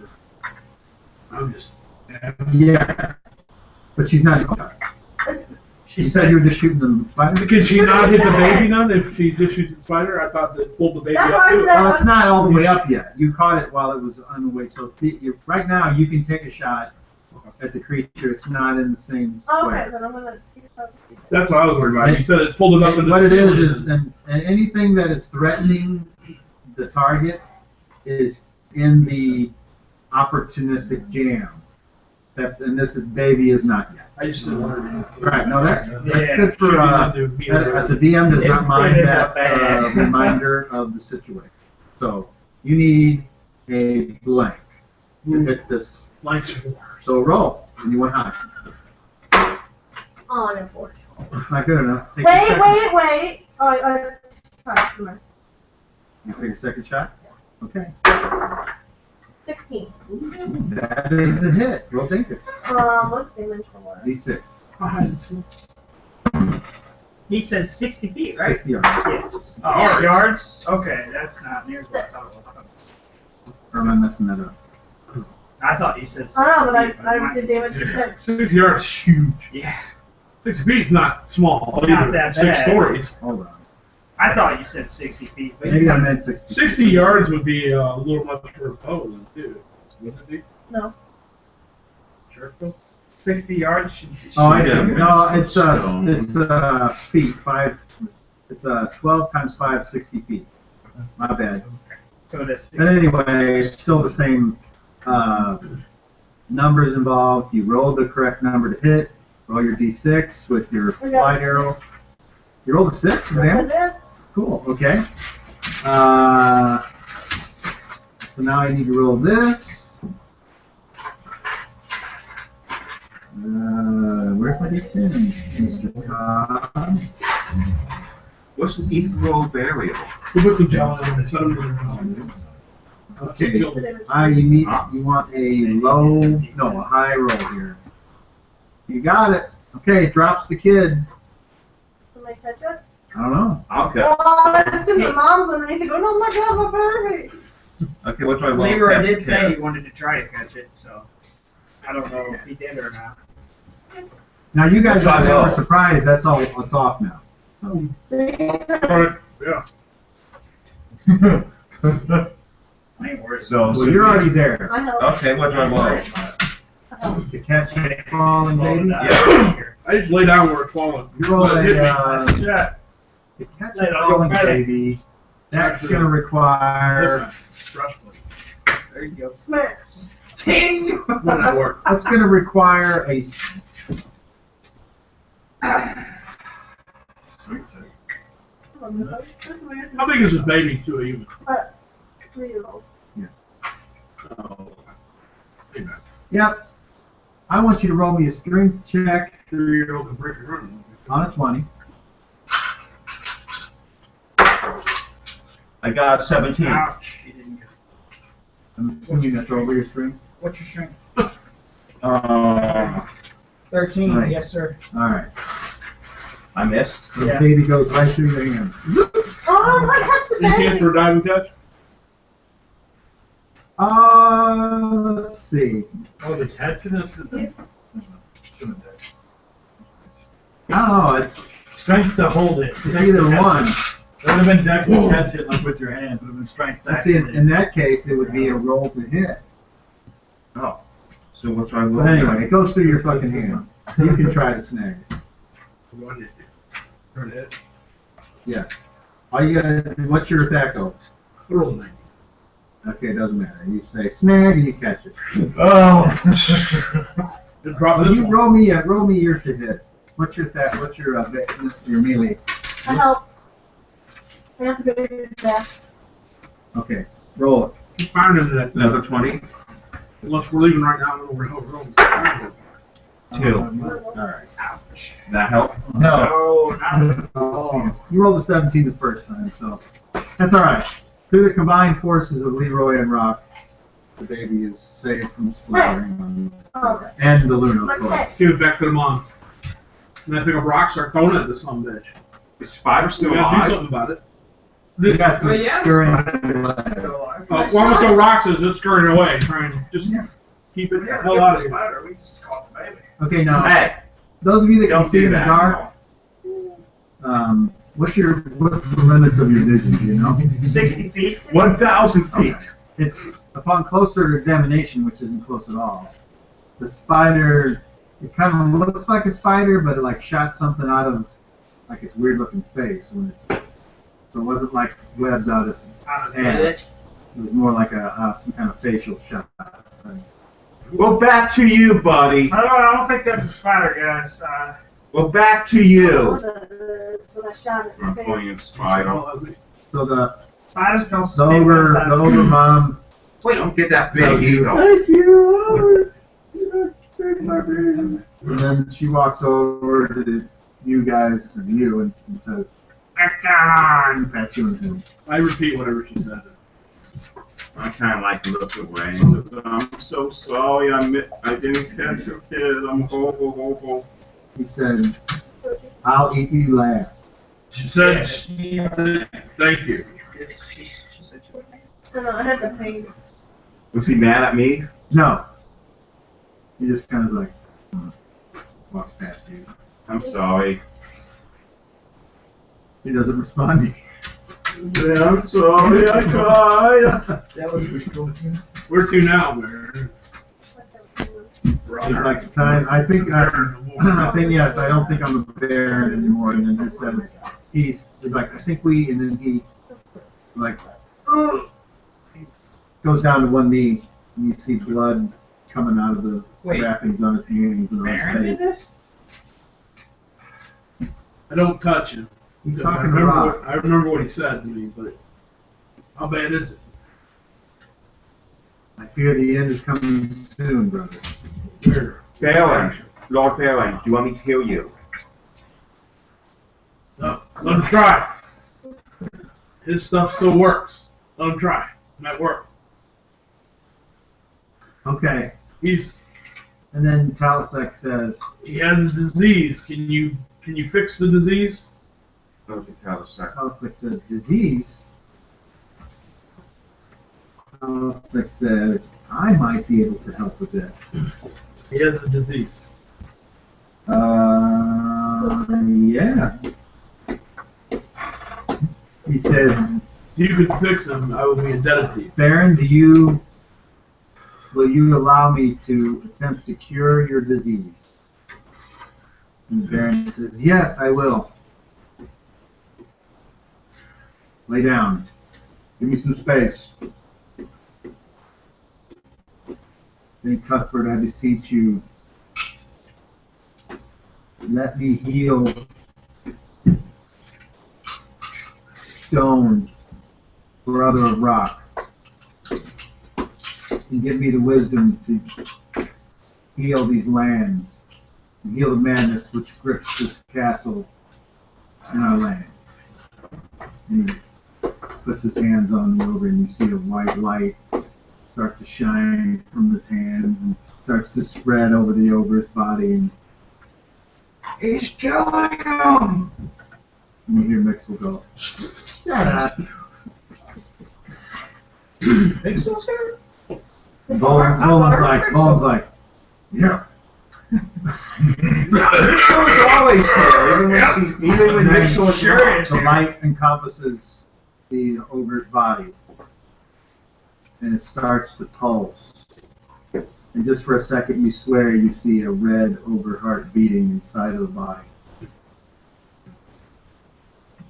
Or? I'm just. yeah, but she's not. She said you were just shooting the spider. Can she not hit the baby then if she just shoots the spider? I thought that pulled the baby That's up why I too. said- Well, it's not all the way up yet. You caught it while it was on the way. So right now you can take a shot at the creature. It's not in the same Oh, square. okay, then I'm gonna take it out. That's what I was worried about. You said it pulled it up. What it is and anything that is threatening the target is in the opportunistic jam. And this baby is not yet. I just didn't want Right, no, that's Yeah, good for, the DM does not mind It that ended up bad. reminder of the situation. So, you need a blank to hit this. So roll, and you went high. Oh, I'm 4. That's not good enough. Take your Wait, second- wait. Oh, I tried. You take your second shot? Okay. 16. That is a hit. Roll Dinkus. What's damage for what? D6. He said 60 feet, right? 60 yards. Yeah. Oh, yards? Okay, that's not near what I thought it was. Or am I messing that up? I thought you said 60 I know, but feet, I did damage to 6. 60 yards is huge. Yeah. 60 feet is not small. Not either. that 6 bad. stories. Hold on. I thought you said 60 feet. But Maybe I meant 60. 60 yards would be a little much for a bow, then, too. Wouldn't it be? No. Sure, Phil? 60 yards? Oh, I see. Yeah. No, it's feet. 5. It's 12 times 5, 60 feet. My bad. So that's But anyway, it's still the same numbers involved. You roll the correct number to hit. Roll your d6 with your Okay. flight arrow. You rolled a 6, I man. did. Cool. Okay. So now I need to roll this. Where's my d10? Mr. Cobb? What's an equal variable? We'll put some gel in it. Set them in Okay. the You want a high roll here. You got it. Okay, drops the kid. Somebody catch it? I don't know. Okay. Oh, I just think the mom's underneath it going, oh my god, my baby. Okay, what's my Leroy catch did say cat? he wanted to try to catch it, so I don't know if he did or not. Now you guys Try are roll. surprised. That's all. It's off now. Alright, yeah. I ain't worried. So, Well, you're already there. I know. okay, what do I roll? To catch a falling baby. Yeah. I just lay down where it's falling. You roll Hit me. a Yeah. to catch Lay it a on falling credit. baby. That's going to require. Brush blade. There you go. Smash. Ting! Wouldn't work. That's going to require a. How big is this baby to a human? 3-year-old. Yep. I want you to roll me a strength check 3-year-old can break your run. on a 20. I got 17. Ouch. He didn't get it. I'm assuming that's over your strength. What's your strength? 13, Right. yes, sir. All right. I missed. So Yeah. the baby goes right through your hand. Oh, I touched the You can't baby. for a diving catch? Let's see. Oh, the catch in this? I don't know. It's Strength to hold it. either one. It would have been dex to catch it like with your hand. It would have been strength to Let's see. actually. In that case, it would be a roll to hit. Oh. So what's my roll? But anyway, it goes through your fucking hands. You can try to snag it. One hit. Turn it. Yes. All you gotta do, what's your attack roll? Roll 90. Okay, it doesn't matter. You say snag and you catch it. Oh! Just drop Well, this you one. roll me your to hit. What's your attack? What's your melee? I helped. I have to go to your death. Okay, roll it. Keep firing into that. Another 20. Unless we're leaving right now, then we're rolling. 2. All right. That help? No. Oh, You rolled a 17 the first time, so that's all right. Through the combined forces of Leroy and Rock, the baby is saved from splattering Oh, and the Luna, of course. okay. Give it back to the mom. And I pick up rocks, start throwing it at this son of a bitch. Is Spider We still gotta do alive? something about it. You guys Well, were yeah. scurrying. Well, I'm gonna throw rocks and just scurrying away, trying to just keep it the hell out of here. Spider, we just caught the baby. Okay, now Hey, those of you that can don't see do in the that. dark, what's the limits of your vision? Do you know? 60 feet. 1,000 feet. It's upon closer examination, which isn't close at all. The spider, it kind of looks like a spider, but it like shot something out of like its weird looking face. So it wasn't like webs out of its ass. It was more like some kind of facial shot. Well, back to you, buddy. I don't think that's a spider, guys. Well, back to you. When I shot it in I'm the pointing face. at Spider. So the Spiders don't ogre mom. Wait, Don't get that tells big you, ego. Thank you, Howard. You saved my baby. And then she walks over to you guys and you and says, and pats you in the head. I repeat whatever she said. I kind of like look away and says, I'm so sorry, I didn't catch your kid. I'm ho. He said, I'll eat you last. She said, thank you. I know, I had the pain. Was he mad at me? No. He just kind of like walks past you. I'm sorry. He doesn't respond to you. Yeah, I'm sorry, I tried. That was before. Where to now, man? It's like the time. I think yes. I don't think I'm a Baron anymore. And then it says he's like I think we. And then he like goes down to one knee, and you see blood coming out of the wrappings on his hands and on his face. I don't touch him. He's I talking to remember, Rock. I remember what he said to me, but how bad is it? I fear the end is coming soon, brother. Baron, Lord Baron, do you want me to heal you? No, let him try. His stuff still works. Let him try. It might work. Okay. And then Talasek says, he has a disease. Can you fix the disease? Okay, Talasek. Talasek says, disease? Talasek says, I might be able to help with that. He has a disease. Yeah. He said, If you could fix him, I would be indebted to you. Baron, will you allow me to attempt to cure your disease? And the Baron says, yes, I will. Lay down. Give me some space. Then Cuthbert, I beseech you, let me heal Stone, brother of Rock, and give me the wisdom to heal these lands, and heal the madness which grips this castle in our land. And he puts his hands on the ogre, and you see a white light start to shine from his hands and starts to spread over the ogre's body. And He's killing him! you hear Mixel go, shut up. Mixel's here? Bone's like, yeah. Mixel's always here, even when Mixel is not. The light encompasses the ogre's body, and it starts to pulse. And just for a second, you swear you see a red ogre heart beating inside of the body.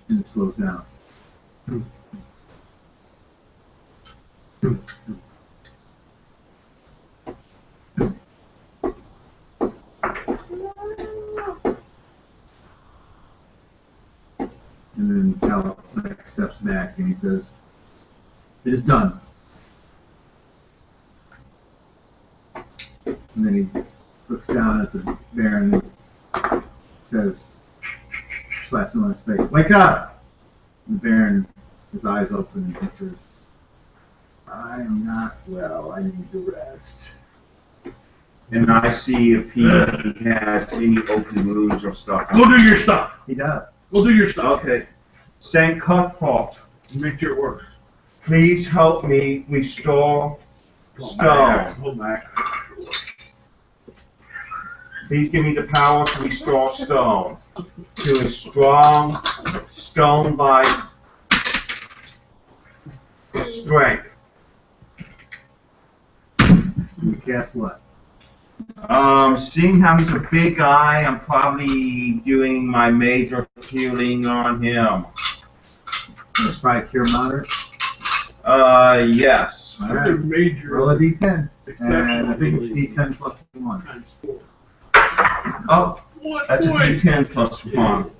And it slows down. And then Cal steps back and he says, "It is done." And then he looks down at the Baron and says, slaps him on his face, "Wake up!" And the Baron, his eyes open, and he says, "I am not well. I need to rest." And I see if he has any open wounds or stuff. Go do your stuff. He does. Go do your stuff. Okay. Saint Cuthbert, Make sure it works. please help me restore Go stone. back. Please give me the power to restore stone to a strong, stone-like strength. You cast what? Seeing how he's a big guy, I'm probably doing my major healing on him. Let's try cure moderate. Yes. All right. Major. Roll a d10. Exceptional And I think it's ability. d10 plus 1. Times 4. Oh, What? that's a Boy. D10 plus 1.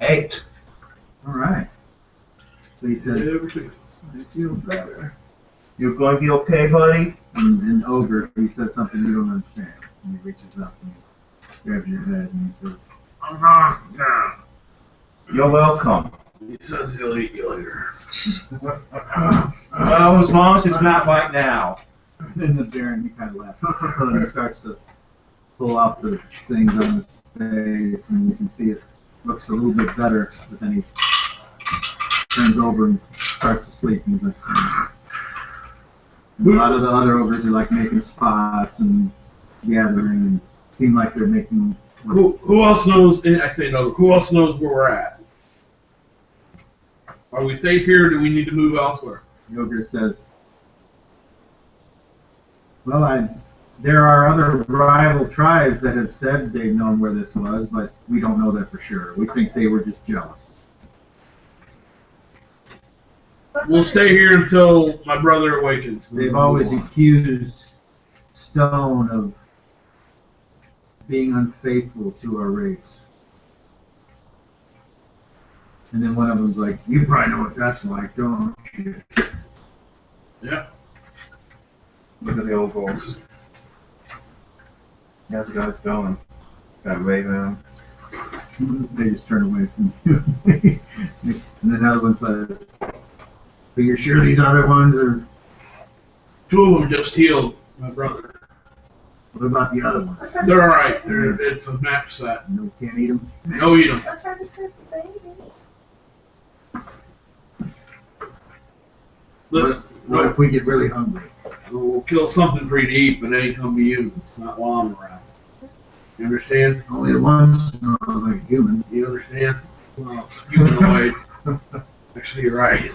Eight. All right. So he says, Everything. "I feel better." You're going to be okay, buddy? And Ogre, he says something you don't understand. And he reaches up and he grabs your head and he says, I'm not down. You're welcome. He says he'll eat you later. Well, as long as it's not right now. Then the Baron, he kind of laughs. And he starts to pull out the things on his face, and you can see it looks a little bit better, but then he turns over and starts to sleep. And he's like, and a lot of the other ogres are like making spots and gathering, and seem like they're making. Who else knows? I say no. Who else knows where we're at? Are we safe here, or do we need to move elsewhere? The ogre says, "Well, there are other rival tribes that have said they've known where this was, but we don't know that for sure. We think they were just jealous." We'll stay here until my brother awakens. They've always accused Stone of being unfaithful to our race. And then one of them's like, "You probably know what that's like, don't you?" Yeah. Look at the old boys. How's the guys going? Got a wave at him. They just turn away from you. And then another one says, "But you're sure these other ones are..." Two of them just healed my brother. What about the other ones? They're alright. It's a match set. No, can't eat them? No eat them. I tried to save the baby. Listen, What if we get really hungry? we'll kill something for you to eat, but it ain't gonna be you. It's not while I'm around. You understand? Only the ones smells like human. You understand? Well, humanoid. Actually, you're right.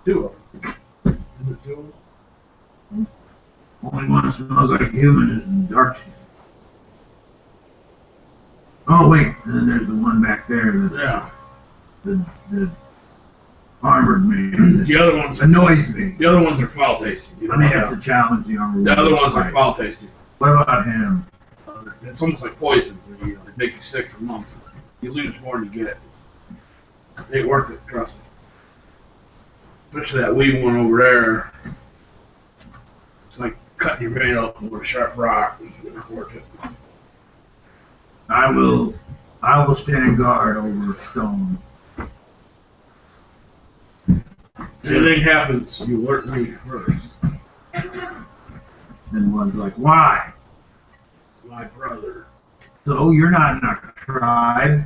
Two of them. Is it two of them? Only one that smells like human is dark skin. Oh wait, and then there's the one back there, Yeah. the armored man The other ones that annoys me. The other ones are foul tasting. You I may know have to challenge the armored the man. other ones are Right. foul tasting. What about him? It's almost like poison. They make you sick for months. You lose more than you get. It ain't worth it, trust me. Especially that wee one over there. It's like cutting your vein open with a sharp rock. It's not worth it. I will stand guard over Stone. If anything happens, you alert me first. And one's like, "Why? My brother. So you're not in our tribe?"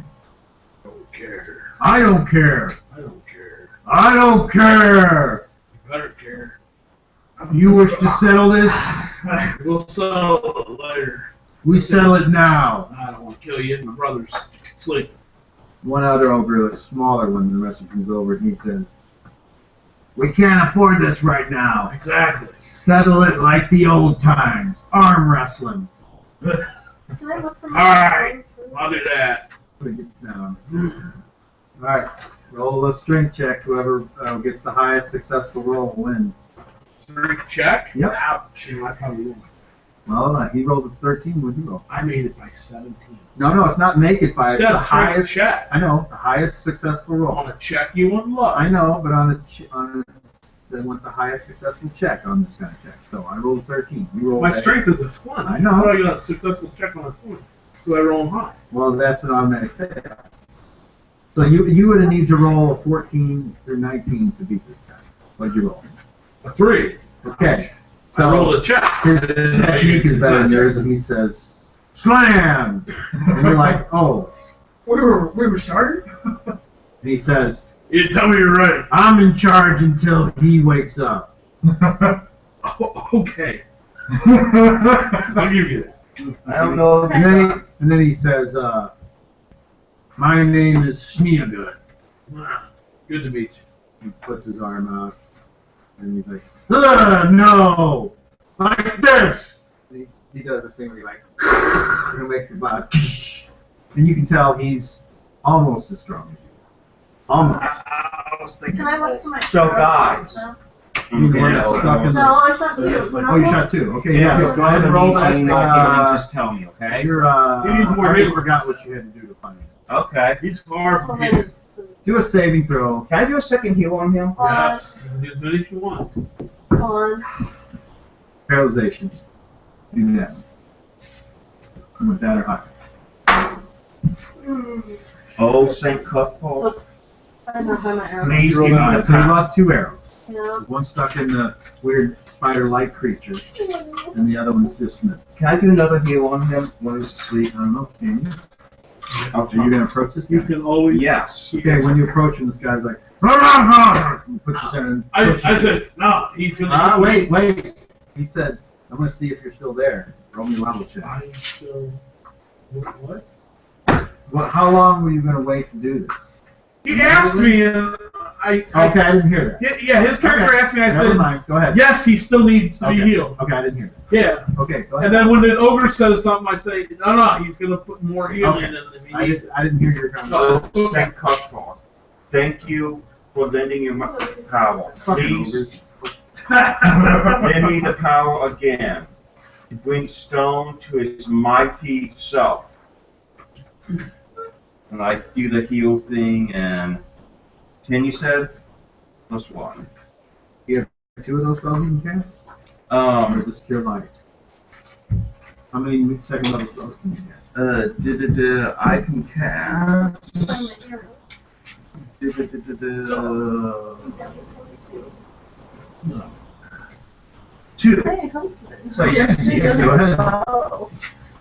Don't care. "I don't care. I don't care. I don't care. You better care. You wish to settle this? We'll settle it later. We settle it now." I don't want to kill you. My brother's sleeping. One other ogre, a smaller one, the rest of them comes over and he says, We can't afford this right now. Exactly. Settle it like the old times. Arm wrestling. Can I look for my Alright. I'll do that. Put it down. Alright. Roll a strength check. Whoever gets the highest successful roll wins. Strength check. Yep. Ouch. I probably won't. Well, he rolled a 13. What did you roll? I made it by 17. No, it's not make it by. It's Set the a strength highest. check. I know, the highest successful roll. On a check you wouldn't look. I know, but I want the highest successful check on this kind of check. So I rolled 13. You rolled My that. strength is a 20. I know. How do I get a successful check on a 20? So I roll high. Well, that's an automatic fail. So you would have need to roll a 14 or 19 to beat this guy. What'd you roll? A 3. Okay. I rolled So a check. his technique is better than yours, and he says, "Slam!" And you're like, "Oh." We were started? And he says, You tell me you're ready. "I'm in charge until he wakes up." Oh, okay. I'll give you that. I don't know. And then he says, "My name is Sneagood." Good to meet you. He puts his arm out, and he's like, "No, like this." And he does this thing where he like, and it makes it loud, and you can tell he's almost as strong as you. Almost. I was thinking. Can I look for my So, guys. You mean the one that's stuck in No, the... I shot two. Oh, you shot two. Okay, Yeah, yeah. Go ahead and roll that. Just tell me, okay? You're, You need more I already hit. forgot what you had to do to find it. Okay. He's far from here. Do a saving throw. Can I do a second heal on him? Yes. Do as many as you want. On. Paralyzation. Do that. With that or higher. Oh, St. Cuthbert. I don't have my arrow. Please You give rolled me on the it. So you power. lost 2 arrows. Yeah. One stuck in the weird spider-like creature, and the other one's just missed. Can I do another heal on him when he's asleep? I don't know, can you? I'll So you're going to approach this You guy? can always. Yes. Okay, when you approach him, this guy's like, he puts his hand in. I said, no, he's going to. Wait. He said, I'm going to see if you're still there. Roll me a level check. I'm still. What? Well, how long were you going to wait to do this? He asked me, and I. Okay, I didn't hear that. Yeah, his character Okay, asked me, I never said, mind. Go ahead. yes, he still needs to Okay. be healed. Okay, I didn't hear Yeah. that. Okay, go ahead. And then when the ogre says something, I say, no, he's going to put more healing Okay. in him if he I needs didn't hear your conversation. Oh, St. Cuthbert. Thank you for lending your power. Fucking Please ogres. lend me the power again to bring stone to his mighty self. And I do the heal thing, and 10 you said? Plus 1. You have 2 of those spells you can cast? Or just cure light? How many second level spells can you cast? I can cast. Find my arrow. Two. Hey, it comes to this. So yes, Yeah, go ahead. Oh.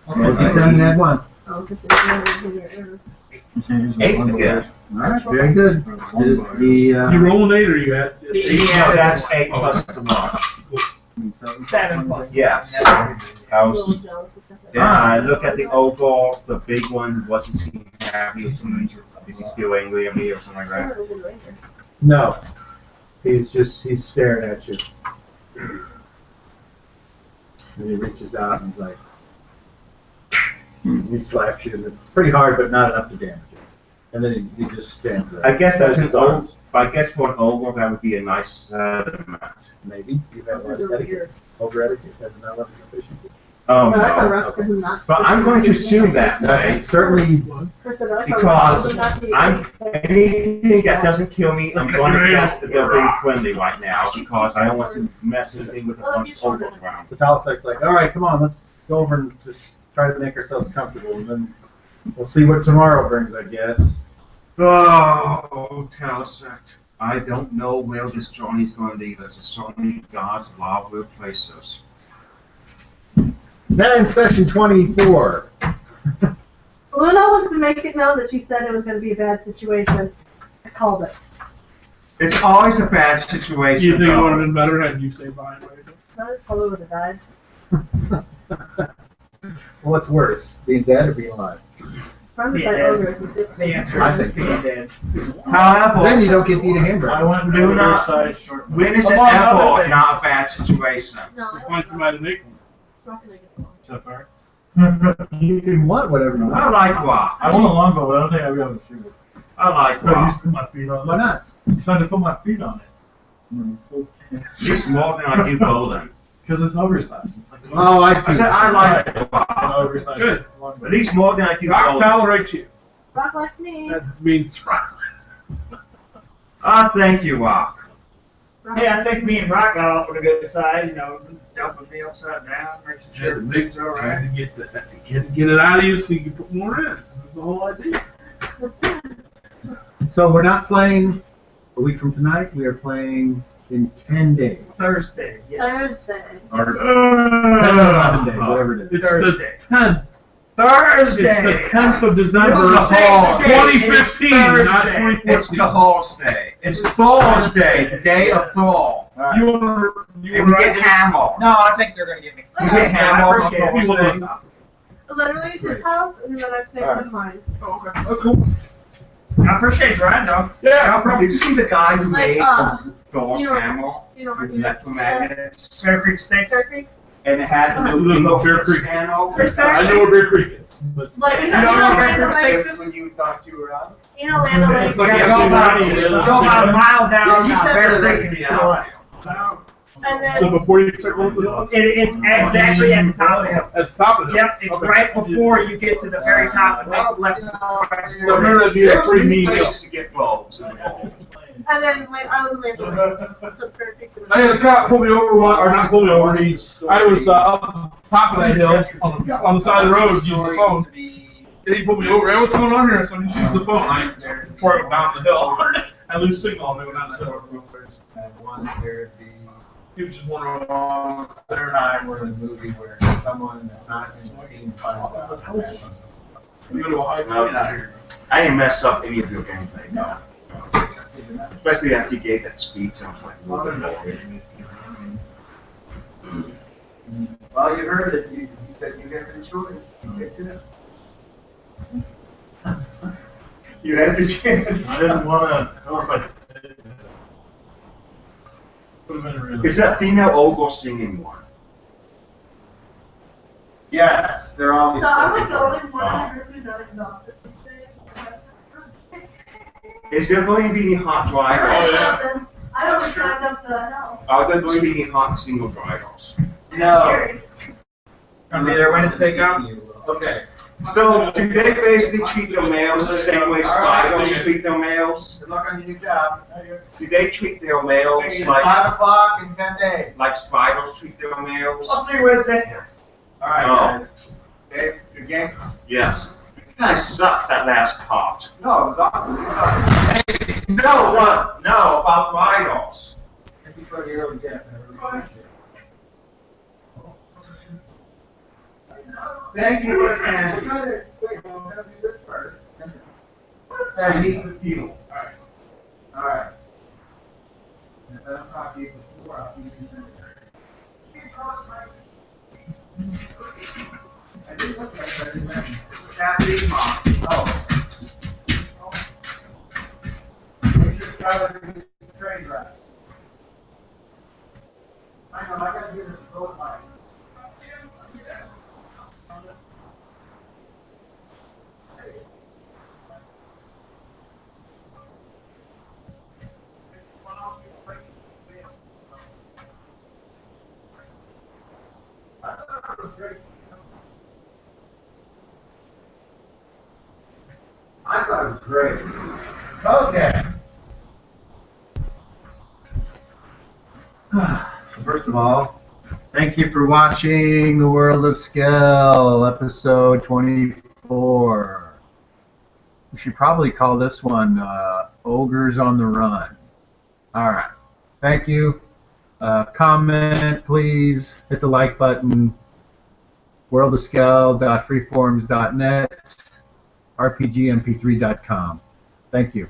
Roll D10 and add 1. Oh, because it's one of your arrows. 8 again. Alright, very good. The, You roll an 8 or you had? Yeah, that's 8 plus the 1. 7 plus. Yes. I was, then I look at the ogre, the big one, wasn't seeming happy. Is he still angry at me or something like that? No. He's staring at you. And he reaches out and he's like, he slaps you, and it's pretty hard, but not enough to damage you. And then he just stands there. I guess that's his an ogre. I guess for an ogre, that would be a nice settlement. Maybe. You have less etiquette. Over etiquette has an element of efficiency. Oh Well, that's a no. rough for who not. But I'm going to assume that way. That's certainly. Because anything that doesn't kill me, I'm going to cast the building friendly right now because I don't want to mess anything with a bunch of ogres around. So Talisek's like, all right, come on, let's go over and just try to make ourselves comfortable, and then we'll see what tomorrow brings, I guess. Oh, Talisek. I don't know where this journey's going to lead us. Certainly God's law will place us. Then in session 24. Luna wants to make it known that she said it was going to be a bad situation. I called it. It's always a bad You situation. think it would have though. been better had you stayed behind right I just probably would have died. Well, what's worse, being dead or being alive? Probably Yeah. by ogres. The answer I is think being so. dead. However, Then you don't get to eat a I hamburger. went to Do the not- side short. when is it Among other ever things. not a bad situation? No, We'll find somebody to make one. not gonna get one. So far. You can want whatever you I want. like rock. I want a longbow, but I don't think I'll be able to shoot it. I like No, you rock. just put my feet on it. Why not? You tried to put my feet on it. Just more than I do bowling. Because it's oversized. It's like Oh, I see. I said I like an rock. oversized Good. longbow. At least more than I do Rock bowling. tolerates you. Rock like me. That means rock. Ah, thank you, rock. Yeah, I think me and Rock got off on a good side, you know, dumping me upside down, making Sure, sure the things are trying alright. to get it out of you so you can put more in. That's the whole idea. So we're not playing a week from tonight. We are playing in 10 days. Thursday, yes. Thursday. Or 10 or 11 days, whatever it is. It's Thursday. the 10th. Thursday! It's the 10th of December, It's the hall. 2015, not Thursday. 2014. It's the Horse Day. It's Thursday, the day of Thor. You were And we get hammered. No, I think they're gonna give me. We get hammered on appreciate it. Thursday. Literally at his house, and then I stayed with mine. Oh, okay, that's cool. I appreciate Brian though. Yeah, no problem. Did you see the guy who Like, made Thor's you know- hammer You know, with electromagnets? Bear Creek Steaks. Turkey. And it had the There's little no Bear Creek. stand over. I know where Bear Creek is. But Like, you You don't know know, Bear Land Creek O'Lakes? Steaks? When you thought you were out? You know, Land O'Lakes? It's like Yeah, actually go about, running, it is. go about a mile down You said Bear that Creek it and be still out. And So then, before you start going to the house? It's exactly at the top of the hill. At the top of it. Yep, it's right before you get to the very top and make left. So remember that'd be a There's free many meal. places to get bulbs in the hole. and then when I was in Land O'Lakes, so perfect. I had a cop pull me over one, or not pull me over. I was up top of that hill on the side of the road using the phone. And he pulled me over. Hey, what's going on here? So I'm just using the phone. Before I went down the hill, I lose signal on me when I'm down the hill. And one, there'd be He was just wondering a time where in the movie where someone that's not in the scene finds out. You go to a high No, I didn't mess up any of your gameplay, no. Especially after you gave that speech, I was like, Well, you heard it. You said you had the choice. You get to it. You had the chance. I didn't want to. I don't know if I did. Would have been really. Is that female ogre singing one? Yes, they're all. So I'm like the only one in the group who's not exhausted. Is there going to be any hot drivers? I don't drive up the hill. Are there going to be any hot single drivers? No. I'll be there Wednesday, come. Okay. So, do they basically treat their males the same way spiders treat their males? Good luck on your new job. Do they treat their males It's like 5 o'clock in 10 days. spiders treat their males? I'll see you Wednesday. All right, guys. Okay, good game. Yes. That guy sucks, that last part. No, it was awesome. It was awesome. Hey, No, what? No, about spiders. thank you for the early gift. I really appreciate it. Thank you for the hand. Wait, we're gonna do this first. I need the fuel. Alright. Alright. If I don't talk to you before, I'll see you in a minute. I did look like that, didn't I? Kathy, Mom. Oh. Make sure Tyler gets the train right. I know, I gotta do this both lines. I thought it was great. Okay. First of all, thank you for watching The World of Skell, episode 24. We should probably call this one Ogres on the Run. Alright. Thank you. Comment, please. Hit the like button. worldofskell.freeforums.net. rpgmp3.com. Thank you.